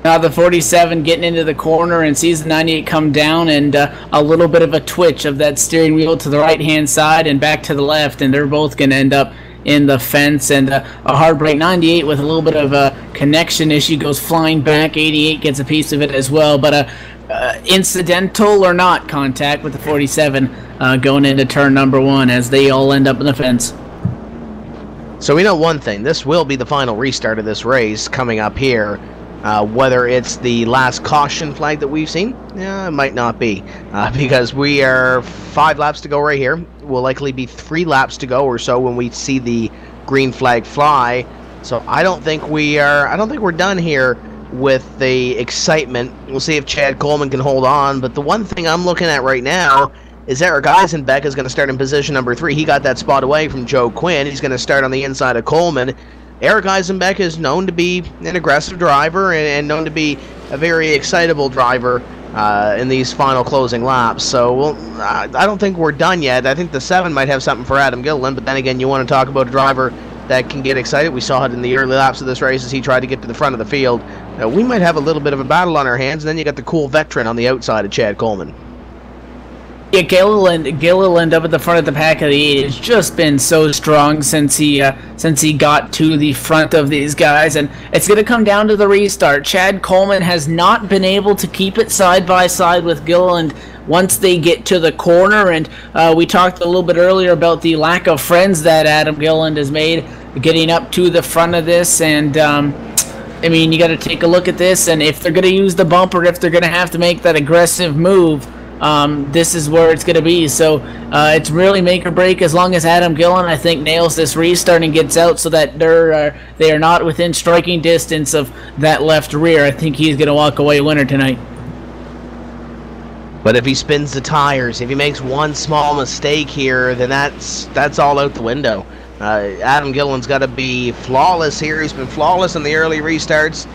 Now the 47 getting into the corner and sees the 98 come down, and a little bit of a twitch of that steering wheel to the right-hand side and back to the left, and they're both going to end up in the fence, and a hard break. 98 with a little bit of a connection issue goes flying back. 88 gets a piece of it as well, but incidental or not contact with the 47 going into turn number 1 as they all end up in the fence. So we know one thing, this will be the final restart of this race coming up here. Whether it's the last caution flag that we've seen, it might not be, because we are 5 laps to go right here. Will likely be 3 laps to go or so when we see the green flag fly. So I don't think we're done here with the excitement. We'll see if Chad Coleman can hold on. But the one thing I'm looking at right now is Eric Eisenbeck is going to start in position number 3. He got that spot away from Joe Quinn. He's going to start on the inside of Coleman. Eric Eisenbeck is known to be an aggressive driver and known to be a very excitable driver in these final closing laps. So I don't think we're done yet. I think the 7 might have something for Adam Gilliland, but then again, you want to talk about a driver that can get excited. We saw it in the early laps of this race as he tried to get to the front of the field. We might have a little bit of a battle on our hands, and then you got the cool veteran on the outside of Chad Coleman. Yeah, Gilliland up at the front of the pack of the 8 has just been so strong since he got to the front of these guys, and it's going to come down to the restart. Chad Coleman has not been able to keep it side by side with Gilliland once they get to the corner, and we talked a little bit earlier about the lack of friends that Adam Gilliland has made getting up to the front of this, and I mean, you got to take a look at this, and if they're going to use the bumper, if they're going to have to make that aggressive move, this is where it's going to be. So it's really make or break. As long as Adam Gilliland, I think, nails this restart and gets out so that they are not within striking distance of that left rear, I think he's going to walk away winner tonight. But if he spins the tires, if he makes one small mistake here, then that's all out the window. Adam Gilliland's got to be flawless here. He's been flawless in the early restarts,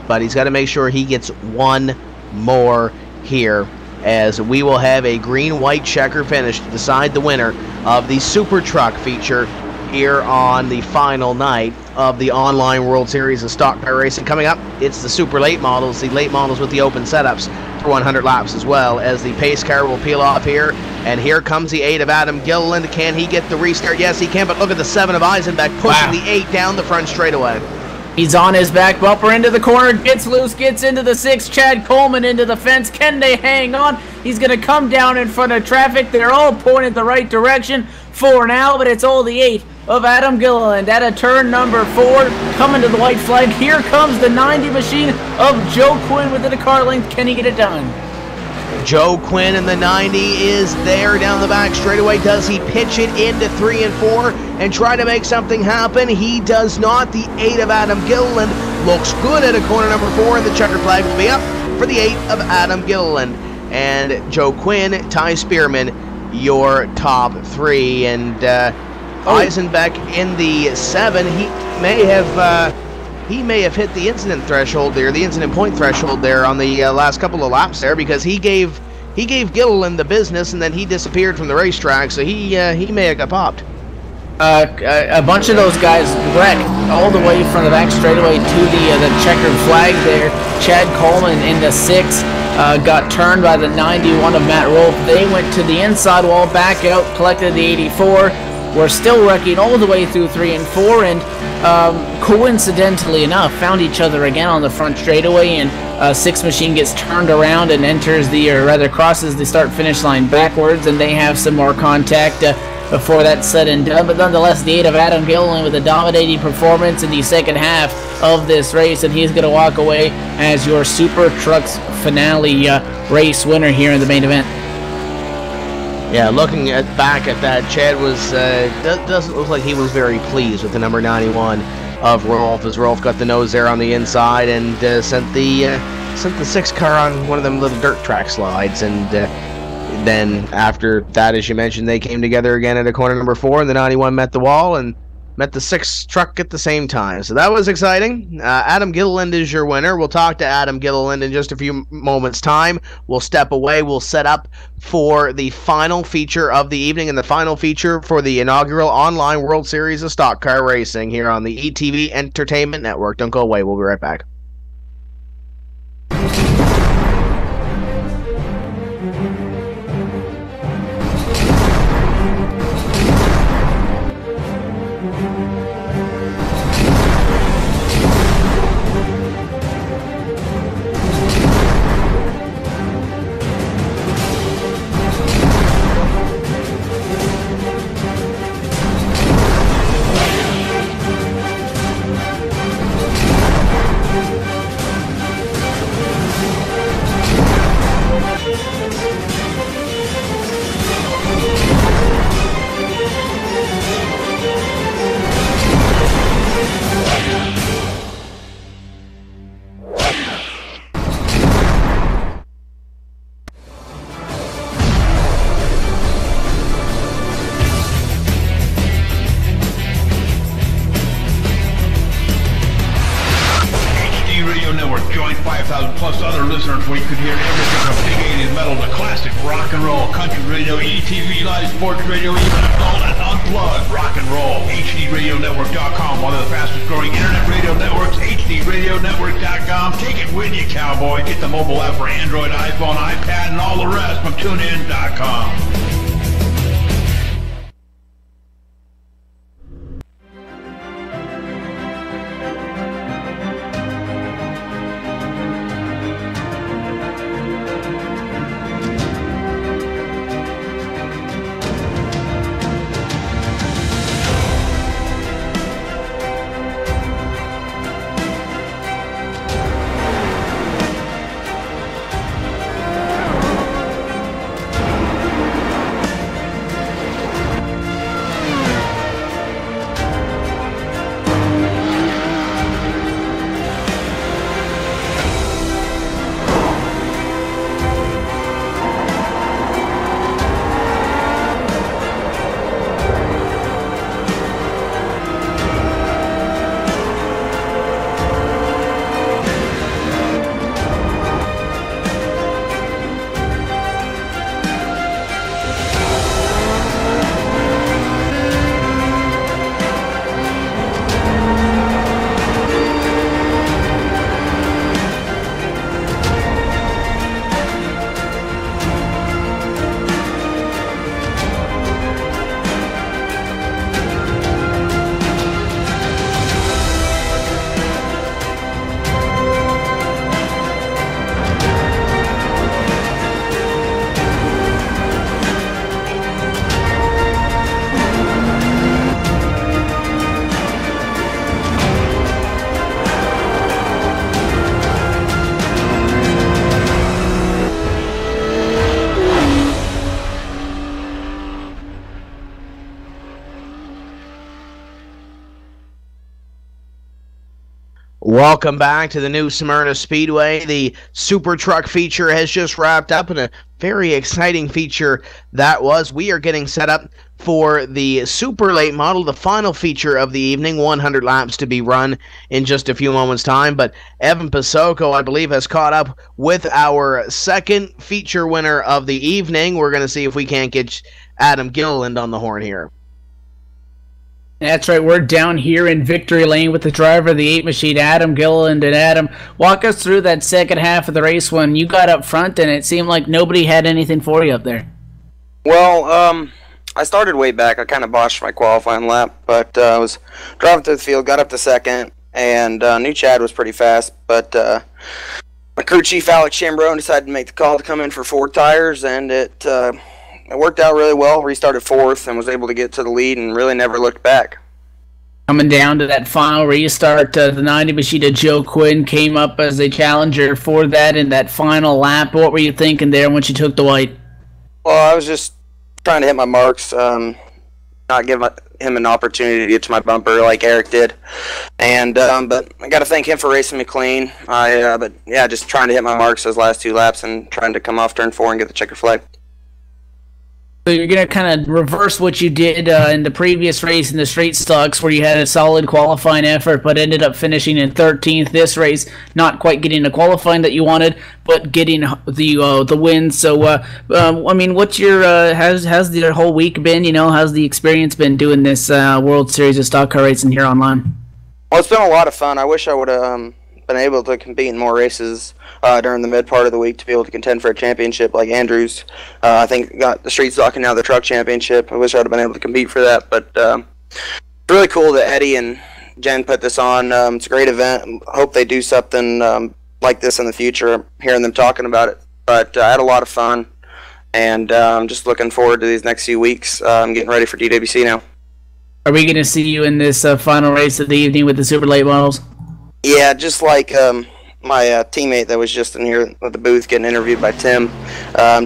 but he's got to make sure he gets one more here, as we will have a green-white checker finish to decide the winner of the Super Truck feature here on the final night of the online World Series of Stock Car Racing. Coming up, it's the Super Late Models, the late models with the open setups for 100 laps as well, as the pace car will peel off here. And here comes the 8 of Adam Gilliland. Can he get the restart? Yes, he can, but look at the 7 of Eisenbeck pushing the 8 down the front straightaway. He's on his back bumper into the corner, gets loose, gets into the 6, Chad Coleman into the fence. Can they hang on? He's going to come down in front of traffic. They're all pointed the right direction for now, but it's all the 8 of Adam Gilliland at a turn number 4, coming to the white flag. Here comes the 90 machine of Joe Quinn within a car length. Can he get it done? Joe Quinn in the 90 is there down the back straightaway. Does he pitch it into 3 and 4 and try to make something happen? He does not. The 8 of Adam Gilliland looks good at a corner number 4, and the checker flag will be up for the 8 of Adam Gilliland. And Joe Quinn, Ty Spearman, your top 3. And Eisenbeck in the 7, he may have hit the incident threshold there, the incident point threshold there on the last couple of laps there, because he gave Gilliland the business and then he disappeared from the racetrack, so he may have got popped. a bunch of those guys wrecked all the way from the back straightaway to the checkered flag there. Chad Coleman in the 6 got turned by the 91 of Matt Rolfe. They went to the inside wall, back out, collected the 84. We're still wrecking all the way through 3 and 4, and coincidentally enough, found each other again on the front straightaway, and 6 machine gets turned around and enters or rather crosses the start-finish line backwards, and they have some more contact before that's said and done. But nonetheless, the 8 of Adam Gilliland with a dominating performance in the second half of this race, and he's going to walk away as your Super Trucks finale race winner here in the main event. Yeah, looking back at that, Chad doesn't look like he was very pleased with the number 91 of Rolfe, as Rolfe got the nose there on the inside and sent the 6 car on one of them little dirt track slides, and then after that, as you mentioned, they came together again at a corner number 4, and the 91 met the wall and met the 6 truck at the same time. So that was exciting. Adam Gilliland is your winner. We'll talk to Adam Gilliland in just a few moments' time. We'll step away. We'll set up for the final feature of the evening and the final feature for the inaugural online World Series of Stock Car Racing here on the ETV Entertainment Network. Don't go away. We'll be right back. Plus other listeners where you could hear everything from big 80s metal to classic rock and roll, country radio, ETV, live sports radio, even adult and unplugged rock and roll. HDRadioNetwork.com, one of the fastest growing internet radio networks, HDRadioNetwork.com. Take it with you, cowboy. Get the mobile app for Android, iPhone, iPad, and all the rest from TuneIn.com. Welcome back to the new Smyrna Speedway. The Super Truck feature has just wrapped up, and a very exciting feature that was. We are getting set up for the Super Late Model, the final feature of the evening, 100 laps to be run in just a few moments' time. But Evan Pasoko, I believe, has caught up with our second feature winner of the evening. We're going to see if we can't get Adam Gilliland on the horn here. That's right, we're down here in Victory Lane with the driver of the 8 machine, Adam Gilliland. And Adam, walk us through that second half of the race when you got up front and it seemed like nobody had anything for you up there. Well, I started way back. I kind of botched my qualifying lap, but I was driving through the field, got up to second, and knew Chad was pretty fast, but my crew chief, Alex Chambrone, decided to make the call to come in for 4 tires, and it worked out really well. Restarted 4th and was able to get to the lead and really never looked back. Coming down to that final restart, the 90 machine, Joe Quinn came up as a challenger for that in that final lap. What were you thinking there once you took the white? Well, I was just trying to hit my marks, not give him an opportunity to get to my bumper like Eric did. And but I got to thank him for racing me clean. But yeah, just trying to hit my marks those last 2 laps and trying to come off turn 4 and get the checker flag. So you're going to kind of reverse what you did in the previous race in the straight stocks where you had a solid qualifying effort but ended up finishing in 13th. This race, not quite getting the qualifying that you wanted, but getting the win. So, I mean, what's your, how's the whole week been? You know, how's the experience been doing this World Series of stock car racing here online? Well, it's been a lot of fun. I wish I would have been able to compete in more races during the mid part of the week to be able to contend for a championship like Andrews. I think got the street stock and now the truck championship. I wish I would have been able to compete for that, but it's really cool that Eddie and Jen put this on. It's a great event. I hope they do something like this in the future. I'm hearing them talking about it, but I had a lot of fun, and I'm just looking forward to these next few weeks. I'm getting ready for DWC now. Are we going to see you in this final race of the evening with the super late models? Yeah, just like my teammate that was just in here at the booth getting interviewed by Tim.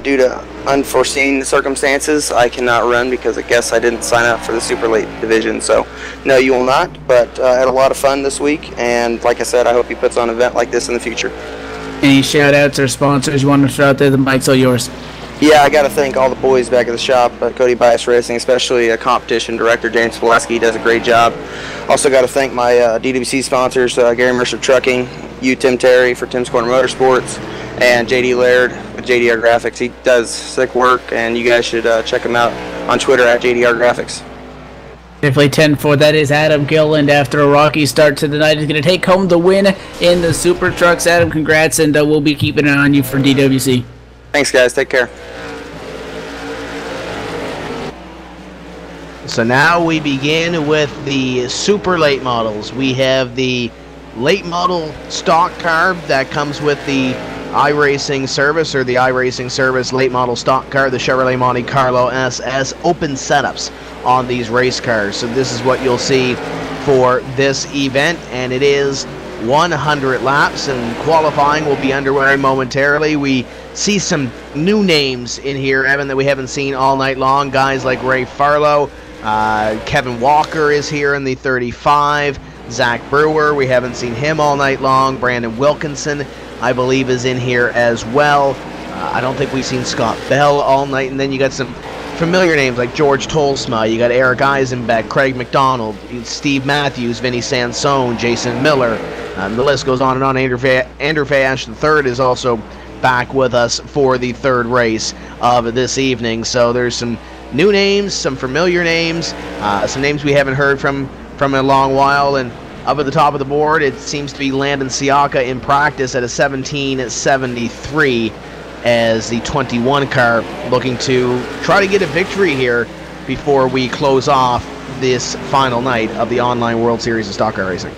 Due to unforeseen circumstances, I cannot run because I guess I didn't sign up for the super late division. So, no, you will not. But I had a lot of fun this week, and like I said, I hope he puts on an event like this in the future. Any shout-outs or sponsors you want to throw out there? The mic's all yours. Yeah, I got to thank all the boys back at the shop, Cody Bias Racing, especially competition director James Pulaski. He does a great job. Also got to thank my DWC sponsors, Gary Mercer Trucking, Tim Terry for Tim's Corner Motorsports, and JD Laird with JDR Graphics. He does sick work, and you guys should check him out on Twitter at JDR Graphics. Definitely 10-4. That is Adam Gilliland. After a rocky start to the night, he's going to take home the win in the Super Trucks. Adam, congrats, and we'll be keeping an eye on you for DWC. Thanks, guys. Take care. So now we begin with the super late models. We have the late model stock car that comes with the iRacing service, or the iRacing service late model stock car, the Chevrolet Monte Carlo SS open setups on these race cars. So this is what you'll see for this event, and it is 100 laps, and qualifying will be underway momentarily. We see some new names in here, Evan, that we haven't seen all night long. Guys like Ray Farlow, Kevin Walker is here in the 35. Zach Brewer, we haven't seen him all night long. Brandon Wilkinson, I believe, is in here as well. I don't think we've seen Scott Bell all night. And then you got some familiar names like George Tolsma. You got Eric Eisenbeck, Craig McDonald, Steve Matthews, Vinny Sansone, Jason Miller. The list goes on and on. Andrew Fayash III is also back with us for the third race of this evening. So there's some new names, some familiar names, some names we haven't heard from a long while. And up at the top of the board, it seems to be Landon Siaka in practice at a 17.73 as the 21 car, looking to try to get a victory here before we close off this final night of the online World Series of Stock Car Racing.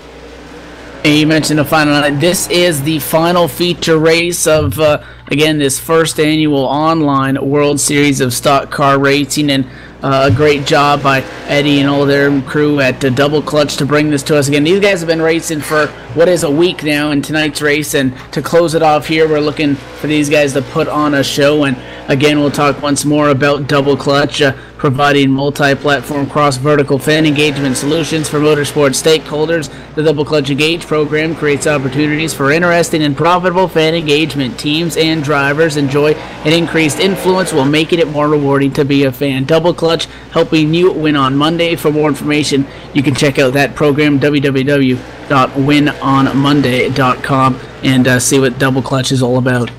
You mentioned the final night. This is the final feature race of, again, this first annual online World Series of Stock Car Racing, and a great job by Eddie and all their crew at Double Clutch to bring this to us again. These guys have been racing for what is a week now in tonight's race, and to close it off here, we're looking for these guys to put on a show. And again, we'll talk once more about Double Clutch, providing multi-platform cross-vertical fan engagement solutions for motorsport stakeholders. The Double Clutch Engage program creates opportunities for interesting and profitable fan engagement. Teams and drivers enjoy an increased influence while making it more rewarding to be a fan. Double Clutch, helping you win on Monday. For more information, you can check out that program, www.winonmonday.com, and see what Double Clutch is all about.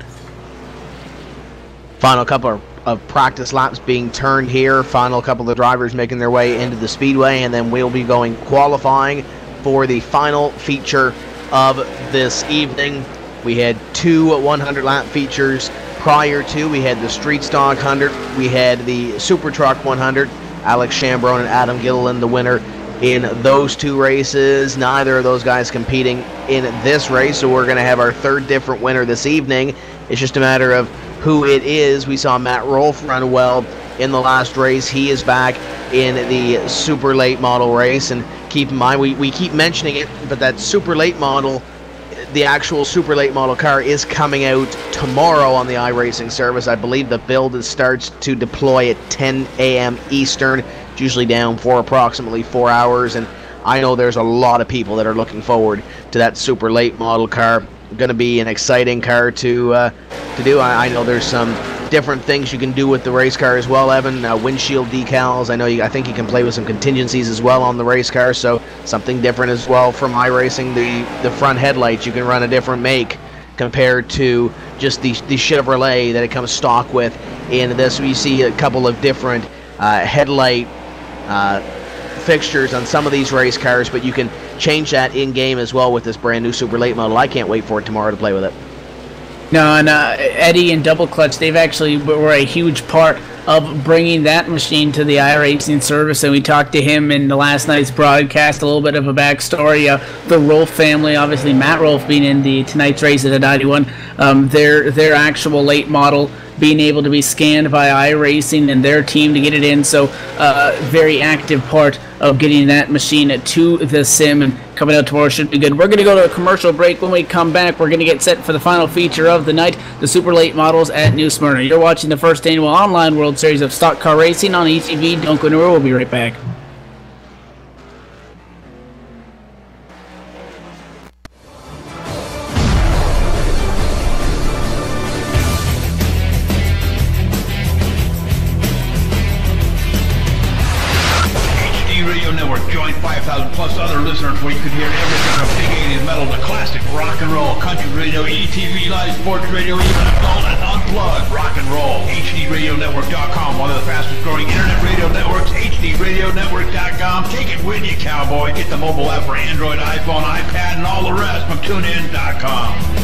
Final couple of of practice laps being turned here. Final couple of drivers making their way into the speedway, and then we'll be going qualifying for the final feature of this evening. We had 2 100-lap features prior to. We had the Street Stock 100, we had the Super Truck 100. Alex Chambrone and Adam Gilliland the winner in those 2 races. Neither of those guys competing in this race, so we're going to have our 3rd different winner this evening. It's just a matter of who it is. We saw Matt Rolfe run well in the last race. He is back in the super late model race, and keep in mind, we keep mentioning it, but that super late model, the actual super late model car, is coming out tomorrow on the iRacing service. I believe the build starts to deploy at 10 a.m. Eastern. It's usually down for approximately 4 hours, and I know there's a lot of people that are looking forward to that super late model car. Going to be an exciting car to do. I know there's some different things you can do with the race car as well, Evan. Windshield decals. I think you can play with some contingencies as well on the race car, so something different as well from iRacing. The front headlights, you can run a different make compared to just the Chevrolet that it comes stock with. In this, we see a couple of different headlight fixtures on some of these race cars, but you can change that in-game as well with this brand new super late model. I can't wait for it tomorrow to play with it. No, and Eddie and Double Clutch, they've actually were a huge part of bringing that machine to the iRacing service, and we talked to him in the last night's broadcast, a little bit of a backstory. The Rolfe family, obviously Matt Rolfe being in tonight's race at the 91, their actual late model being able to be scanned by iRacing and their team to get it in, so very active part of getting that machine to the sim, and coming out tomorrow should be good. We're going to go to a commercial break. When we come back, we're going to get set for the final feature of the night, the super late models at New Smyrna. You're watching the first annual online World Series of Stock Car Racing on ETV. Don't go anywhere. We'll be right back. Join 5,000 plus other listeners where you can hear everything from big 80s metal to classic rock and roll, country radio, ETV, live sports radio, even adult and unplugged rock and roll. HDRadioNetwork.com, one of the fastest growing internet radio networks, HDRadioNetwork.com. Take it with you, cowboy. Get the mobile app for Android, iPhone, iPad, and all the rest from TuneIn.com.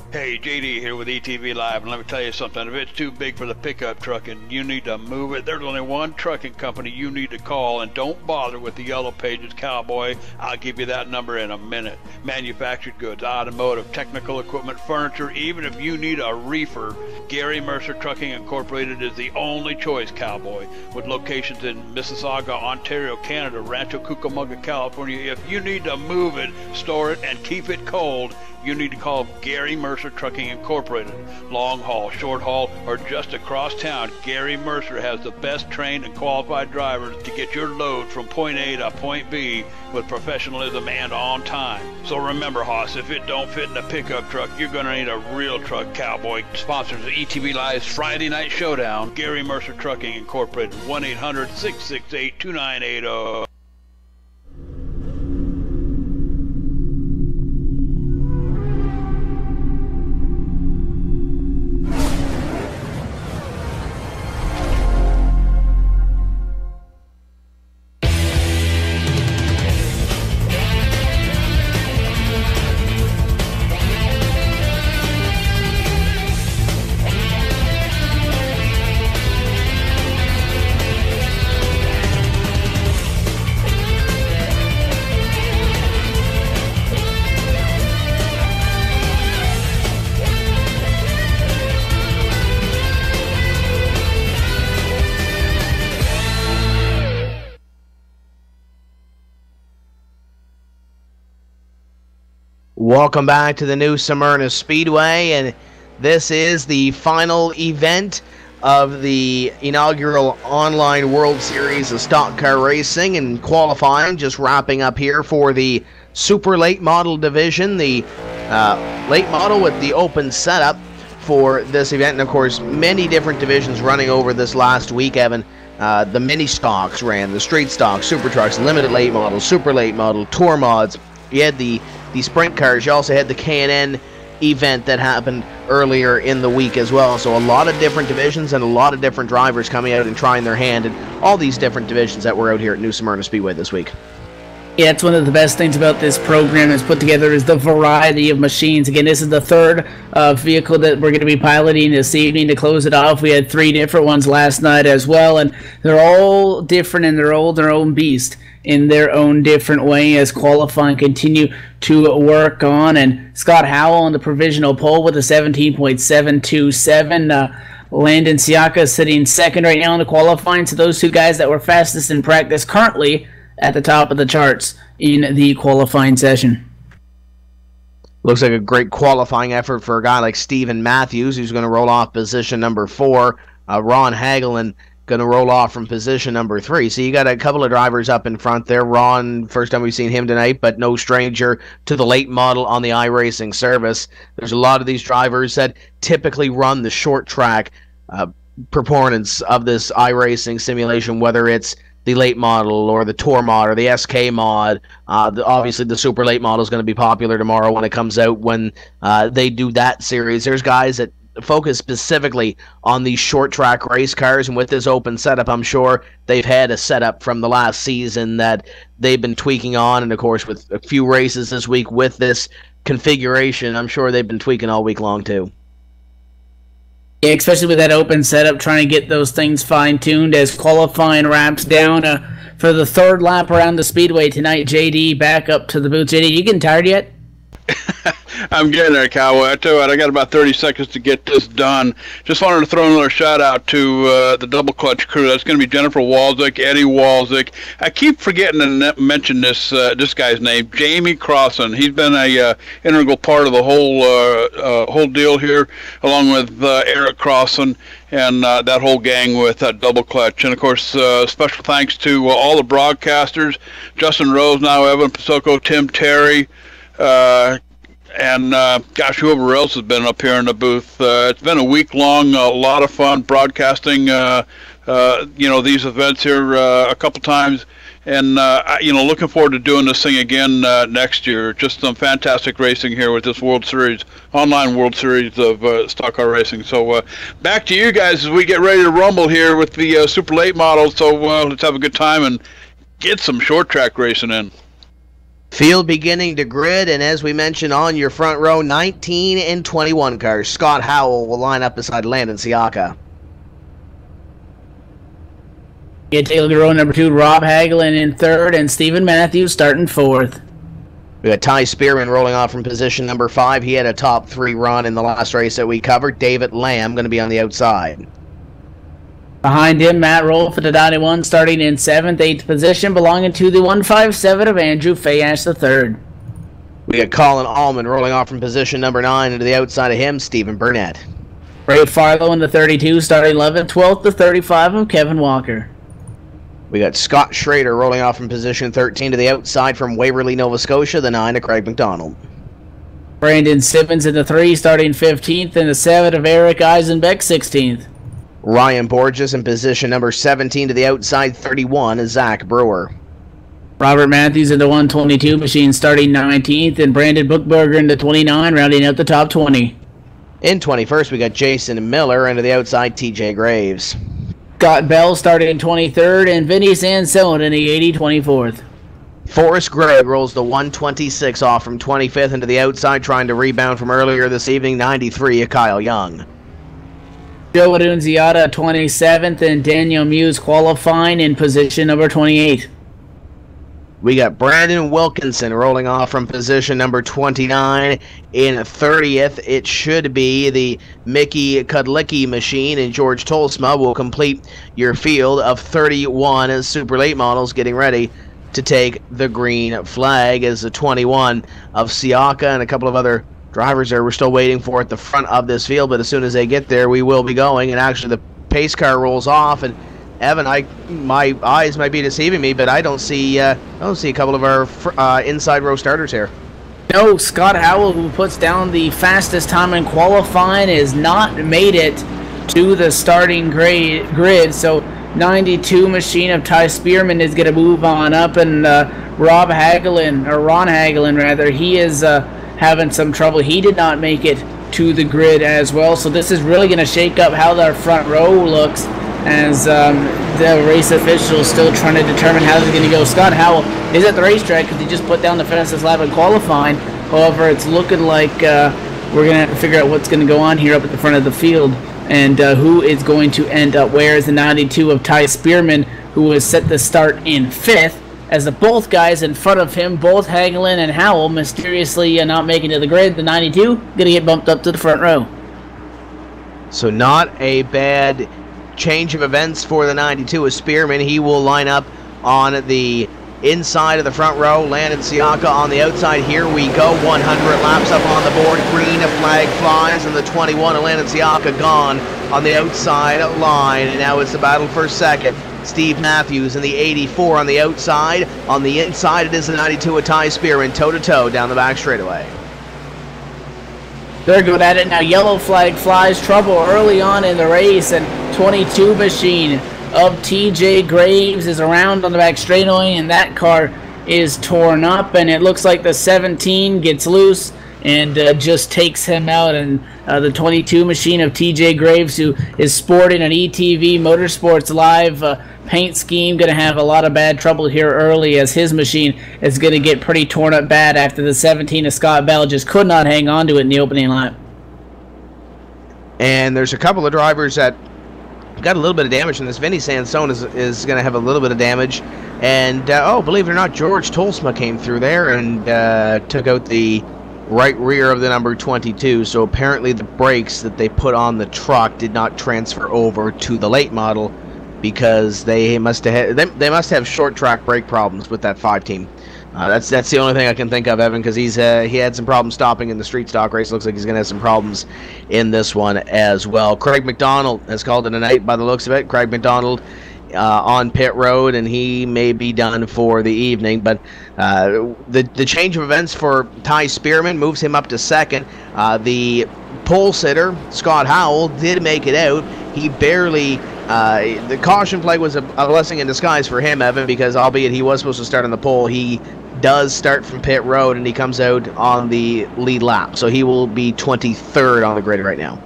Hey, JD here with ETV Live, and let me tell you something. If it's too big for the pickup truck and you need to move it, there's only one trucking company you need to call, and don't bother with the Yellow Pages, cowboy. I'll give you that number in a minute. Manufactured goods, automotive, technical equipment, furniture, even if you need a reefer, Gary Mercer Trucking Incorporated is the only choice, cowboy. With locations in Mississauga, Ontario, Canada, Rancho Cucamonga, California, if you need to move it, store it, and keep it cold, you need to call Gary Mercer Trucking Incorporated. Long haul, short haul, or just across town, Gary Mercer has the best trained and qualified drivers to get your load from point A to point B with professionalism and on time. So remember, Hoss, if it don't fit in a pickup truck, you're going to need a real truck, cowboy. Sponsors of ETV Live's Friday Night Showdown, Gary Mercer Trucking Incorporated, 1-800-668-2980. Welcome back to the New Smyrna Speedway, and this is the final event of the inaugural online World Series of Stock Car Racing, and qualifying just wrapping up here for the super late model division, the late model with the open setup for this event. And of course, many different divisions running over this last week, Evan. The mini stocks ran, the street stocks, super trucks, limited late model, super late model, tour mods. You had the sprint cars. You also had the K&N event that happened earlier in the week as well. So a lot of different divisions and a lot of different drivers coming out and trying their hand in all these different divisions that were out here at New Smyrna Speedway this week. Yeah, it's one of the best things about this program that's put together is the variety of machines. Again, this is the third vehicle that we're going to be piloting this evening to close it off. We had 3 different ones last night as well, and they're all different and they're all their own beast in their own different way as qualifying continue to work on. And Scott Howell on the provisional pole with a 17.727. Landon Siaka sitting second right now in the qualifying. So those 2 guys that were fastest in practice currently at the top of the charts in the qualifying session. Looks like a great qualifying effort for a guy like Steven Matthews, who's going to roll off position number 4. Ron Hagelin going to roll off from position number 3. So you got a couple of drivers up in front there. Ron, first time we've seen him tonight, but no stranger to the late model on the iRacing service. There's a lot of these drivers that typically run the short track proponents of this iRacing simulation, whether it's the late model or the tour mod or the SK mod. Obviously the super late model is going to be popular tomorrow when it comes out, when they do that series. There's guys that focus specifically on these short track race cars, and with this open setup, I'm sure they've had a setup from the last season that they've been tweaking on, and of course with a few races this week with this configuration, I'm sure they've been tweaking all week long too. Yeah, especially with that open setup, trying to get those things fine-tuned as qualifying wraps down for the 3rd lap around the speedway tonight. JD back up to the booth. JD, you getting tired yet? I'm getting there, Cowboy. I tell you what, I got about 30 seconds to get this done. Just wanted to throw another shout out to the double clutch crew. That's going to be Jennifer Walczyk, Eddie Walczyk. I keep forgetting to mention this guy's name, Jamie Crossan. He's been a integral part of the whole deal here, along with Eric Crossan and that whole gang with double clutch. And of course, special thanks to all the broadcasters: Justin Rose, now Evan Pasoko, Tim Terry. And gosh, whoever else has been up here in the booth. It's been a week-long, a lot of fun broadcasting, these events here a couple times. And, looking forward to doing this thing again next year. Just some fantastic racing here with this World Series, online World Series of stock car racing. So back to you guys as we get ready to rumble here with the super late models. So let's have a good time and get some short track racing in. Field beginning to grid, and as we mentioned on your front row, 19 and 21 cars. Scott Howell will line up beside Landon Siaka. Yeah, take a look at row number 2, Rob Hagelin in 3rd, and Steven Matthews starting 4th. We got Ty Spearman rolling off from position number 5. He had a top 3 run in the last race that we covered. David Lamb going to be on the outside. Behind him, Matt Rolfe at the 91, starting in 7th, 8th position, belonging to the 157 of Andrew Fayash III. We got Colin Allman rolling off from position number 9, and to the outside of him, Stephen Burnett. Ray Farlow in the 32, starting 11th, 12th to 35 of Kevin Walker. We got Scott Schrader rolling off from position 13 to the outside from Waverly, Nova Scotia, the 9 of Craig McDonald. Brandon Simmons in the 3, starting 15th, and the 7 of Eric Eisenbeck, 16th. Ryan Borges in position number 17 to the outside, 31 is Zach Brewer. Robert Matthews in the 122 machine, starting 19th, and Brandon Bookberger in the 29, rounding out the top 20. In 21st, we got Jason Miller, and to the outside, TJ Graves. Scott Bell started in 23rd, and Vinny Sansone in the 80, 24th. Forrest Gregg rolls the 126 off from 25th into the outside, trying to rebound from earlier this evening, 93 of Kyle Young. Joe Annunziata 27th, and Daniel Muse qualifying in position number 28. We got Brandon Wilkinson rolling off from position number 29 in 30th. It should be the Mickey Kudlicki machine, and George Tolsma will complete your field of 31 super late models getting ready to take the green flag as the 21 of Siaka and a couple of other drivers there we're still waiting for at the front of this field, but as soon as they get there, we will be going. And actually, the pace car rolls off, and Evan, my eyes might be deceiving me, but I don't see a couple of our inside row starters here. No, Scott Howell, who puts down the fastest time in qualifying, has not made it to the starting grid. So 92 machine of Ty Spearman is going to move on up, and Ron Hagelin, rather, he is having some trouble. He did not make it to the grid as well. So this is really going to shake up how their front row looks, as the race officials still trying to determine how they're going to go. Scott Howell is at the racetrack because he just put down the fastest lap in qualifying. However, it's looking like we're going to have to figure out what's going to go on here up at the front of the field, and who is going to end up where. Is the 92 of Ty Spearman, who was set to start in 5th, as the both guys in front of him, both Hagelin and Howell, mysteriously not making it to the grid. The 92 going to get bumped up to the front row. So not a bad change of events for the 92 of Spearman. He will line up on the inside of the front row. Landon Siaka on the outside. Here we go. 100 laps up on the board. Green flag flies, and the 21 of Landon Siaka gone on the outside line. And now it's the battle for second. Steve Matthews in the 84 on the outside. On the inside, it is the 92 of Ty Spearman, toe-to-toe down the back straightaway. They're good at it now. Yellow flag flies. Trouble early on in the race, and 22 machine of TJ Graves is around on the back straightaway, and that car is torn up, and it looks like the 17 gets loose and just takes him out. And the 22 machine of TJ Graves, who is sporting an ETV Motorsports Live paint scheme, going to have a lot of bad trouble here early, as his machine is going to get pretty torn up bad after the 17 of Scott Bell just could not hang on to it in the opening lap. And there's a couple of drivers that got a little bit of damage in this. Vinny Sansone is going to have a little bit of damage. And, oh, believe it or not, George Tolsma came through there and took out the right rear of the number 22. So apparently the brakes that they put on the truck did not transfer over to the late model, because they must have short track brake problems with that 5 team. That's the only thing I can think of, Evan, because he had some problems stopping in the street stock race. Looks like he's going to have some problems in this one as well. Craig McDonald has called it a night by the looks of it. Craig McDonald on pit road, and he may be done for the evening. But the change of events for Ty Spearman moves him up to second. The pole sitter, Scott Howell, did make it out. He barely... the caution flag was a blessing in disguise for him, Evan, because albeit he was supposed to start on the pole, he does start from pit road, and he comes out on the lead lap. So he will be 23rd on the grid right now.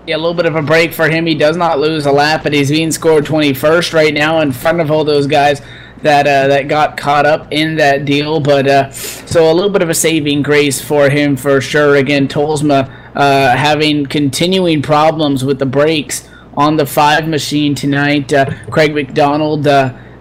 Yeah, a little bit of a break for him. He does not lose a lap, but he's being scored 21st right now in front of all those guys that got caught up in that deal. But so a little bit of a saving grace for him for sure. Again, Tolsma having continuing problems with the brakes on the 5 machine tonight. Craig McDonald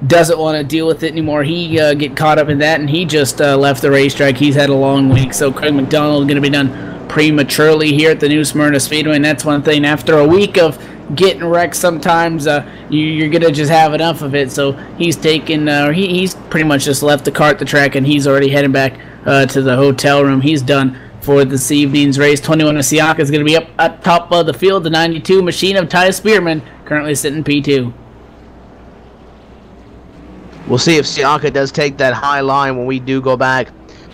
doesn't want to deal with it anymore. He get caught up in that, and he just left the racetrack. He's had a long week, so Craig McDonald going to be done prematurely here at the New Smyrna Speedway, and that's one thing. After a week of getting wrecked, sometimes you're going to just have enough of it. So he's taken, he's pretty much just left the car at the track, and he's already heading back to the hotel room. He's done for this evening's race. 21 of Siaka is going to be up top of the field. The 92 machine of Ty Spearman currently sitting P2. We'll see if Siaka does take that high line when we do go back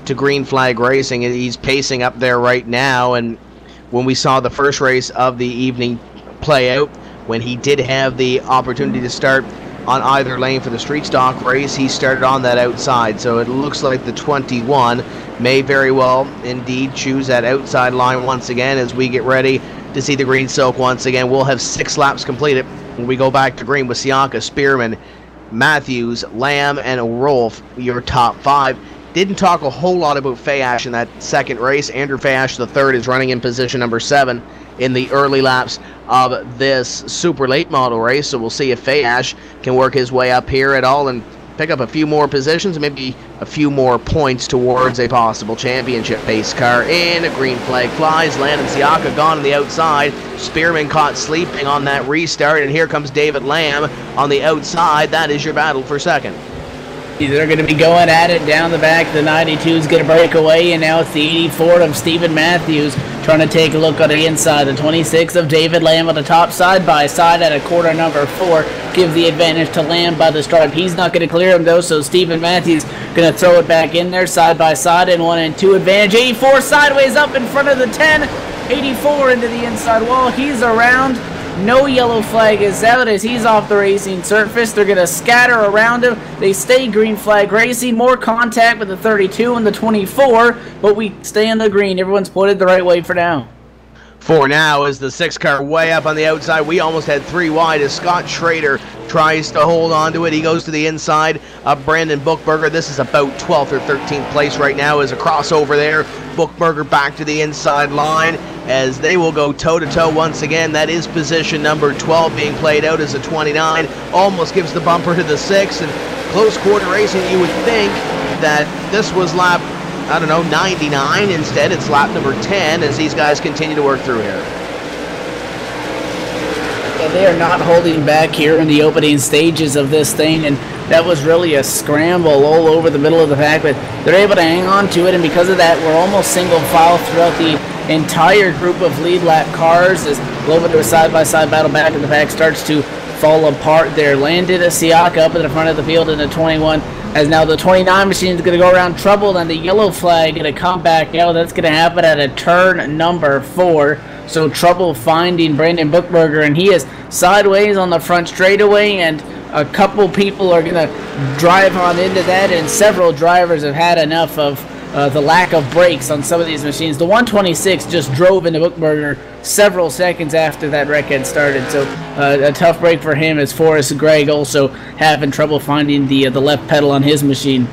to green flag racing. He's pacing up there right now, and when we saw the first race of the evening play out, when he did have the opportunity to start on either lane for the street stock race, he started on that outside. So it looks like the 21 may very well indeed choose that outside line once again as we get ready to see the green silk once again. We'll have 6 laps completed when we go back to green with Siaka, Spearman, Matthews, Lamb, and Rolfe, your top 5. Didn't talk a whole lot about Fayash in that second race. Andrew Fayash III is running in position number 7 in the early laps of this super late model race. So we'll see if Fayash can work his way up here at all and pick up a few more positions, maybe a few more points towards a possible championship pace car. In a green flag flies. Landon Siaka gone on the outside. Spearman caught sleeping on that restart, and here comes David Lamb on the outside. That is your battle for second. They're going to be going at it down the back. The 92 is going to break away, and now it's the 84 of Stephen Matthews trying to take a look on the inside. The 26 of David Lamb on the top side by side at a quarter number 4. Give the advantage to Lamb by the stripe. He's not going to clear him, though, so Stephen Matthews going to throw it back in there side by side and 1 and 2 advantage. 84 sideways up in front of the 10. 84 into the inside wall. He's around No yellow flag is out as he's off the racing surface. They're going to scatter around him. They stay green flag racing. More contact with the 32 and the 24, but we stay in the green. Everyone's pointed the right way for now. For now, is the 6 car way up on the outside. We almost had 3 wide as Scott Schrader tries to hold on to it. He goes to the inside of Brandon Bookberger. This is about 12th or 13th place right now as a crossover there. Bookberger back to the inside line as they will go toe-to-toe once again. That is position number 12 being played out as a 29. Almost gives the bumper to the 6. And close quarter racing, you would think that this was lap, I don't know, 99. Instead, it's lap number 10 as these guys continue to work through here. And they are not holding back here in the opening stages of this thing, and that was really a scramble all over the middle of the pack, but they're able to hang on to it, and because of that, we're almost single file throughout the entire group of lead lap cars as a little bit of a side-by-side battle back in the pack starts to fall apart there. Landed Siaka up at the front of the field in the 21, as now the 29 machine is going to go around trouble, and the yellow flag going to come back out. That's going to happen at a turn number 4. So trouble finding Brandon Bookberger, and he is sideways on the front straightaway, and a couple people are going to drive on into that, and several drivers have had enough of the lack of brakes on some of these machines. The 126 just drove into Bookberger several seconds after that wreck had started, so a tough break for him, as Forrest Gregg also having trouble finding the left pedal on his machine.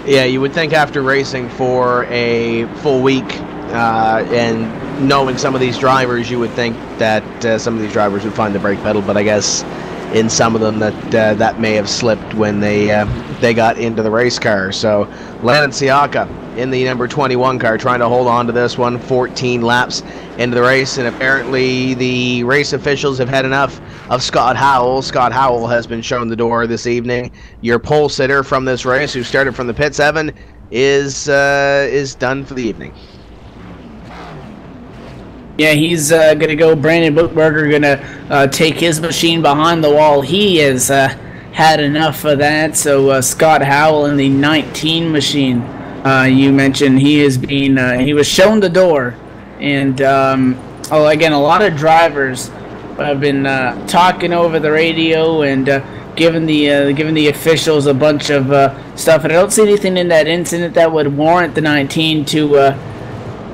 Yeah, you would think after racing for a full week and knowing some of these drivers, you would think that some of these drivers would find the brake pedal, but I guess in some of them that may have slipped when they got into the race car. So Landon Siaka in the number 21 car trying to hold on to this one, 14 laps into the race, and apparently the race officials have had enough of Scott Howell. Scott Howell has been shown the door this evening. Your pole sitter from this race, who started from the pits, Evan, is done for the evening. Yeah, he's going to go. Brandon Bookberger going to take his machine behind the wall. He has had enough of that. So Scott Howell in the 19 machine, you mentioned, he is being he was shown the door, and again, a lot of drivers have been talking over the radio and giving the officials a bunch of stuff. And I don't see anything in that incident that would warrant the 19 to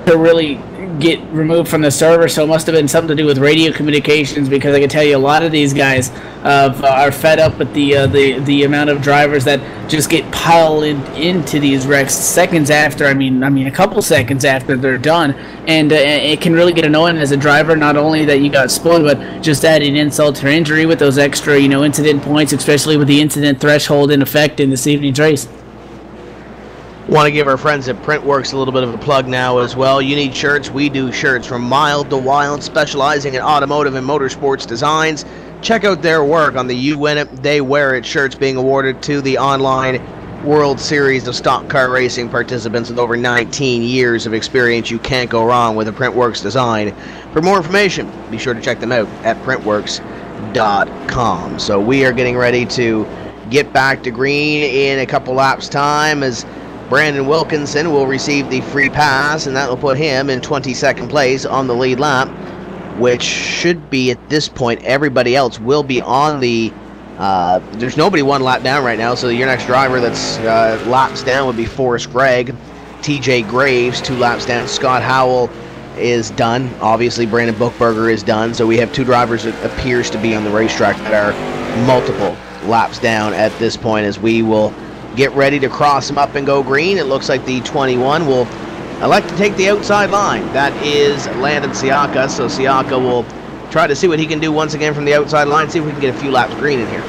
really get removed from the server, so it must have been something to do with radio communications, because I can tell you a lot of these guys are fed up with the amount of drivers that just get piled into these wrecks seconds after, I mean a couple seconds after they're done, and it can really get annoying as a driver, not only that you got spoiled, but just adding insult to injury with those extra incident points, especially with the incident threshold in effect in this evening's race. Want to give our friends at Printworks a little bit of a plug now as well. You need shirts? We do shirts from mild to wild, specializing in automotive and motorsports designs. Check out their work on the You Win It, They Wear It shirts being awarded to the online World Series of stock car racing participants with over 19 years of experience. You can't go wrong with a Printworks design. For more information, be sure to check them out at printworks.com. So we are getting ready to get back to green in a couple laps' time as Brandon Wilkinson will receive the free pass, and that will put him in 22nd place on the lead lap, which should be, at this point, everybody else will be on the there's nobody one lap down right now, so your next driver that's laps down would be Forrest Gregg. TJ Graves 2 laps down. Scott Howell is done. Obviously Brandon Bookberger is done, so we have 2 drivers that appears to be on the racetrack that are multiple laps down at this point, as we will get ready to cross them up and go green. It looks like the 21 will elect to take the outside line. That is Landon Siaka, so Siaka will try to see what he can do once again from the outside line, see if we can get a few laps green in here.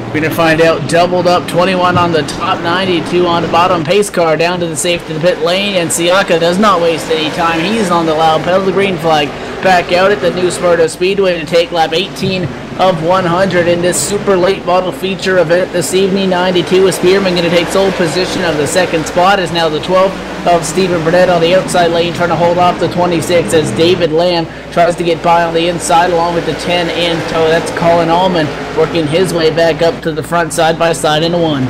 We're going to find out. Doubled up, 21 on the top, 92 on the bottom. Pace car down to the safety of the pit lane, and Siaka does not waste any time. He's on the loud pedal, the green flag. Back out at the New Smyrna Speedway to take lap 18 of 100 in this super late model feature event this evening. 92 is Spearman going to take sole position of the second spot, is now the 12th of Stephen Burnett on the outside lane, trying to hold off the 26 as David Lamb tries to get by on the inside along with the 10 in tow. That's Colin Allman working his way back up to the front side by side into 1.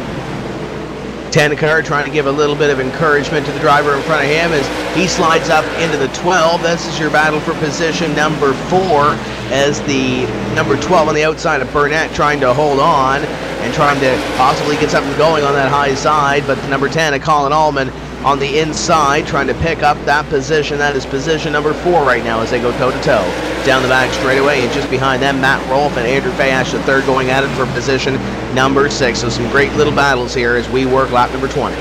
10 car trying to give a little bit of encouragement to the driver in front of him as he slides up into the 12. This is your battle for position number 4 as the number 12 on the outside of Burnett trying to hold on and trying to possibly get something going on that high side, but the number 10 of Colin Allman on the inside trying to pick up that position. That is position number 4 right now as they go toe-to-toe. Down the back straightaway, and just behind them, Matt Rolfe and Andrew Fayash the third going at it for position number 6. So some great little battles here as we work lap number 20.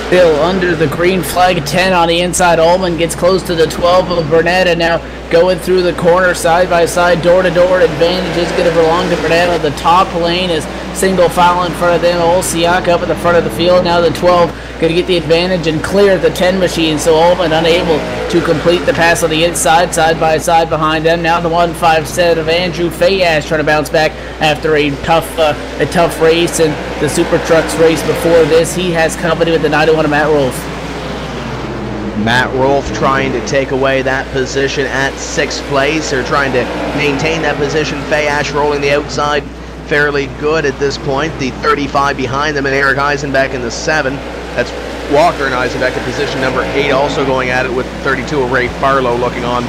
Still under the green flag, 10 on the inside. Ullman gets close to the 12 of Burnett, and now going through the corner side by side, door to door. Advantage is going to belong to Burnett on the top lane as single file in front of them. Olsiak up at the front of the field. Now the 12 going to get the advantage and clear the 10 machine, so Ullman unable to complete the pass on the inside, side by side behind them. Now the 1-5 set of Andrew Fayash trying to bounce back after a tough race in the Super Trucks race before this. He has company with the 91 of Matt Rolfe. Matt Rolfe trying to take away that position at 6th place, or trying to maintain that position. Fayash rolling the outside fairly good at this point. The 35 behind them, and Eric Eisenbeck in the 7. That's Walker and Eisenbeck in position number 8, also going at it with 32 of Ray Farlow looking on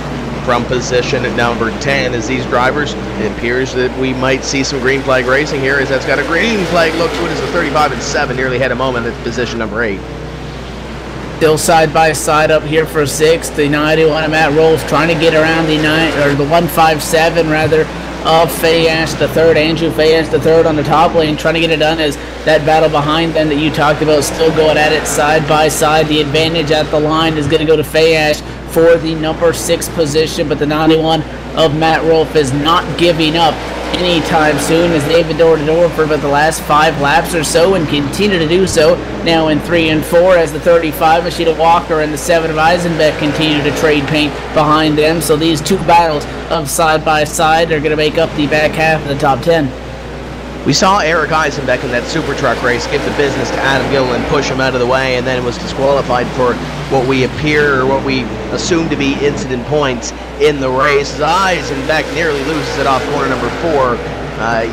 from position at number 10 as these drivers, it appears that we might see some green flag racing here, as that's got a green flag look to it as the 35 and 7 nearly had a moment at position number 8. Still side by side up here for 6th. The 91 of Matt Rolfe trying to get around the 157 rather of Fayash the third. Andrew Fayash the third on the top lane trying to get it done as that battle behind them that you talked about still going at it side by side. The advantage at the line is going to go to Fayash for the number 6 position, but the 91 of Matt Rolfe is not giving up anytime soon as they've been door to door for about the last 5 laps or so and continue to do so now in 3 and 4 as the 35 Machida Walker and the 7 of Eisenbeck continue to trade paint behind them. So these 2 battles of side by side are going to make up the back half of the top 10. We saw Eric Eisenbeck in that Super Truck race give the business to Adam Gilliland, push him out of the way, and then was disqualified for what we assume to be incident points in the race. Eisenbeck nearly loses it off corner number 4.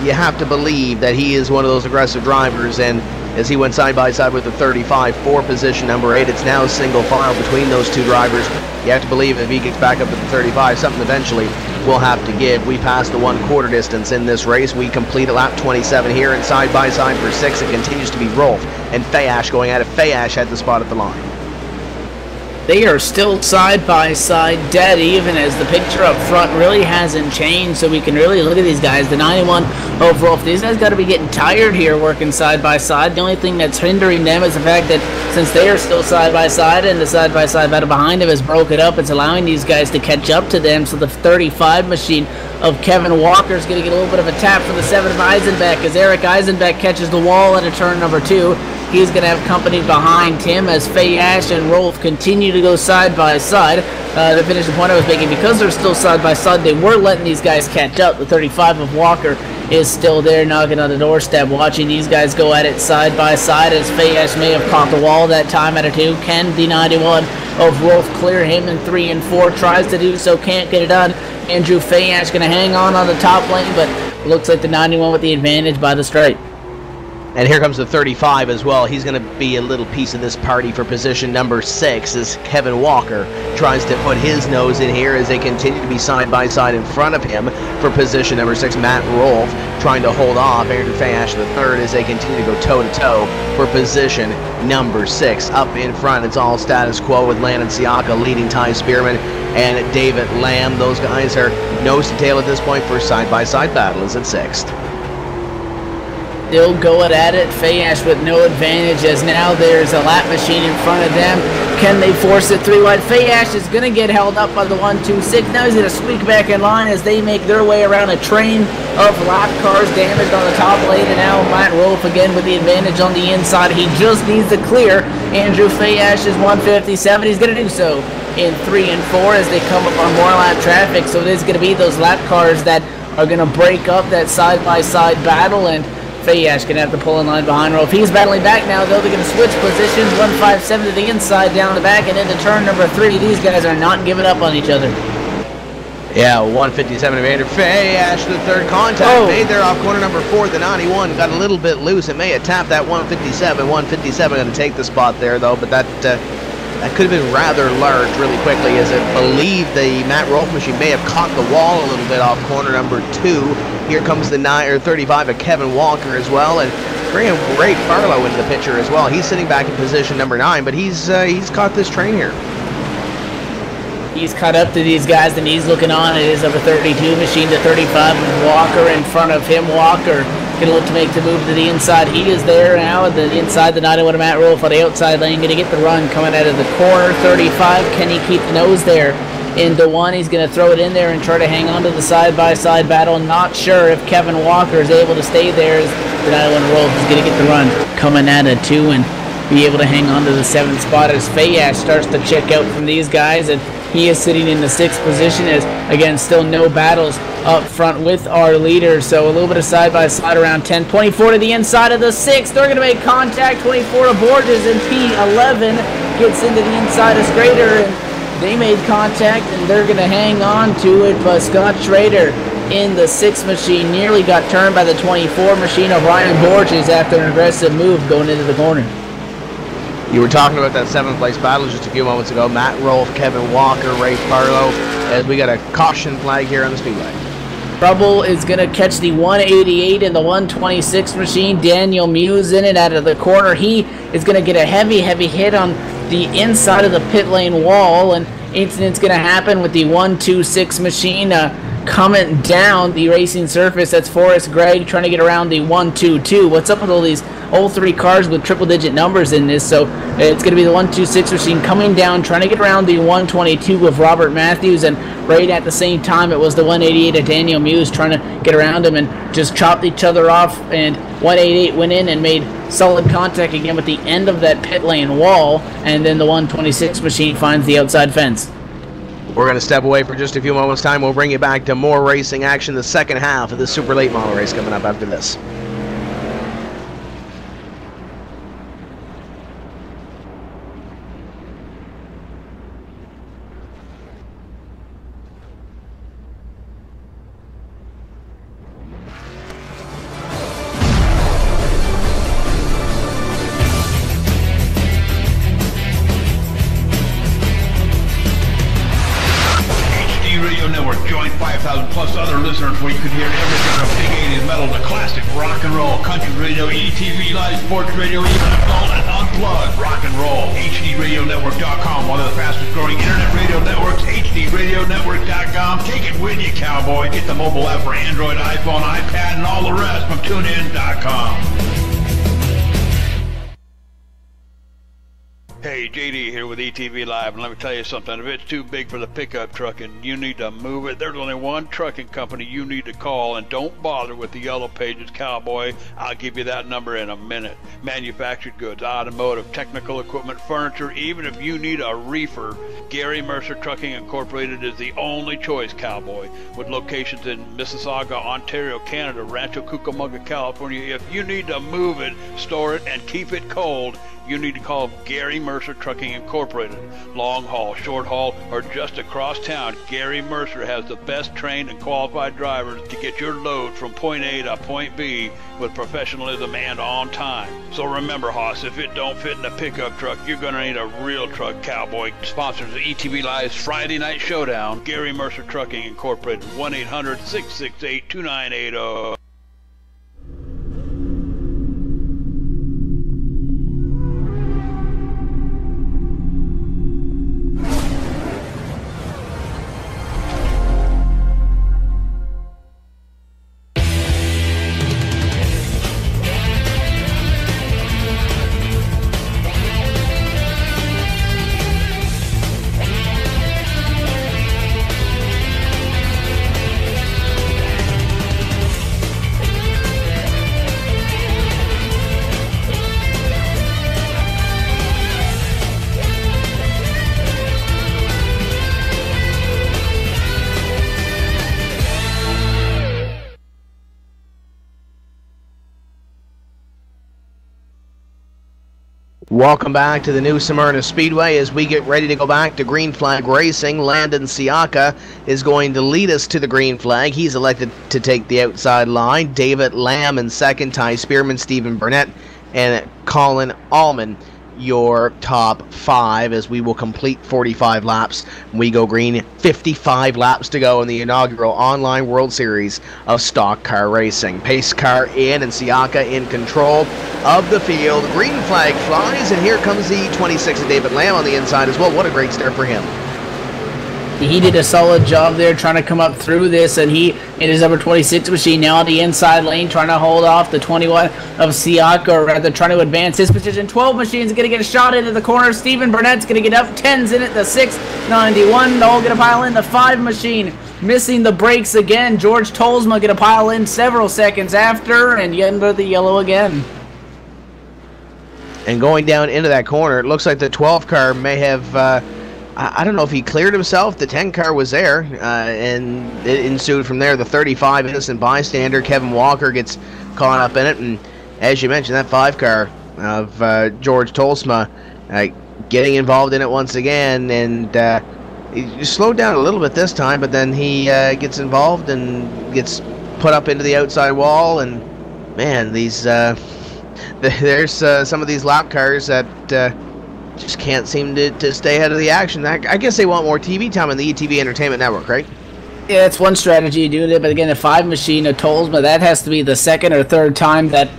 You have to believe that he is one of those aggressive drivers, and as he went side by side with the 35 for position number 8, it's now single file between those 2 drivers. You have to believe if he gets back up to the 35, something eventually will have to give. We passed the 1/4 distance in this race. We complete at lap 27 here, and side by side for 6, it continues to be Rolfe and Fayash going at it. Fayash had the spot at the line. They are still side by side, dead even, as the picture up front really hasn't changed, so we can really look at these guys. The 91 of Rolfe, these guys got to be getting tired here working side by side. The only thing that's hindering them is the fact that since they are still side by side and the side by side battle behind them has broken up, it's allowing these guys to catch up to them. So the 35 machine of Kevin Walker is going to get a little bit of a tap from the 7 of Eisenbeck as Eric Eisenbeck catches the wall at a turn number 2. He's going to have company behind him as Fayash and Rolfe continue to go side by side. To finish the point I was making, because they're still side by side, they were letting these guys catch up. The 35 of Walker is still there knocking on the doorstep, watching these guys go at it side by side as Fayash may have caught the wall that time out of 2. Can the 91 of Rolfe clear him in 3 and 4? Tries to do so, can't get it done. Andrew Fayash going to hang on the top lane, but looks like the 91 with the advantage by the stripe. And here comes the 35 as well. He's going to be a little piece of this party for position number 6 as Kevin Walker tries to put his nose in here as they continue to be side by side in front of him for position number 6. Matt Rolfe trying to hold off Andrew Fayash the third as they continue to go toe-to-toe for position number 6. Up in front, it's all status quo with Landon Siaka leading Ty Spearman and David Lamb. Those guys are nose to tail at this point for side-by-side battle is at 6th. Still going at it, Fayash with no advantage as now there's a lap machine in front of them. Can they force it 3 wide? Fayash is going to get held up by the 126. Now he's going to squeak back in line as they make their way around a train of lap cars damaged on the top lane. And now Matt Rolfe again with the advantage on the inside. He just needs to clear Andrew Fayash's 157. He's going to do so in 3 and 4 as they come up on more lap traffic. So it is going to be those lap cars that are going to break up that side-by-side battle, and Fayash going to have to pull in line behind Rolfe. He's battling back now, though. They're going to switch positions. 157 to the inside, down the back, and into turn number 3. These guys are not giving up on each other. Yeah, 157 of Andrew Fay. Ash, the third contact made there off corner number 4. The 91 got a little bit loose. It may have tapped that 157. 157 going to take the spot there, though, but that could have been rather large really quickly, as I believe the Matt Rolfe machine may have caught the wall a little bit off corner number 2. Here comes the 35 of Kevin Walker as well, and bringing Ray Farlow into the picture as well. He's sitting back in position number 9, but he's caught this train here. He's caught up to these guys, and he's looking on. It is of a 32 machine to 35 with Walker in front of him. Walker going to look to make the move to the inside. He is there now at the inside, the 91 of Matt Rolfe on the outside lane. Going to get the run coming out of the corner. 35, can he keep the nose there? Into 1, he's going to throw it in there and try to hang on to the side-by-side battle. Not sure if Kevin Walker is able to stay there, as the 91 Rolfe is going to get the run coming out of 2 and be able to hang on to the 7th spot as Fayash starts to check out from these guys, and he is sitting in the 6th position, as again still no battles up front with our leader. So a little bit of side-by-side around 10. 24 to the inside of the 6th. They're going to make contact. 24 of Borges, and P11 gets into the inside of Schrader, and they made contact, and they're going to hang on to it. But Scott Schrader in the 6th machine nearly got turned by the 24 machine of Ryan Borges after an aggressive move going into the corner. You were talking about that 7th place battle just a few moments ago. Matt Rolfe, Kevin Walker, Ray Farlow, as we got a caution flag here on the speedway. Trouble is going to catch the 188 and the 126 machine. Daniel Muse in it out of the corner. He is going to get a heavy hit on the inside of the pit lane wall, and incident's going to happen with the 126 machine coming down the racing surface. That's Forrest Gregg trying to get around the 122. What's up with all 3 cars with triple-digit numbers in this? So it's going to be the 126 machine coming down, trying to get around the 122 of Robert Matthews, and right at the same time it was the 188 of Daniel Muse trying to get around him, and just chopped each other off, and 188 went in and made solid contact again with the end of that pit lane wall, and then the 126 machine finds the outside fence. We're going to step away for just a few moments' time. We'll bring you back to more racing action, the second half of the Super Late Model race coming up after this. Plus other listeners where you can hear everything from big 80s metal to classic rock and roll, country radio, ETV live sports radio, even adult and unplugged rock and roll. HDRadioNetwork.com, one of the fastest growing internet radio networks. HDRadioNetwork.com. Take it with you, cowboy. Get the mobile app for Android, iPhone, iPad, and all the rest from TuneIn.com. Hey, JD here with ETV Live, and let me tell you something. If it's too big for the pickup truck and you need to move it, there's only one trucking company you need to call, and don't bother with the Yellow Pages, cowboy. I'll give you that number in a minute. Manufactured goods, automotive, technical equipment, furniture, even if you need a reefer, Gary Mercer Trucking Incorporated is the only choice, cowboy. With locations in Mississauga, Ontario, Canada, Rancho Cucamonga, California, if you need to move it, store it, and keep it cold, you need to call Gary Mercer Trucking Incorporated. Long haul, short haul, or just across town, Gary Mercer has the best trained and qualified drivers to get your load from point A to point B with professionalism and on time. So remember, Hoss, if it don't fit in a pickup truck, you're going to need a real truck, cowboy. Sponsors of ETV Live's Friday Night Showdown, Gary Mercer Trucking Incorporated, 1-800-668-2980. Welcome back to the New Smyrna Speedway as we get ready to go back to green flag racing. Landon Siaka is going to lead us to the green flag. He's elected to take the outside line. David Lamb in second, Ty Spearman, Stephen Burnett, and Colin Allman, your top 5 as we will complete 45 laps. We go green, 55 laps to go in the inaugural online World Series of Stock Car Racing. Pace car in and Siaka in control of the field. Green flag flies, and here comes the 26 of David Lamb on the inside as well. What a great start for him. He did a solid job there trying to come up through this, and he in his number 26 machine now on the inside lane trying to hold off the 21 of Siaka, or rather trying to advance his position. 12 machines going to get a shot into the corner. Stephen Burnett's going to get up. 10's in it. The 6, 91, all going to pile in. The 5 machine missing the brakes again. George Tolsma going to pile in several seconds after, and under the yellow again. And going down into that corner, it looks like the 12 car may have... I don't know if he cleared himself. The 10 car was there, and it ensued from there. The 35 innocent bystander, Kevin Walker, gets caught up in it. And as you mentioned, that 5 car of George Tolsma getting involved in it once again. And he slowed down a little bit this time, but then he gets involved and gets put up into the outside wall. And, man, these there's some of these lap cars that... just can't seem to stay ahead of the action. I guess they want more TV time on the ETV Entertainment Network, right? Yeah, that's one strategy doing it. But again, the 5 machine of Tolsma, that has to be the second or third time that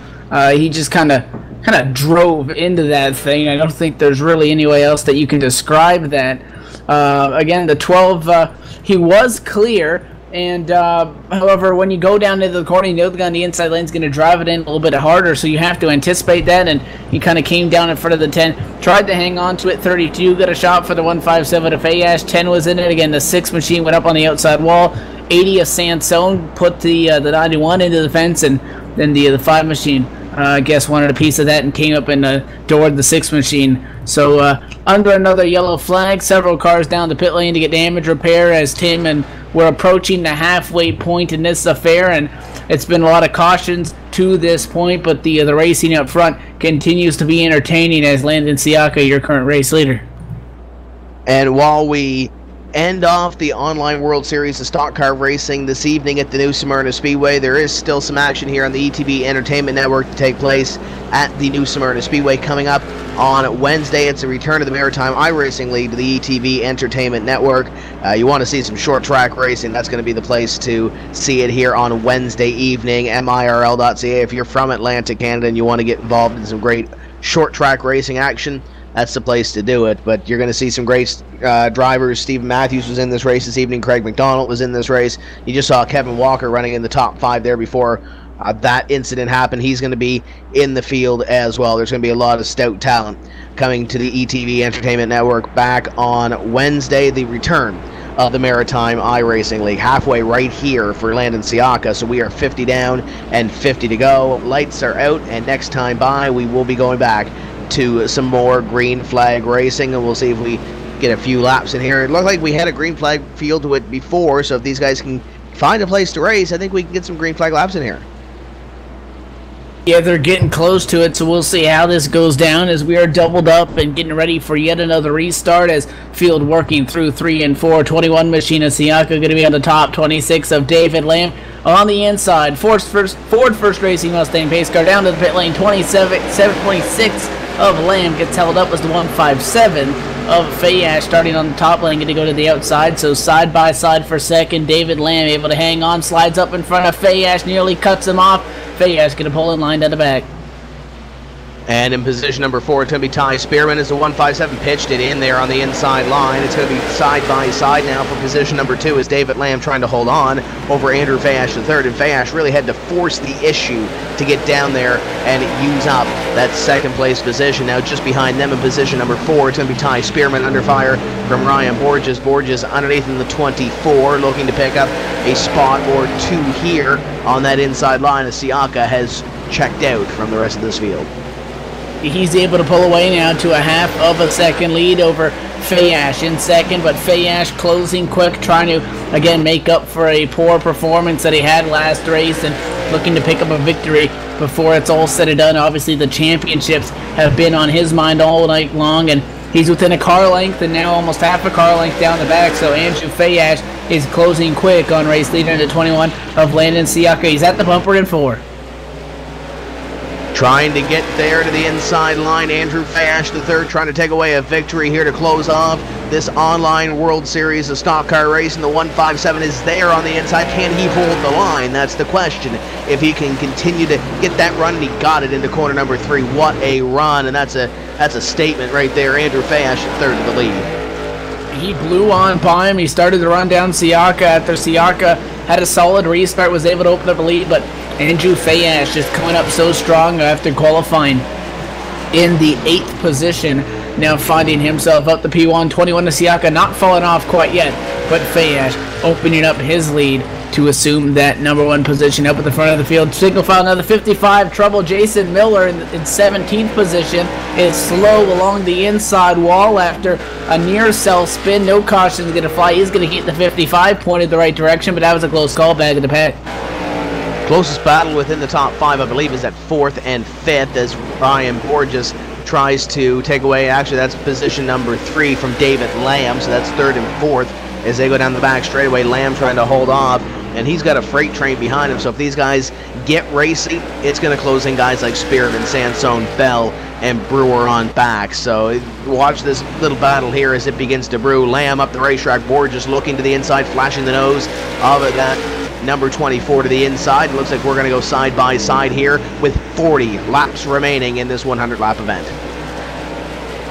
he just kind of drove into that thing. I don't think there's really any way else that you can describe that. Again, the 12, he was clear. And however, when you go down into the corner, you know the guy on the inside lane is going to drive it in a little bit harder, so you have to anticipate that. And he kind of came down in front of the 10, tried to hang on to it. 32 got a shot for the 157 of Fayash. 10 was in it again. The 6 machine went up on the outside wall. 80 of Sansone put the 91 into the fence, and then the 5 machine I guess wanted a piece of that and came up and doored the 6 machine. So under another yellow flag, several cars down the pit lane to get damage repair as Tim and we're approaching the halfway point in this affair, and it's been a lot of cautions to this point, but the racing up front continues to be entertaining as Landon Siaka, your current race leader. And while we end off the online World Series of Stock Car Racing this evening at the New Smyrna Speedway, there is still some action here on the ETV Entertainment Network to take place at the New Smyrna Speedway coming up on Wednesday. It's a return of the Maritime iRacing League to the ETV Entertainment Network. You want to see some short track racing, that's going to be the place to see it here on Wednesday evening. MIRL.ca. If you're from Atlantic Canada and you want to get involved in some great short track racing action, that's the place to do it. But you're going to see some great drivers. Stephen Matthews was in this race this evening. Craig McDonald was in this race. You just saw Kevin Walker running in the top 5 there before that incident happened. He's going to be in the field as well. There's going to be a lot of stout talent coming to the ETV Entertainment Network back on Wednesday, the return of the Maritime iRacing League. Halfway right here for Landon Siaka, so we are 50 down and 50 to go. Lights are out, and next time by, we will be going back to some more green flag racing, and we'll see if we get a few laps in here. It looked like we had a green flag field to it before, so if these guys can find a place to race, I think we can get some green flag laps in here. Yeah, they're getting close to it, so we'll see how this goes down as we are doubled up and getting ready for yet another restart as field working through 3 and 4. 21 machine of Siaka going to be on the top. 26 of David Lamb on the inside. Ford First Racing Mustang pace car down to the pit lane. 26 of Lamb gets held up as the 157 of Fayash starting on the top lane, going to go to the outside. So side by side for second. David Lamb able to hang on, slides up in front of Fayash, nearly cuts him off. Fayash going to pull in line down the back. And in position number 4, it's going to be Ty Spearman as the 157 pitched it in there on the inside line. It's going to be side by side now for position number 2 as David Lamb trying to hold on over Andrew Fayash III. And Fayash really had to force the issue to get down there and use up that second place position. Now just behind them in position number 4, it's going to be Ty Spearman under fire from Ryan Borges. Borges underneath in the 24, looking to pick up a spot or 2 here on that inside line as Siaka has checked out from the rest of this field. He's able to pull away now to a half of a second lead over Fayash in second, but Fayash closing quick, trying to, again, make up for a poor performance that he had last race and looking to pick up a victory before it's all said and done. Obviously, the championships have been on his mind all night long, and he's within a car length and now almost half a car length down the back. So Andrew Fayash is closing quick on race leader into 21 of Landon Siaka. He's at the bumper in 4. Trying to get there to the inside line. Andrew Fayash III trying to take away a victory here to close off this online World Series of Stock Car Racing. The 157 is there on the inside. Can he hold the line? That's the question. If he can continue to get that run, and he got it into corner number 3. What a run, and that's a statement right there. Andrew Fayash III to the lead. He blew on by him. He started to run down Siaka after Siaka had a solid restart, was able to open up a lead, but Andrew Fayash just coming up so strong after qualifying in the 8th position, now finding himself up the P1. 21 to Siaka, not falling off quite yet, but Fayash opening up his lead to assume that number 1 position up at the front of the field. Single file another 55, trouble. Jason Miller in 17th position is slow along the inside wall after a near self spin. No caution is going to fly. He's going to hit the 55, pointed the right direction, but that was a close call. Back of the pack. Closest battle within the top 5, I believe, is at 4th and 5th as Ryan Borges tries to take away, actually that's position number 3 from David Lamb, so that's 3rd and 4th as they go down the back straightaway. Lamb trying to hold off, and he's got a freight train behind him, so if these guys get racy, it's going to close in guys like Spearman, Sansone, Bell, and Brewer on back. So watch this little battle here as it begins to brew. Lamb up the racetrack, Borges looking to the inside, flashing the nose of that number 24 to the inside. It looks like we're going to go side by side here with 40 laps remaining in this 100 lap event.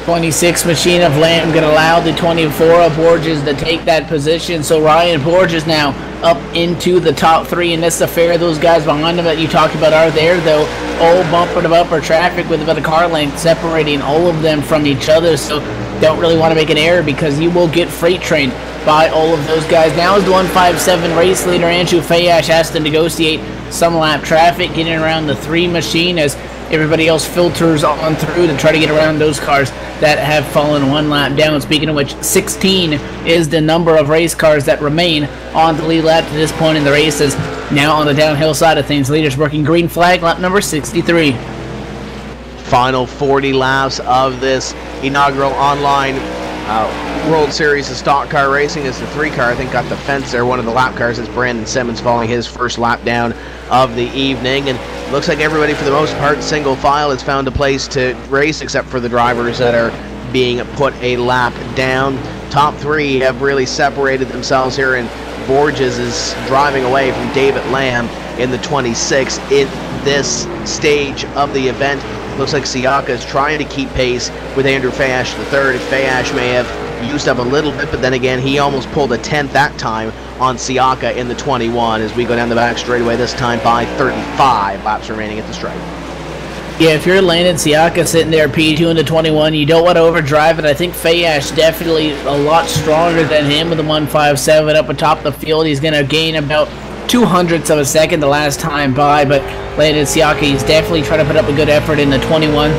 26 machine of Lamb going to allow the 24 of Borges to take that position. So Ryan Borges now up into the top 3 in this affair. Those guys behind him that you talked about are there, though. All bumper to bumper traffic with about a car length separating all of them from each other. So don't really want to make an error because you will get freight trained by all of those guys. Now is the 157 race leader Andrew Fayash has to negotiate some lap traffic, getting around the 3 machine as everybody else filters on through to try to get around those cars that have fallen 1 lap down. Speaking of which, 16 is the number of race cars that remain on the lead lap to this point in the races. Now on the downhill side of things, leaders working green flag, lap number 63. Final 40 laps of this inaugural online World Series of Stock Car Racing as the 3 car, I think, got the fence there. One of the lap cars is Brandon Simmons following his first lap down of the evening. And looks like everybody, for the most part, single file has found a place to race except for the drivers that are being put a lap down. Top 3 have really separated themselves here, and Borges is driving away from David Lamb in the 26 in this stage of the event. Looks like Siaka is trying to keep pace with Andrew Fayash III. Fayash may have used up a little bit, but then again, he almost pulled a 10th that time on Siaka in the 21 as we go down the back straightaway, this time by 35 laps remaining at the stripe. Yeah, if you're Landon Siaka sitting there P2 in the 21, you don't want to overdrive it. I think Fayash definitely a lot stronger than him with the 157 up atop the field. He's going to gain about 0.02 of a second the last time by, but Landon Siaka, he's definitely trying to put up a good effort in the 21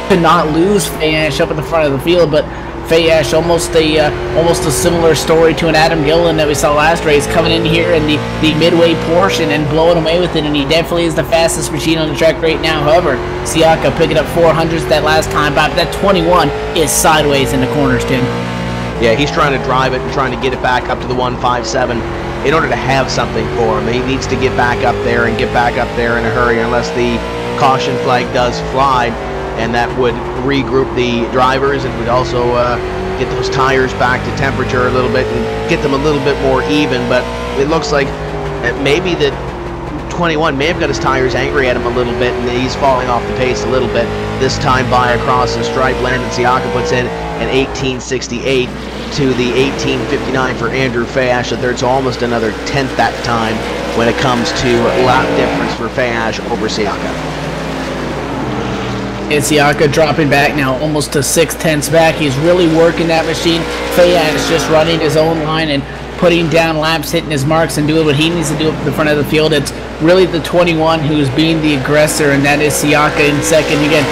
to not lose Fayash up at the front of the field. But Fayash, almost a similar story to an Adam Gillen that we saw last race, coming in here in the midway portion and blowing away with it, and he definitely is the fastest machine on the track right now. However, Siaka picking up 400s that last time, but that 21 is sideways in the corners, Tim. Yeah, he's trying to drive it and trying to get it back up to the 157 in order to have something for him. He needs to get back up there and get back up there in a hurry, unless the caution flag does fly, and that would regroup the drivers and would also get those tires back to temperature a little bit and get them a little bit more even. But it looks like maybe the 21 may have got his tires angry at him a little bit, and he's falling off the pace a little bit. This time by across the stripe, Landon Siaka puts in an 1868 to the 1859 for Andrew Fayash III. So almost another 10th that time when it comes to lap difference for Fayash over Siaka. And Siaka dropping back now almost to 6/10 back. He's really working that machine. Fayash just running his own line and putting down laps, hitting his marks, and doing what he needs to do up at the front of the field. It's really the 21 who's being the aggressor, and that is Siaka in second. Again,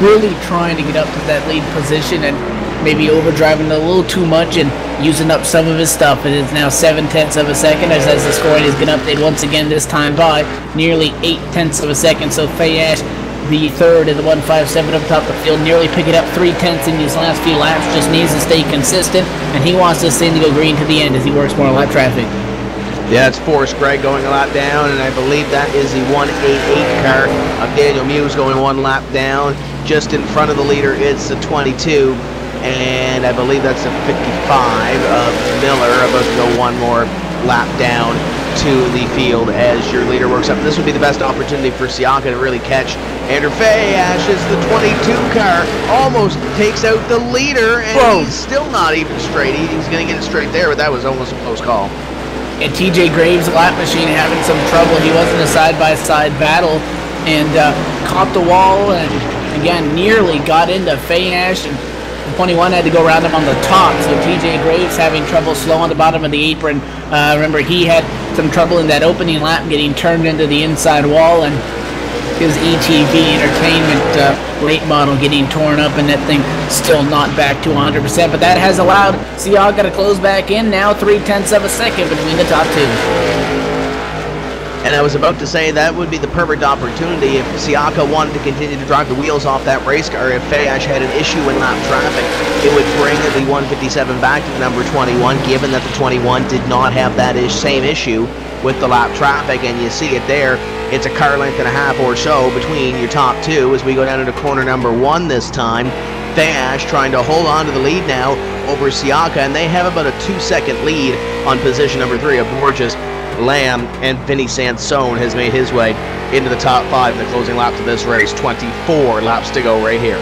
really trying to get up to that lead position, and maybe overdriving a little too much and using up some of his stuff. It is now 7/10 of a second as the scoring is going to update once again, this time by nearly 8/10 of a second. So Fayash, the third in the 157 up top of the field, nearly picking up 3/10 in these last few laps, just needs to stay consistent, and he wants this thing to go green to the end as he works more lap traffic. Yeah, it's Forrest Gregg going a lap down, and I believe that is the 188 car of Daniel Muse going one lap down. Just in front of the leader is the 22, and I believe that's the 55 of Miller, about to go one more lap down to the field as your leader works up. This would be the best opportunity for Siaka to really catch Andrew Fayash as the 22 car almost takes out the leader, and he's still not even straight. He's going to get it straight there, but that was almost a close call. And TJ Graves' lap machine having some trouble. He was in a side-by-side battle and caught the wall and, again, nearly got into Fayash. And 21 had to go around him on the top. So TJ Graves having trouble slow on the bottom of the apron. Remember, he had some trouble in that opening lap getting turned into the inside wall, and his ETV Entertainment late model getting torn up, and that thing still not back to 100%. But that has allowed Siaka to close back in, now 3/10 of a second between the top two. And I was about to say that would be the perfect opportunity if Siaka wanted to continue to drive the wheels off that race car. If Fayash had an issue in lap traffic, it would bring the 157 back to the number 21, given that the 21 did not have that same issue with the lap traffic. And you see it there. It's a car length and a half or so between your top two as we go down into corner number 1 this time. Fayash trying to hold on to the lead now over Siaka, and they have about a 2-second lead on position number 3 of Borges. Lamb and Vinny Sansone has made his way into the top 5 in the closing lap to this race. 24 laps to go right here.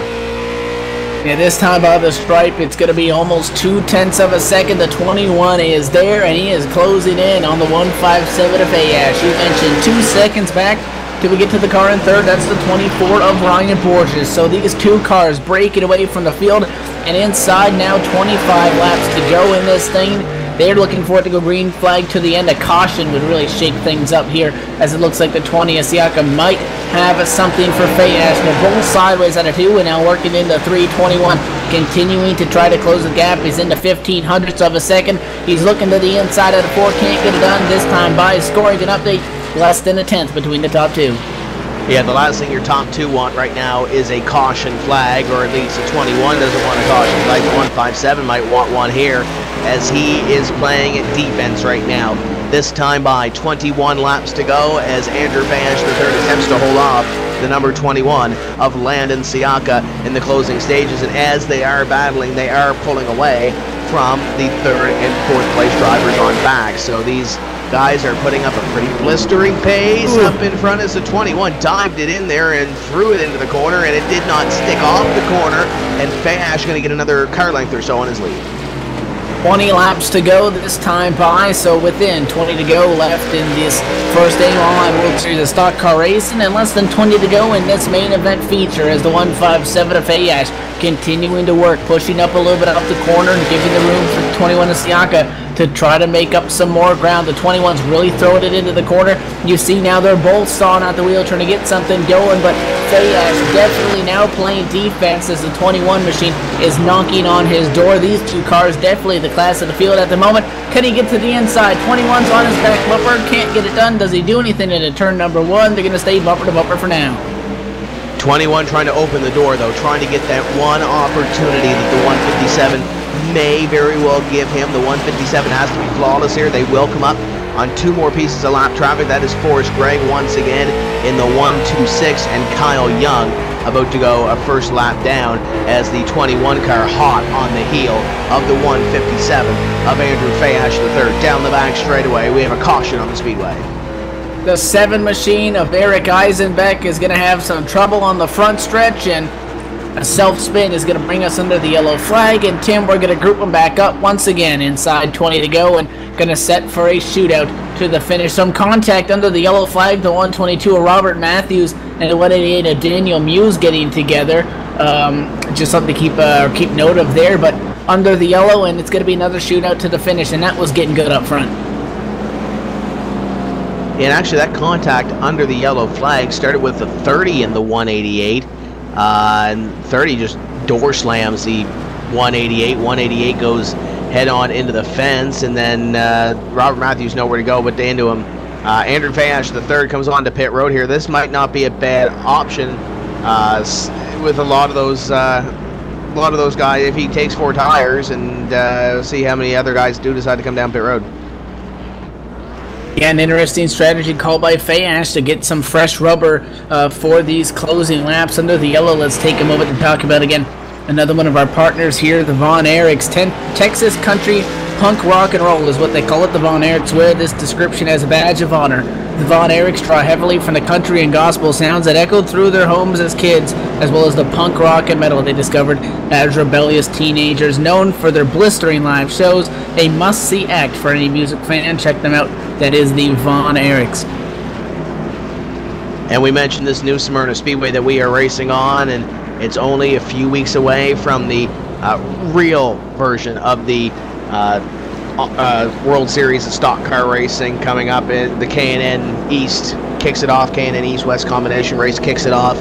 Yeah, this time by the stripe, it's going to be almost 2/10 of a second. The 21 is there, and he is closing in on the 157 of Fayash. You mentioned 2 seconds back till we get to the car in third. That's the 24 of Ryan Borges. So these two cars breaking away from the field, and inside now 25 laps to go in this thing. They're looking for it to go green flag to the end. A caution would really shake things up here, as it looks like the 20 of Siaka might have something for Fayash. They're both sideways at a 2 and now working into 3:21, continuing to try to close the gap. He's into 1500ths of a second. He's looking to the inside at a 4, can't get it done this time by scoring an update. Less than a 10th between the top two. Yeah, the last thing your top two want right now is a caution flag, or at least the 21 doesn't want a caution flag. The 157 might want one here, as he is playing at defense right now. This time by 21 laps to go, as Andrew Fayash III attempts to hold off the number 21 of Landon Siaka in the closing stages. And as they are battling, they are pulling away from the 3rd and 4th place drivers on back. So these guys are putting up a pretty blistering pace. Up in front as the 21 dived it in there and threw it into the corner, and it did not stick off the corner, and Fayash going to get another car length or so on his lead. 20 laps to go this time by, so within 20 to go left in this first annual Online World Series of Stock Car Racing, and less than 20 to go in this main event feature as the 157 of Fayash continuing to work, pushing up a little bit up the corner and giving the room for the 21 of Siaka to try to make up some more ground. The 21's really throwing it into the corner. You see now they're both sawing out the wheel trying to get something going, but Fayash definitely now playing defense as the 21 machine is knocking on his door. These two cars definitely the class of the field at the moment. Can he get to the inside? 21's on his back bumper, can't get it done. Does he do anything into turn number 1? They're going to stay bumper to bumper for now. 21 trying to open the door, though, trying to get that one opportunity that the 157 may very well give him. The 157 has to be flawless here. They will come up on 2 more pieces of lap traffic. That is Forrest Gregg once again in the 126, and Kyle Young about to go a first lap down as the 21 car hot on the heel of the 157 of Andrew Fayash III. Down the back straightaway, we have a caution on the speedway. The 7 machine of Eric Eisenbeck is going to have some trouble on the front stretch, and a self-spin is going to bring us under the yellow flag. And Tim, we're going to group them back up once again inside 20 to go and going to set for a shootout to the finish. Some contact under the yellow flag, the 122 of Robert Matthews and the 188 of Daniel Muse getting together. Just something to keep note of there, but under the yellow, and it's going to be another shootout to the finish, and that was getting good up front. And actually that contact under the yellow flag started with the 30 in the 188. And 30 just door slams the 188. 188 goes head on into the fence, and then Robert Matthews nowhere to go but into him. Andrew Fayash III comes on to pit road here. This might not be a bad option with a lot of those guys. If he takes 4 tires, and see how many other guys do decide to come down pit road. Yeah, an interesting strategy called by Fayash to get some fresh rubber for these closing laps under the yellow. Let's take a moment to talk about, again, another one of our partners here, the Von Erichs. Texas Country Punk Rock and Roll is what they call it. The Von Erichs wear this description as a badge of honor. The Von Erichs draw heavily from the country and gospel sounds that echoed through their homes as kids, as well as the punk rock and metal they discovered as rebellious teenagers. Known for their blistering live shows, a must-see act for any music fan. Check them out. That is the Von Erichs. And we mentioned this new Smyrna Speedway that we are racing on, and it's only a few weeks away from the real version of the World Series of Stock Car Racing coming up. In the K&N East kicks it off. K&N East-West combination race kicks it off.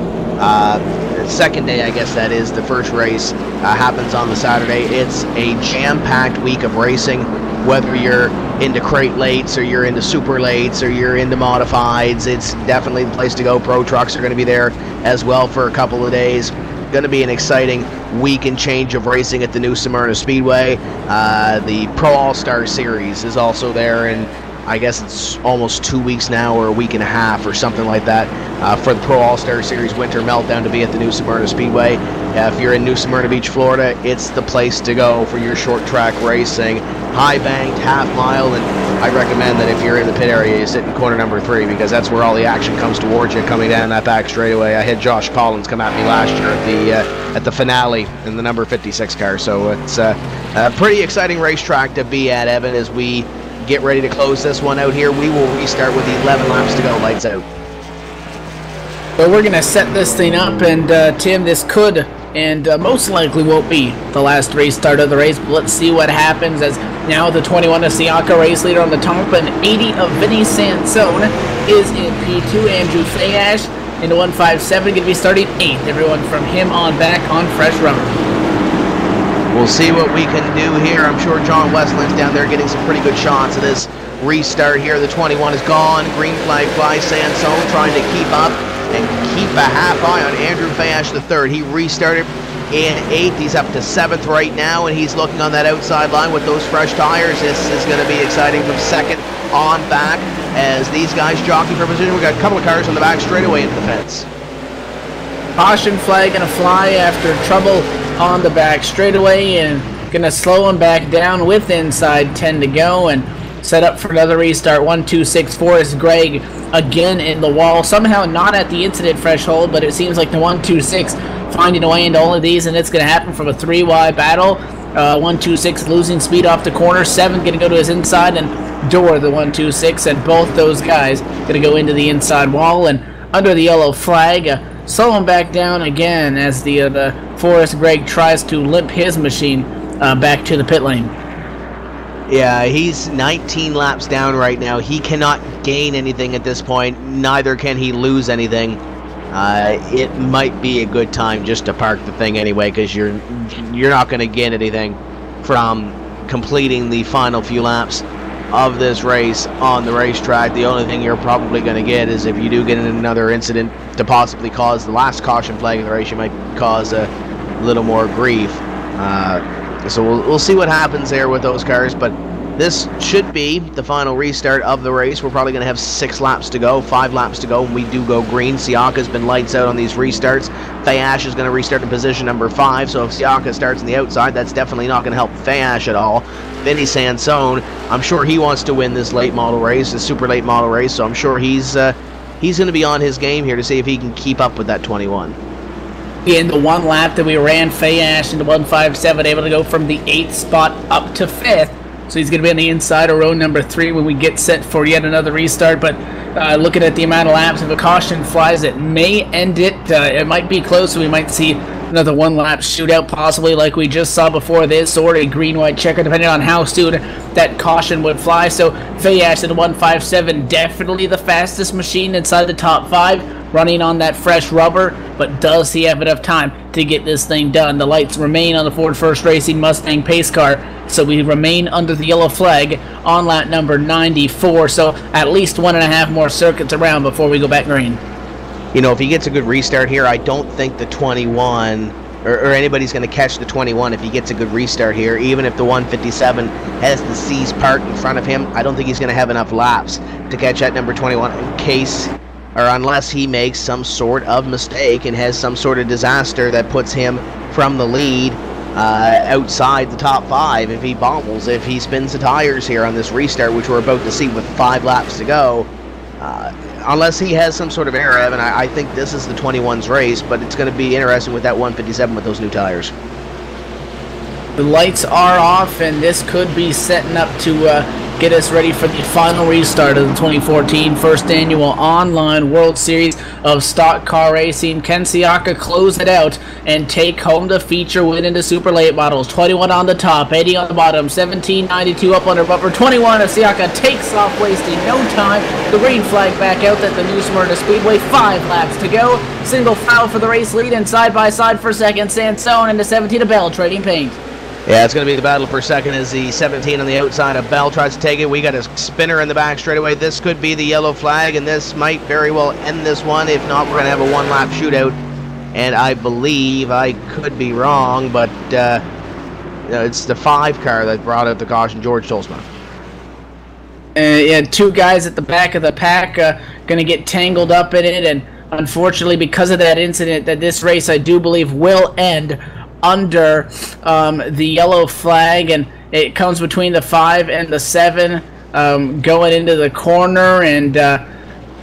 Second day, I guess that is. The first race happens on the Saturday. It's a jam-packed week of racing, whether you're into crate lates or you're into super lates or you're into modifieds. It's definitely the place to go. Pro trucks are going to be there as well for a couple of days. Going to be an exciting week and change of racing at the new Smyrna Speedway. The Pro All-Star Series is also there, and I guess it's almost 2 weeks now, or a week and a half or something like that, for the Pro All-Star Series Winter Meltdown to be at the new Smyrna Speedway. If you're in New Smyrna Beach, Florida, it's the place to go for your short track racing. High banked, half mile, and I recommend that if you're in the pit area, you sit in corner number 3, because that's where all the action comes towards you coming down that back straightaway. I had Josh Collins come at me last year at the finale in the number 56 car, so it's a pretty exciting racetrack to be at, Evan, as we get ready to close this one out here. We will restart with 11 laps to go. Lights out. But we're going to set this thing up, and Tim, this could and most likely won't be the last restart of the race, but let's see what happens, as now the 21 of Stockcar race leader on the top, and 80 of Vinny Sansone is in P2. Andrew Fayash in the 157 going to be starting 8th. Everyone from him on back on fresh rubber. We'll see what we can do here. I'm sure John Westland's down there getting some pretty good shots of this restart here. The 21 is gone. Green flag by Sansone, trying to keep up and keep a half eye on Andrew Fayash III. He restarted in 8th. He's up to 7th right now, and he's looking on that outside line with those fresh tires. This is going to be exciting from 2nd on back as these guys jockey for position. We've got a couple of cars on the back straightaway into the fence. Caution flag going to fly after trouble on the back straightaway, and going to slow him back down with inside 10 to go, and set up for another restart. 1-2-6 Forrest Gregg again in the wall, somehow not at the incident threshold, but it seems like the 1-2-6 finding a way into all of these, and it's going to happen from a 3-wide battle. 1-2-6 losing speed off the corner. 7 going to go to his inside, and Door the 1-2-6, and both those guys going to go into the inside wall, and under the yellow flag, slow him back down again as the Forrest Gregg tries to limp his machine back to the pit lane. Yeah, he's 19 laps down right now. He cannot gain anything at this point. Neither can he lose anything. It might be a good time just to park the thing anyway, because you're not going to get anything from completing the final few laps of this race on the racetrack. The only thing you're probably going to get is if you do get in another incident to possibly cause the last caution flag of the race, you might cause a little more grief. So we'll see what happens there with those cars, but this should be the final restart of the race. We're probably going to have 6 laps to go, 5 laps to go when we do go green. Siaka's been lights out on these restarts. Fayash is going to restart in position number 5, so if Siaka starts on the outside, that's definitely not going to help Fayash at all. Vinny Sansone, I'm sure he wants to win this late model race, this super late model race, so I'm sure he's going to be on his game here to see if he can keep up with that 21. In the one lap that we ran, Fayash in the 157 able to go from the 8th spot up to 5th. So he's going to be on the inside of row number 3 when we get set for yet another restart. But looking at the amount of laps, if a caution flies, it may end it. It might be close, so we might see another one-lap shootout possibly like we just saw before this, or a green-white checker, depending on how soon that caution would fly. So Fayash in the 157, definitely the fastest machine inside the top 5. running on that fresh rubber, but does he have enough time to get this thing done? The lights remain on the Ford First Racing Mustang pace car, so we remain under the yellow flag on lap number 94, so at least 1.5 more circuits around before we go back green. You know, if he gets a good restart here, I don't think the 21 or anybody's going to catch the 21 if he gets a good restart here. Even if the 157 has the C's part in front of him, I don't think he's going to have enough laps to catch that number 21 in case or unless he makes some sort of mistake and has some sort of disaster that puts him from the lead outside the top 5. If he bobbles, if he spins the tires here on this restart, which we're about to see with 5 laps to go, unless he has some sort of error, Evan, I think this is the 21's race, but it's going to be interesting with that 157 with those new tires. The lights are off, and this could be setting up to get us ready for the final restart of the 2014 first annual online World Series of Stock Car Racing. Ken Siaka close it out and take home the feature win into super late models. 21 on the top, 80 on the bottom, 1792 up under bumper. 21 of Siaka takes off, wasting no time. The green flag back out at the New Smyrna Speedway. 5 laps to go. Single file for the race lead, and side by side for second, Sansone into 17 of Bell trading paint. Yeah, it's going to be the battle for second as the 17 on the outside of Bell tries to take it. We got a spinner in the back straightaway. This could be the yellow flag, and this might very well end this one. If not, we're going to have a 1-lap shootout. And I believe, I could be wrong, but it's the 5 car that brought out the caution, George Tolsma. Yeah, 2 guys at the back of the pack going to get tangled up in it, and unfortunately, because of that incident, that this race, I do believe, will end under the yellow flag, and it comes between the 5 and the 7 going into the corner, and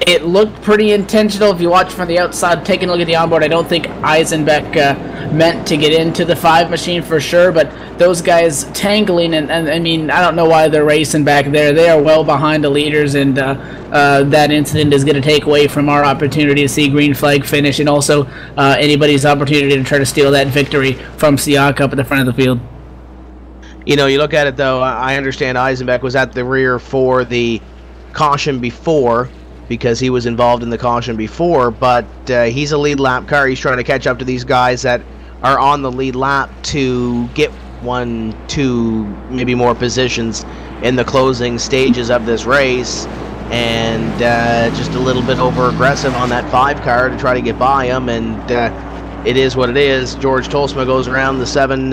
it looked pretty intentional. If you watch from the outside, taking a look at the onboard, I don't think Eisenbeck meant to get into the 5 machine for sure, but those guys tangling, and I mean, I don't know why they're racing back there. They are well behind the leaders, and that incident is going to take away from our opportunity to see green flag finish, and also anybody's opportunity to try to steal that victory from Siaka up at the front of the field. You know, you look at it, though, I understand Eisenbeck was at the rear for the caution before, because he was involved in the caution before, but he's a lead lap car. He's trying to catch up to these guys that are on the lead lap to get 1, 2, maybe more positions in the closing stages of this race, and just a little bit over aggressive on that 5 car to try to get by him, and it is what it is. George Tolsma goes around, the 7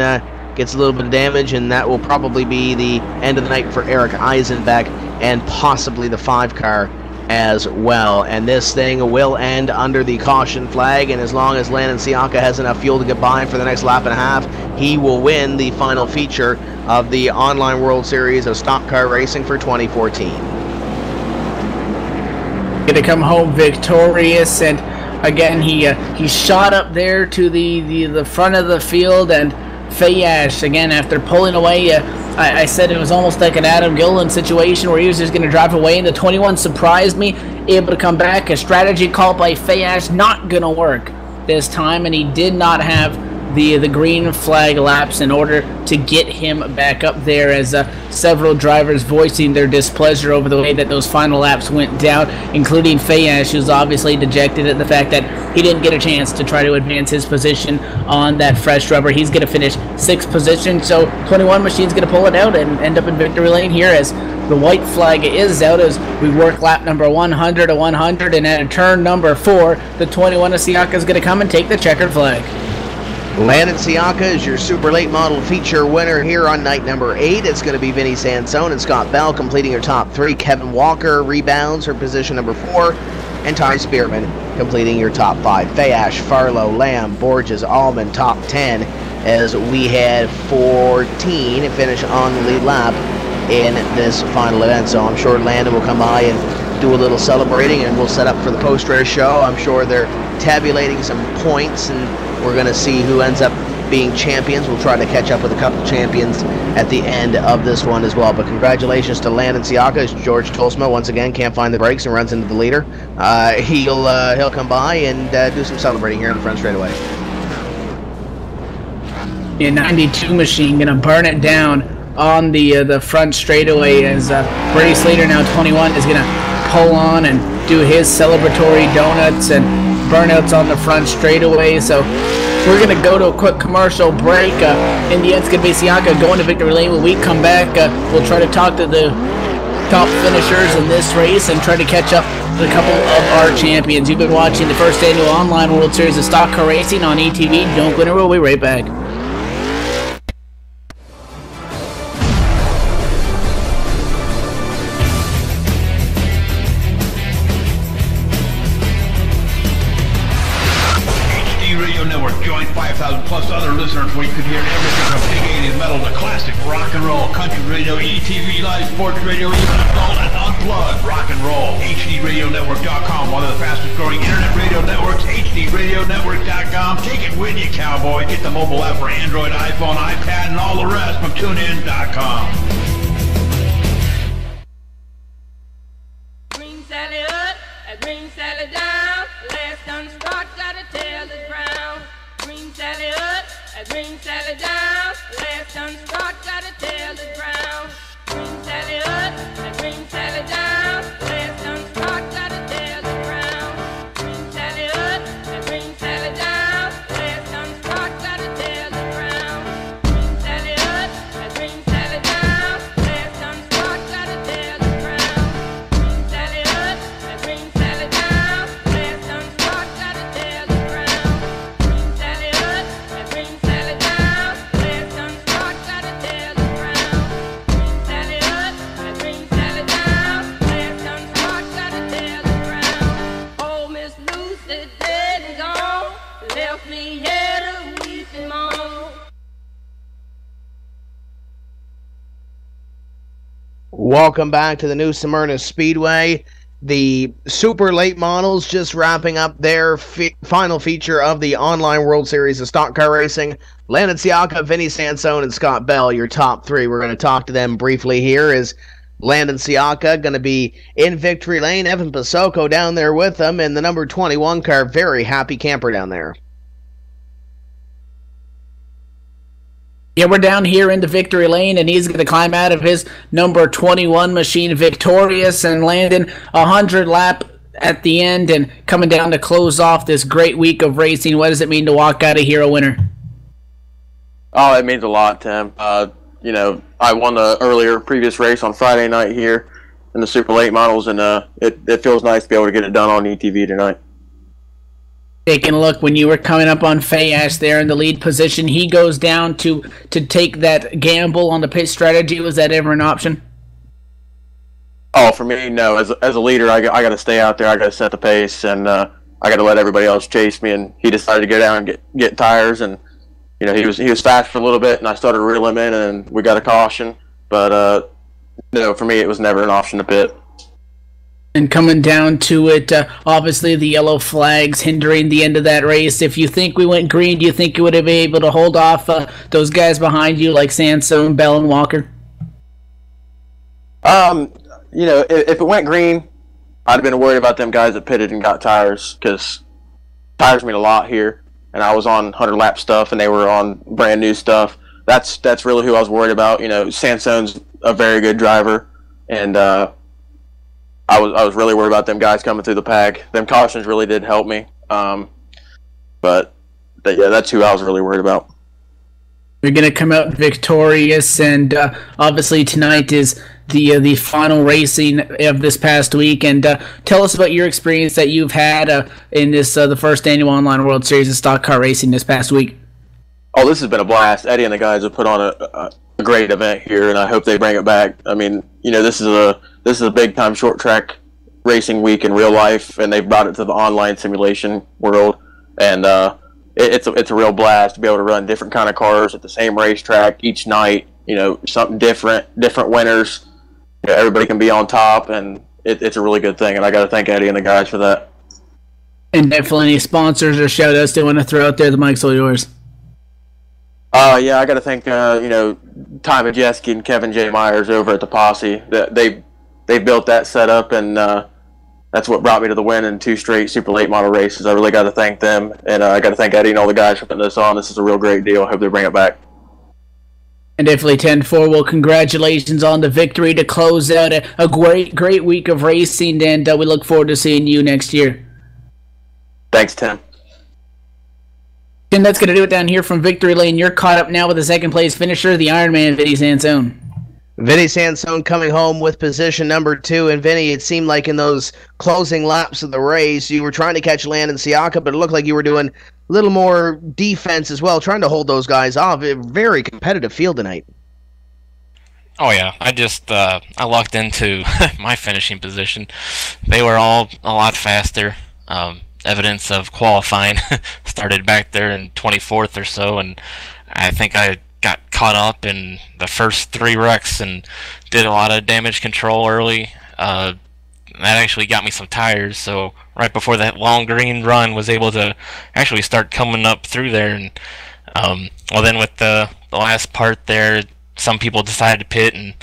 gets a little bit of damage, and that will probably be the end of the night for Eric Eisenbeck and possibly the 5 car as well. And this thing will end under the caution flag, and as long as Landon Siaka has enough fuel to get by for the next lap and a half, he will win the final feature of the online World Series of Stock Car Racing for 2014. Gonna come home victorious, and again he shot up there to the front of the field, and Fayash, again, after pulling away, I said it was almost like an Adam Gilliland situation where he was just going to drive away, and the 21 surprised me, able to come back. A strategy call by Fayash, not going to work this time, and he did not have the green flag laps in order to get him back up there, as several drivers voicing their displeasure over the way that those final laps went down, including Fayash, who's obviously dejected at the fact that he didn't get a chance to try to advance his position on that fresh rubber. He's going to finish 6th position, so 21 machine's going to pull it out and end up in victory lane here, as the white flag is out as we work lap number 100 to 100, and at turn number 4, the 21 of Siaka is going to come and take the checkered flag. Landon Siaka is your super late model feature winner here on night number 8. It's going to be Vinny Sansone and Scott Bell completing your top 3. Kevin Walker rebounds for position number 4. And Ty Spearman completing your top 5. Fayash, Farlow, Lamb, Borges, Allman top 10, as we had 14 finish on the lead lap in this final event. So I'm sure Landon will come by and do a little celebrating, and we'll set up for the post-race show. I'm sure they're tabulating some points, and we're going to see who ends up being champions. We'll try to catch up with a couple champions at the end of this one as well. But congratulations to Landon Siaka, as George Tolsma once again can't find the brakes and runs into the leader. He'll come by and do some celebrating here in the front straightaway. Yeah, 92 machine gonna burn it down on the front straightaway, as race leader now 21 is gonna pull on and do his celebratory donuts, and burnouts on the front straightaway. So we're going to go to a quick commercial break. In the end, it's going to be Siaka going to victory lane. When we come back, we'll try to talk to the top finishers in this race and try to catch up with a couple of our champions. You've been watching the first annual online World Series of Stock Car Racing on ETV. Don't go anywhere. We'll be right back. Join 5,000 plus other listeners where you can hear everything from big 80s metal to classic rock and roll, country radio, ETV, live sports radio, even adult and unplugged rock and roll. HDRadioNetwork.com, one of the fastest growing internet radio networks, HDRadioNetwork.com. Take it with you, cowboy. Get the mobile app for Android, iPhone, iPad, and all the rest from TuneIn.com. Green Sally up, green Sally down, last unstruck, gotta tell the ground. Green Sally up, green Sally down, last unstruck, gotta tell the ground. Green Sally up, green Sally down, last unstruck, gotta tell the ground. Green Sally up, green Sally down, last unstruck, gotta tell the ground. Green Sally up, green Sally down, last unstruck, gotta tell the ground. Green Sally up, green Sally down, last unstruck, gotta tell the ground. Green Sally up, green Sally down, last unstruck, gotta tell the ground. Green Sally up, green Sally down, last unstruck, gotta tell the ground. Oh, Miss Lucy dead and gone, left me here to weep and moan. Welcome back to the new Smyrna Speedway. The super late models just wrapping up their final feature of the online World Series of Stock Car Racing. Landon Siaka, Vinny Sansone, and Scott Bell, your top three. We're going to talk to them briefly here. Is Landon Siaka going to be in victory lane? Evan Pasoko down there with them, and the number 21 car, very happy camper down there. Yeah, we're down here in the victory lane, and he's going to climb out of his number 21 machine victorious and landing 100 lap at the end and coming down to close off this great week of racing. What does it mean to walk out of here a winner? Oh, it means a lot, Tim. You know, I won the previous race on Friday night here in the super late models, and it feels nice to be able to get it done on ETV tonight. Taking a look, when you were coming up on Fayash there in the lead position, he goes down to take that gamble on the pit strategy. Was that ever an option? Oh, for me, no. As a leader, I got to stay out there. I got to set the pace, and I got to let everybody else chase me. And he decided to go down and get tires, and you know he was fast for a little bit, and I started to reel him in, and we got a caution. But no, for me, it was never an option to pit. And coming down to it, obviously the yellow flags hindering the end of that race. If you think we went green, do you think you would have been able to hold off those guys behind you like Sansone, Bell, and Walker? You know, if it went green, I'd have been worried about them guys that pitted and got tires, because tires mean a lot here. And I was on 100-lap stuff, and they were on brand new stuff. That's really who I was worried about. You know, Sansone's a very good driver, and I was really worried about them guys coming through the pack. Them cautions really did help me. But yeah, that's who I was really worried about. You're going to come out victorious, and obviously tonight is the final racing of this past week. And tell us about your experience that you've had in this the first annual online World Series of Stock Car Racing this past week. Oh, this has been a blast. Eddie and the guys have put on a great event here, and I hope they bring it back. I mean, you know, this is a big time short track racing week in real life, and they've brought it to the online simulation world, and it's a real blast to be able to run different kind of cars at the same racetrack each night. You know, something different winners. You know, everybody can be on top, and it's a really good thing. And I got to thank Eddie and the guys for that. And definitely any sponsors or shout outs they want to throw out there, the mic's all yours. Yeah, I got to thank you know, Ty Majeski and Kevin J. Myers over at the Posse. They built that setup, and that's what brought me to the win in 2 straight super late model races. I really got to thank them, and I got to thank Eddie and all the guys for putting this on. This is a real great deal. I hope they bring it back. And definitely 10-4. Well, congratulations on the victory to close out a great week of racing, and we look forward to seeing you next year. Thanks, Tim. And that's going to do it down here from Victory Lane. You're caught up now with the second place finisher, the Ironman, Vinny Sansone. Vinny Sansone coming home with position number 2. And Vinny, it seemed like in those closing laps of the race, you were trying to catch Landon Siaka, but it looked like you were doing a little more defense as well, trying to hold those guys off. A very competitive field tonight. Oh yeah, I lucked into my finishing position. They were all a lot faster. Evidence of qualifying started back there in 24th or so, and I think I got caught up in the first 3 wrecks and did a lot of damage control early. That actually got me some tires, so right before that long green run was able to actually start coming up through there. And well, then with the last part there, some people decided to pit, and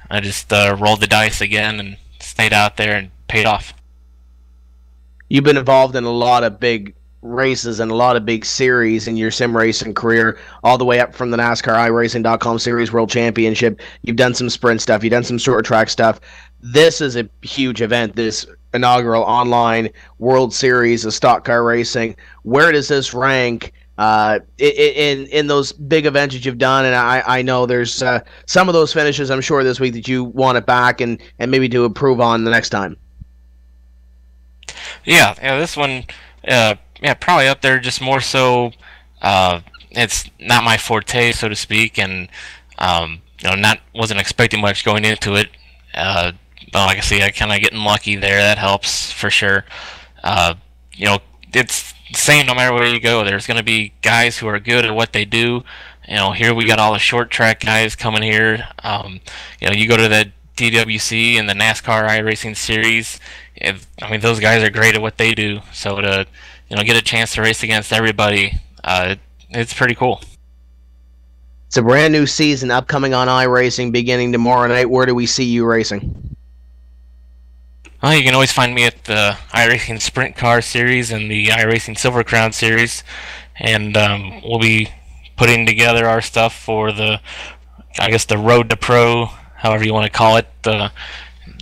I just rolled the dice again and stayed out there and paid off. You've been involved in a lot of big races and a lot of big series in your sim racing career, all the way up from the NASCAR iRacing.com Series World Championship. You've done some sprint stuff. You've done some short track stuff. This is a huge event, this inaugural online World Series of Stock Car Racing. Where does this rank in those big events that you've done? And I know there's some of those finishes, I'm sure, this week that you want it back and maybe to improve on the next time. Yeah, this one, probably up there. Just more so, it's not my forte, so to speak, and wasn't expecting much going into it. But like I say, I kind of getting lucky there. That helps for sure. It's the same no matter where you go. There's going to be guys who are good at what they do. Here we got all the short track guys coming here. You go to the DWC and the NASCAR iRacing Series. Those guys are great at what they do. So to get a chance to race against everybody, it's pretty cool. It's a brand new season upcoming on iRacing beginning tomorrow night. Where do we see you racing? Well, you can always find me at the iRacing Sprint Car Series and the iRacing Silver Crown Series, and we'll be putting together our stuff for the Road to Pro, however you want to call it,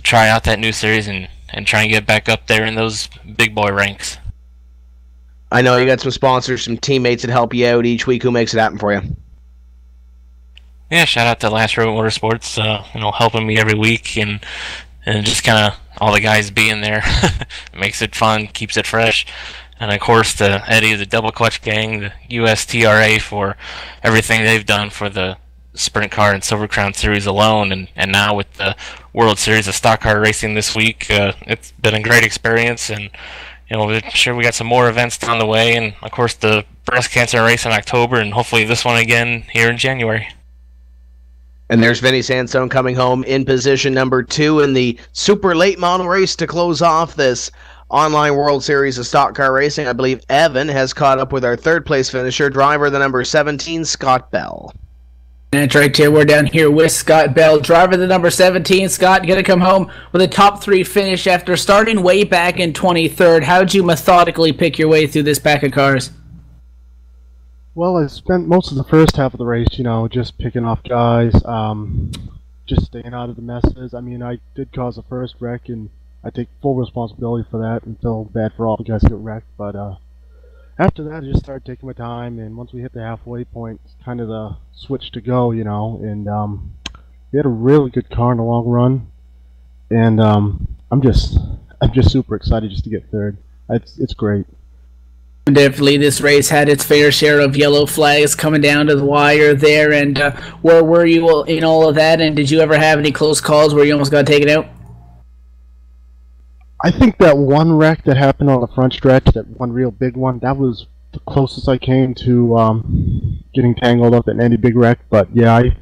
try out that new series and try and get back up there in those big boy ranks. I know you got some sponsors, some teammates that help you out each week. Who makes it happen for you? Yeah, shout out to Last Road Motorsports, helping me every week and just kind of all the guys being there. Makes it fun, keeps it fresh. And of course to Eddie, the Double Clutch Gang, the USTRA, for everything they've done for the Sprint Car and Silver Crown Series alone, and now with the World Series of Stock Car Racing this week. It's been a great experience, and we're sure we got some more events down the way, and of course the breast cancer race in October, and hopefully this one again here in January. And there's Vinny Sansone coming home in position number 2 in the super late model race to close off this online World Series of Stock Car Racing. I believe Evan has caught up with our third place finisher, driver the number 17, Scott Bell. That's right, here. We're down here with Scott Bell, driver the number 17. Scott, going to come home with a top 3 finish after starting way back in 23rd. How'd you methodically pick your way through this pack of cars? Well, I spent most of the first half of the race, just picking off guys, just staying out of the messes. I did cause the first wreck, and I take full responsibility for that and feel bad for all the guys who got wrecked. But after that, I just started taking my time, and once we hit the halfway point, it's kind of the switch to go, and we had a really good car in the long run, and I'm just super excited just to get third. It's great. Definitely, this race had its fair share of yellow flags coming down to the wire there, and where were you in all of that, and did you ever have any close calls where you almost got taken out? I think that one wreck that happened on the front stretch, that one real big one, that was the closest I came to getting tangled up in any big wreck. But yeah, I've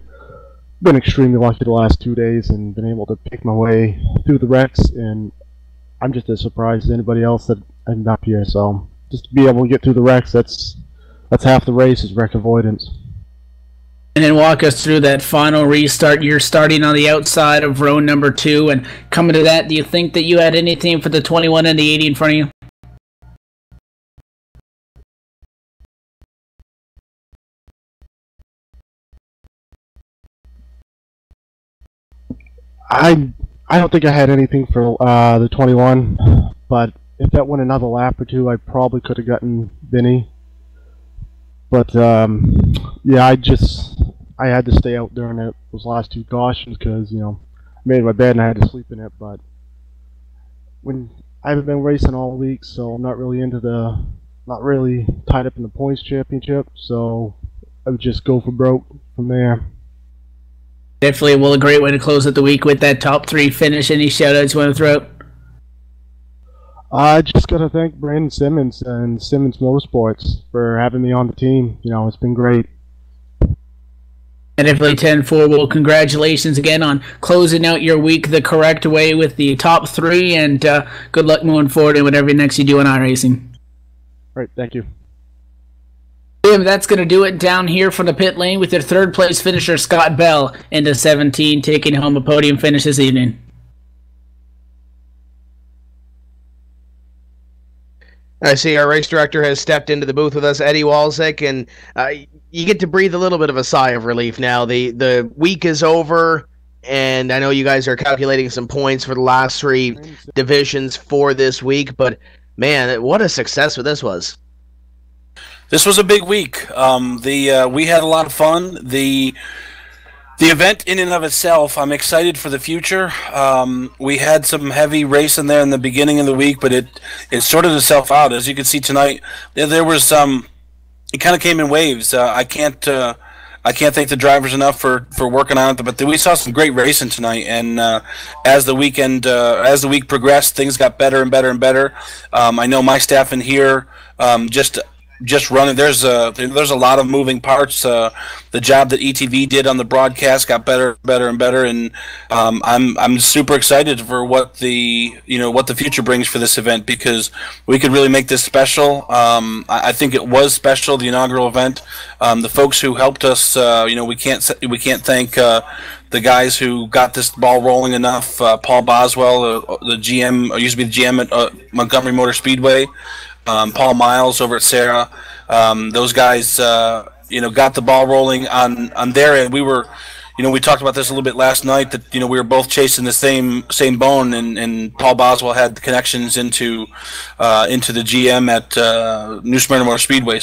been extremely lucky the last 2 days and been able to pick my way through the wrecks, and I'm just as surprised as anybody else that I'm up here. So just to be able to get through the wrecks, that's half the race, is wreck avoidance. And then walk us through that final restart. You're starting on the outside of row number 2, and coming to that, do you think that you had anything for the 21 and the 80 in front of you? I don't think I had anything for the 21, but if that went another lap or two, I probably could have gotten Vinny. But yeah, I had to stay out during those last two cautions because I made my bed and I had to sleep in it. But when I haven't been racing all week, so I'm not really tied up in the points championship. So I would just go for broke from there. Definitely, well, a great way to close out the week with that top 3 finish. Any shout-outs you want to throw out? I just got to thank Brandon Simmons and Simmons Motorsports for having me on the team. It's been great. And definitely 10-4. Well, congratulations again on closing out your week the correct way with the top 3, and good luck moving forward in whatever next you do in iRacing. All right, thank you. Jim, that's going to do it down here from the pit lane with your third-place finisher, Scott Bell, into 17, taking home a podium finish this evening. I see our race director has stepped into the booth with us, Eddie Walczyk, and you get to breathe a little bit of a sigh of relief now. The week is over, and I know you guys are calculating some points for the last 3 divisions for this week, but man, what a success this was. This was a big week. We had a lot of fun. The event in and of itself, I'm excited for the future. We had some heavy racing there in the beginning of the week, but it sorted itself out. As you can see tonight, there was it kind of came in waves. I can't thank the drivers enough for working on it, but we saw some great racing tonight. And as the week progressed, things got better and better and better. I know my staff in here just running. There's a lot of moving parts. The job that ETV did on the broadcast got better and better, and I'm super excited for what the future brings for this event, because we could really make this special. I think it was special, the inaugural event. The folks who helped us, we can't thank the guys who got this ball rolling enough. Paul Boswell, the GM, used to be the GM at Montgomery Motor Speedway. Paul Miles over at Sarah, those guys, got the ball rolling on their end. We talked about this a little bit last night, that we were both chasing the same bone, and Paul Boswell had the connections into the GM at New Smyrna Motor Speedway,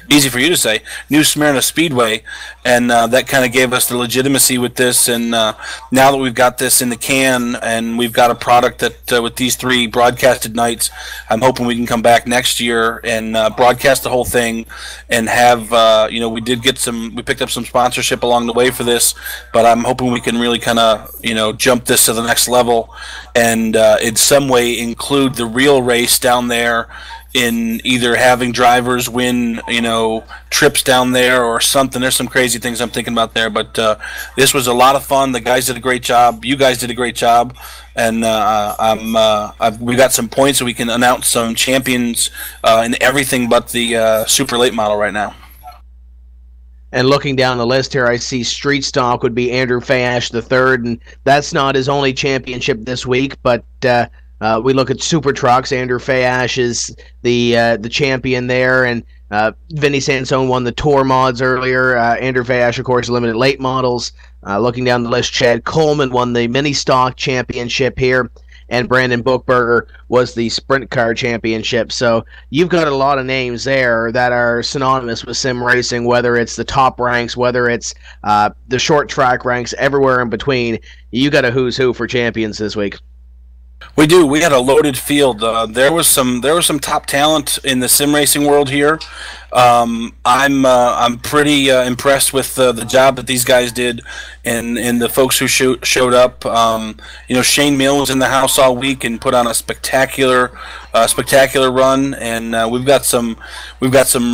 easy for you to say, New Smyrna Speedway, and that kind of gave us the legitimacy with this. And now that we've got this in the can and we've got a product that with these 3 broadcasted nights, I'm hoping we can come back next year and broadcast the whole thing and have we picked up some sponsorship along the way for this, but I'm hoping we can really kind of jump this to the next level and in some way include the real race down there, in either having drivers win, trips down there or something. There's some crazy things I'm thinking about there, but this was a lot of fun. The guys did a great job. You guys did a great job, and we got some points, so we can announce some champions in everything but the super late model right now. And looking down the list here, I see Street Stock would be Andrew Fayash III, and that's not his only championship this week, but we look at Super Trucks. Andrew Fayash is the champion there, and Vinny Sansone won the Tour mods earlier. Andrew Fayash, of course, limited late models. Looking down the list, Chad Coleman won the mini stock championship here, and Brandon Bookberger was the sprint car championship. So you've got a lot of names there that are synonymous with sim racing, whether it's the top ranks, whether it's the short track ranks, everywhere in between. You got a who's who for champions this week. We do. We had a loaded field. There was some top talent in the sim racing world here. I'm pretty impressed with the job that these guys did, and the folks who showed up. Shane Mill was in the house all week and put on a spectacular run. And we've got some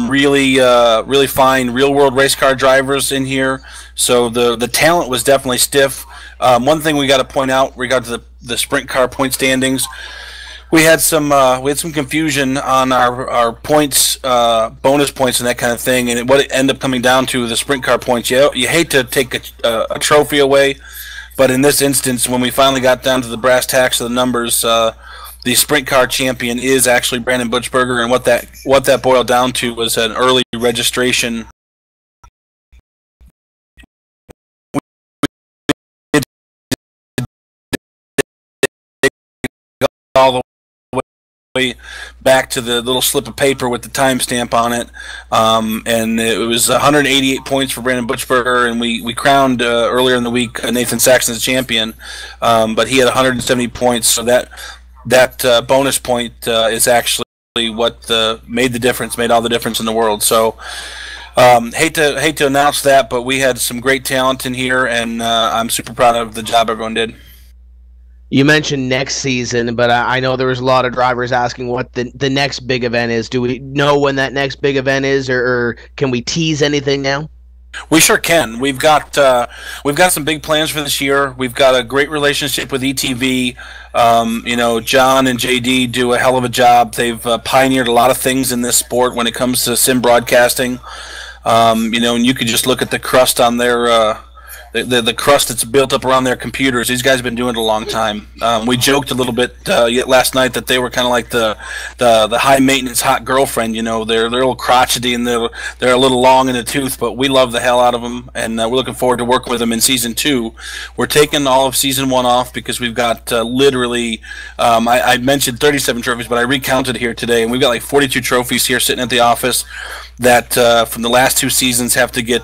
really fine real world race car drivers in here. So the talent was definitely stiff. One thing we got to point out regarding the sprint car point standings, we had some confusion on our points, bonus points and that kind of thing, and what it ended up coming down to the sprint car points. You hate to take a trophy away, but in this instance, when we finally got down to the brass tacks of the numbers, the sprint car champion is actually Brandon Butchberger, and what that boiled down to was an early registration. all the way back to the little slip of paper with the timestamp on it, and it was 188 points for Brandon Butchberger, and we crowned earlier in the week Nathan Saxon as champion, but he had 170 points, so that bonus point is actually what made all the difference in the world. So hate to announce that, but we had some great talent in here, and I'm super proud of the job everyone did. You mentioned next season, but I know there was a lot of drivers asking what the next big event is. Do we know when that next big event is, or can we tease anything now? We sure can. We've got some big plans for this year. We've got a great relationship with ETV. John and JD do a hell of a job. They've pioneered a lot of things in this sport when it comes to sim broadcasting. And you could just look at the crust on their the crust that's built up around their computers. These guys have been doing it a long time. We joked a little bit last night that they were kind of like the high maintenance hot girlfriend. They're a little crotchety and they're a little long in the tooth, but we love the hell out of them, and we're looking forward to working with them in season 2. We're taking all of season 1 off because we've got literally I mentioned 37 trophies, but I recounted here today, and we've got like 42 trophies here sitting at the office that from the last 2 seasons have to get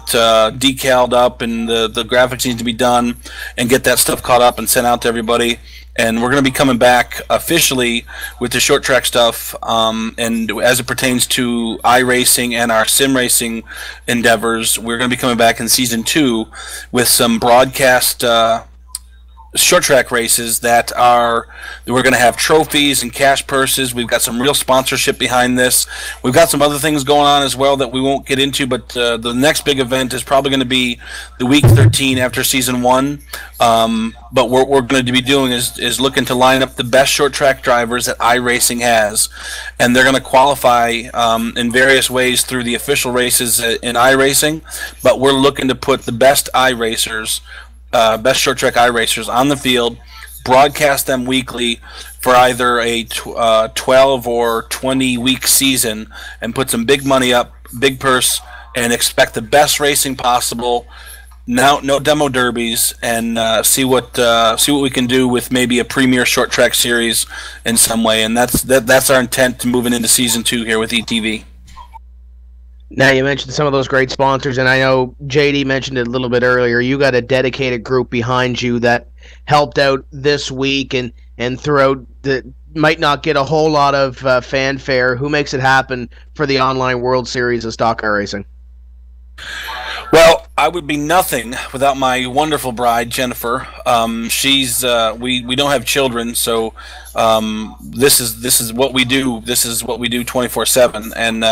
decaled up, and the graphics need to be done and get that stuff caught up and sent out to everybody. And we're going to be coming back officially with the short track stuff, and as it pertains to iRacing and our sim racing endeavors, we're going to be coming back in season 2 with some broadcast short track races we're going to have trophies and cash purses. We've got some real sponsorship behind this. We've got some other things going on as well that we won't get into, but the next big event is probably going to be the week 13 after season 1. But what we're going to be doing is looking to line up the best short track drivers that iRacing has, and they're going to qualify in various ways through the official races in iRacing, but we're looking to put the best iRacers, best short track iRacers on the field, broadcast them weekly for either a 12 or 20 week season, and put some big money up, big purse, and expect the best racing possible. No demo derbies, and see what we can do with maybe a premier short track series in some way, and that's our intent to moving into season 2 here with ETV. Now, you mentioned some of those great sponsors, and I know JD mentioned it a little bit earlier. You got a dedicated group behind you that helped out this week and throughout the might not get a whole lot of fanfare. Who makes it happen for the online World Series of Stockcar Racing? Well, I would be nothing without my wonderful bride, Jennifer. She's we don't have children, so this is what we do. This is what we do 24/7. And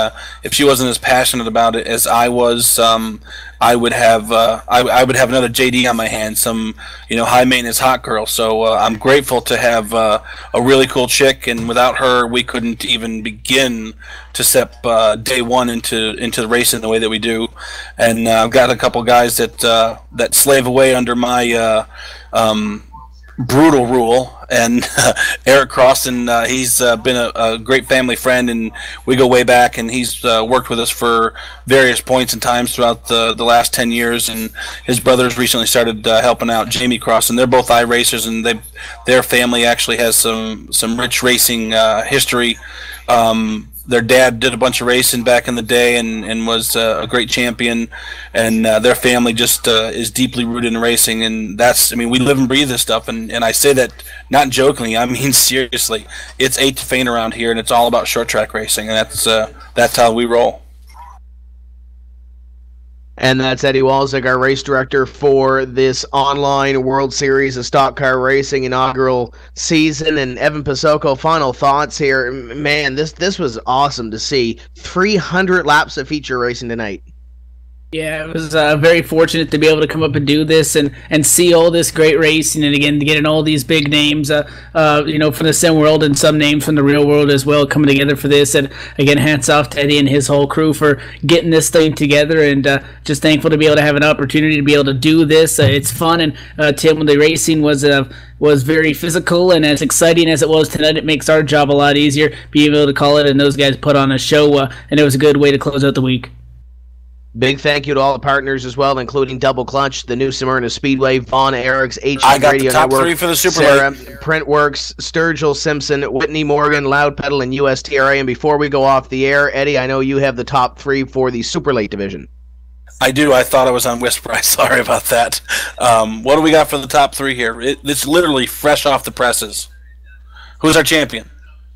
if she wasn't as passionate about it as I was, I would have another JD on my hands, some high maintenance hot girl. So I'm grateful to have a really cool chick, and without her, we couldn't even begin to step day one into the racing the way that we do. And I've got a couple guys that slave away under my brutal rule, and Eric Crossan, he's been a great family friend, and we go way back, and he's worked with us for various points and times throughout the last 10 years, and his brothers recently started helping out, Jamie Crossan. They're both iRacers, and their family actually has some rich racing history. Their dad did a bunch of racing back in the day and was a great champion, and their family just is deeply rooted in racing, and we live and breathe this stuff, and I say that not jokingly, I mean seriously. It's 8 to faint around here, and it's all about short track racing, and that's how we roll. And that's Eddie Walzig, our race director for this online World Series of Stock Car Racing inaugural season. And Evan Pasoko, final thoughts here. Man, this was awesome to see. 300 laps of feature racing tonight. Yeah, it was very fortunate to be able to come up and do this and see all this great racing, and again to get in all these big names, from the sim world and some names from the real world as well coming together for this. And again, hats off to Eddie and his whole crew for getting this thing together, and just thankful to be able to have an opportunity to be able to do this. It's fun, and Tim, the racing was very physical, and as exciting as it was tonight, it makes our job a lot easier being able to call it, and those guys put on a show, and it was a good way to close out the week. Big thank you to all the partners as well, including Double Clutch, the New Smyrna Speedway, Vaughn Eric's HD I got Radio the top Network, 3 for the Super Sarah, Late. Printworks, Sturgill Simpson, Whitney Morgan, Loud Pedal, and USTRA. And before we go off the air, Eddie, I know you have the top 3 for the Super Late division. I do. I thought I was on Whisper. Sorry about that. What do we got for the top 3 here? It's literally fresh off the presses. Who's our champion?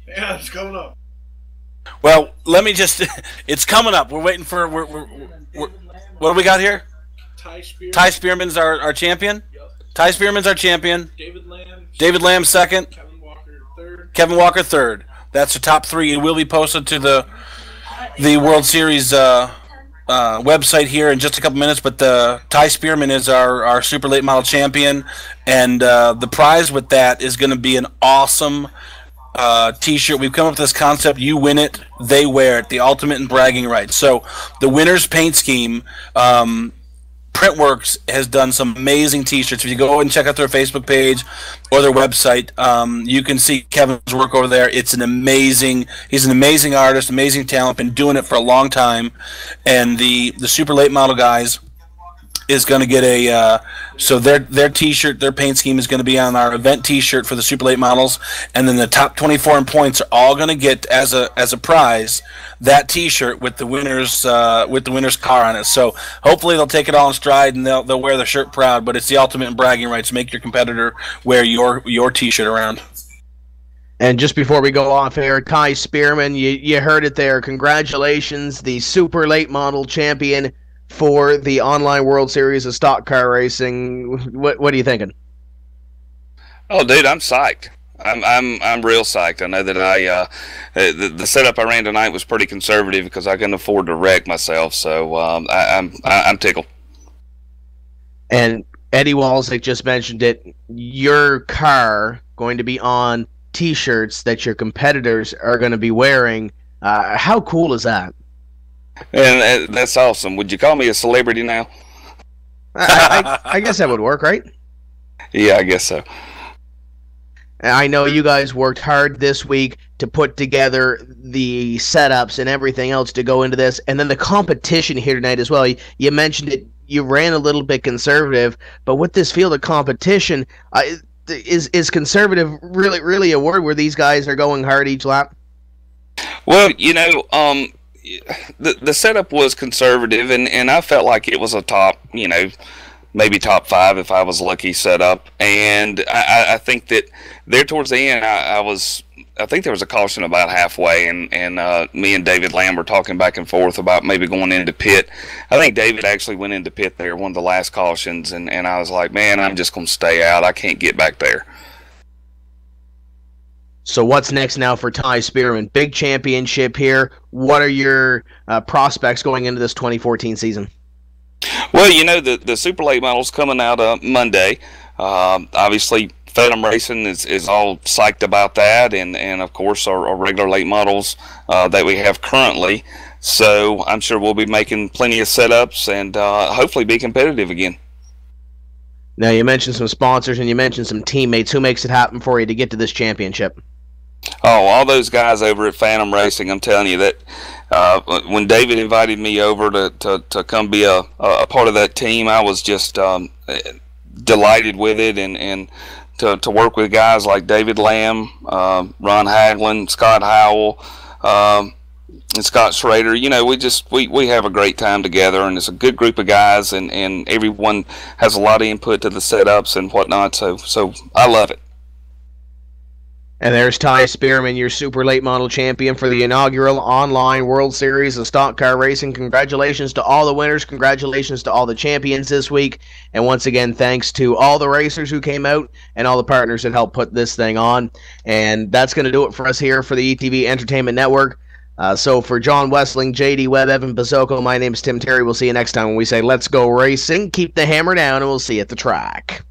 Yeah, it's coming up. Well, let me just... It's coming up. We're waiting for... what do we got here? Ty Spearman's our champion. Yep. Ty Spearman's our champion. David Lamb second. Kevin Walker third. That's the top 3. It will be posted to the World Series website here in just a couple minutes. But Ty Spearman is our super late model champion, and the prize with that is going to be an awesome T-shirt. We've come up with this concept: you win it, they wear it. The ultimate in bragging rights. So the winner's paint scheme. Printworks has done some amazing T-shirts. If you go and check out their Facebook page or their website, you can see Kevin's work over there. It's an amazing. He's an amazing artist, amazing talent. Been doing it for a long time, and the super late model guys is going to get a so their T-shirt, their paint scheme is going to be on our event T-shirt for the super late models, and then the top 24 in points are all going to get as a prize that T-shirt with the winner's car on it. So hopefully they'll take it all in stride and they'll wear the shirt proud. But it's the ultimate in bragging rights. Make your competitor wear your T-shirt around. And just before we go off air, Ty Spearman, you heard it there. Congratulations, the super late model champion for the online World Series of Stock Car Racing. What are you thinking? Oh, dude, I'm psyched. I'm real psyched. I know that the setup I ran tonight was pretty conservative because I couldn't afford to wreck myself. So I'm tickled. And Eddie Walczyk just mentioned it. Your car going to be on T-shirts that your competitors are going to be wearing. How cool is that? And that's awesome. Would you call me a celebrity now? I guess that would work, right? Yeah, I guess so. I know you guys worked hard this week to put together the setups and everything else to go into this, and then the competition here tonight as well. You mentioned it. You ran a little bit conservative, but with this field of competition, is conservative really a word where these guys are going hard each lap? Well, the setup was conservative, and I felt like it was a top, maybe top 5 if I was lucky setup. And I think that there towards the end, I think there was a caution about halfway, and me and David Lamb were talking back and forth about maybe going into pit. I think David actually went into pit there, one of the last cautions, and I was like, man, I'm just going to stay out. I can't get back there. So what's next now for Ty Spearman? Big championship here. What are your prospects going into this 2014 season? Well, the super late models coming out Monday. Obviously, Phantom Racing is all psyched about that, and of course our regular late models that we have currently. So I'm sure we'll be making plenty of setups and hopefully be competitive again. Now, you mentioned some sponsors and you mentioned some teammates. Who makes it happen for you to get to this championship? Oh, all those guys over at Phantom Racing. I'm telling you that when David invited me over to come be a part of that team, I was just delighted with it, and to work with guys like David Lamb, Ron Haglund, Scott Howell, and Scott Schrader. We have a great time together, and it's a good group of guys, and everyone has a lot of input to the setups and whatnot, so I love it. And there's Ty Spearman, your super late model champion for the inaugural online World Series of Stock Car Racing. Congratulations to all the winners. Congratulations to all the champions this week. And once again, thanks to all the racers who came out and all the partners that helped put this thing on. And that's going to do it for us here for the ETV Entertainment Network. So for John Wessling, JD Webb, Evan Bazzoco, my name is Tim Terry. We'll see you next time when we say let's go racing. Keep the hammer down, and we'll see you at the track.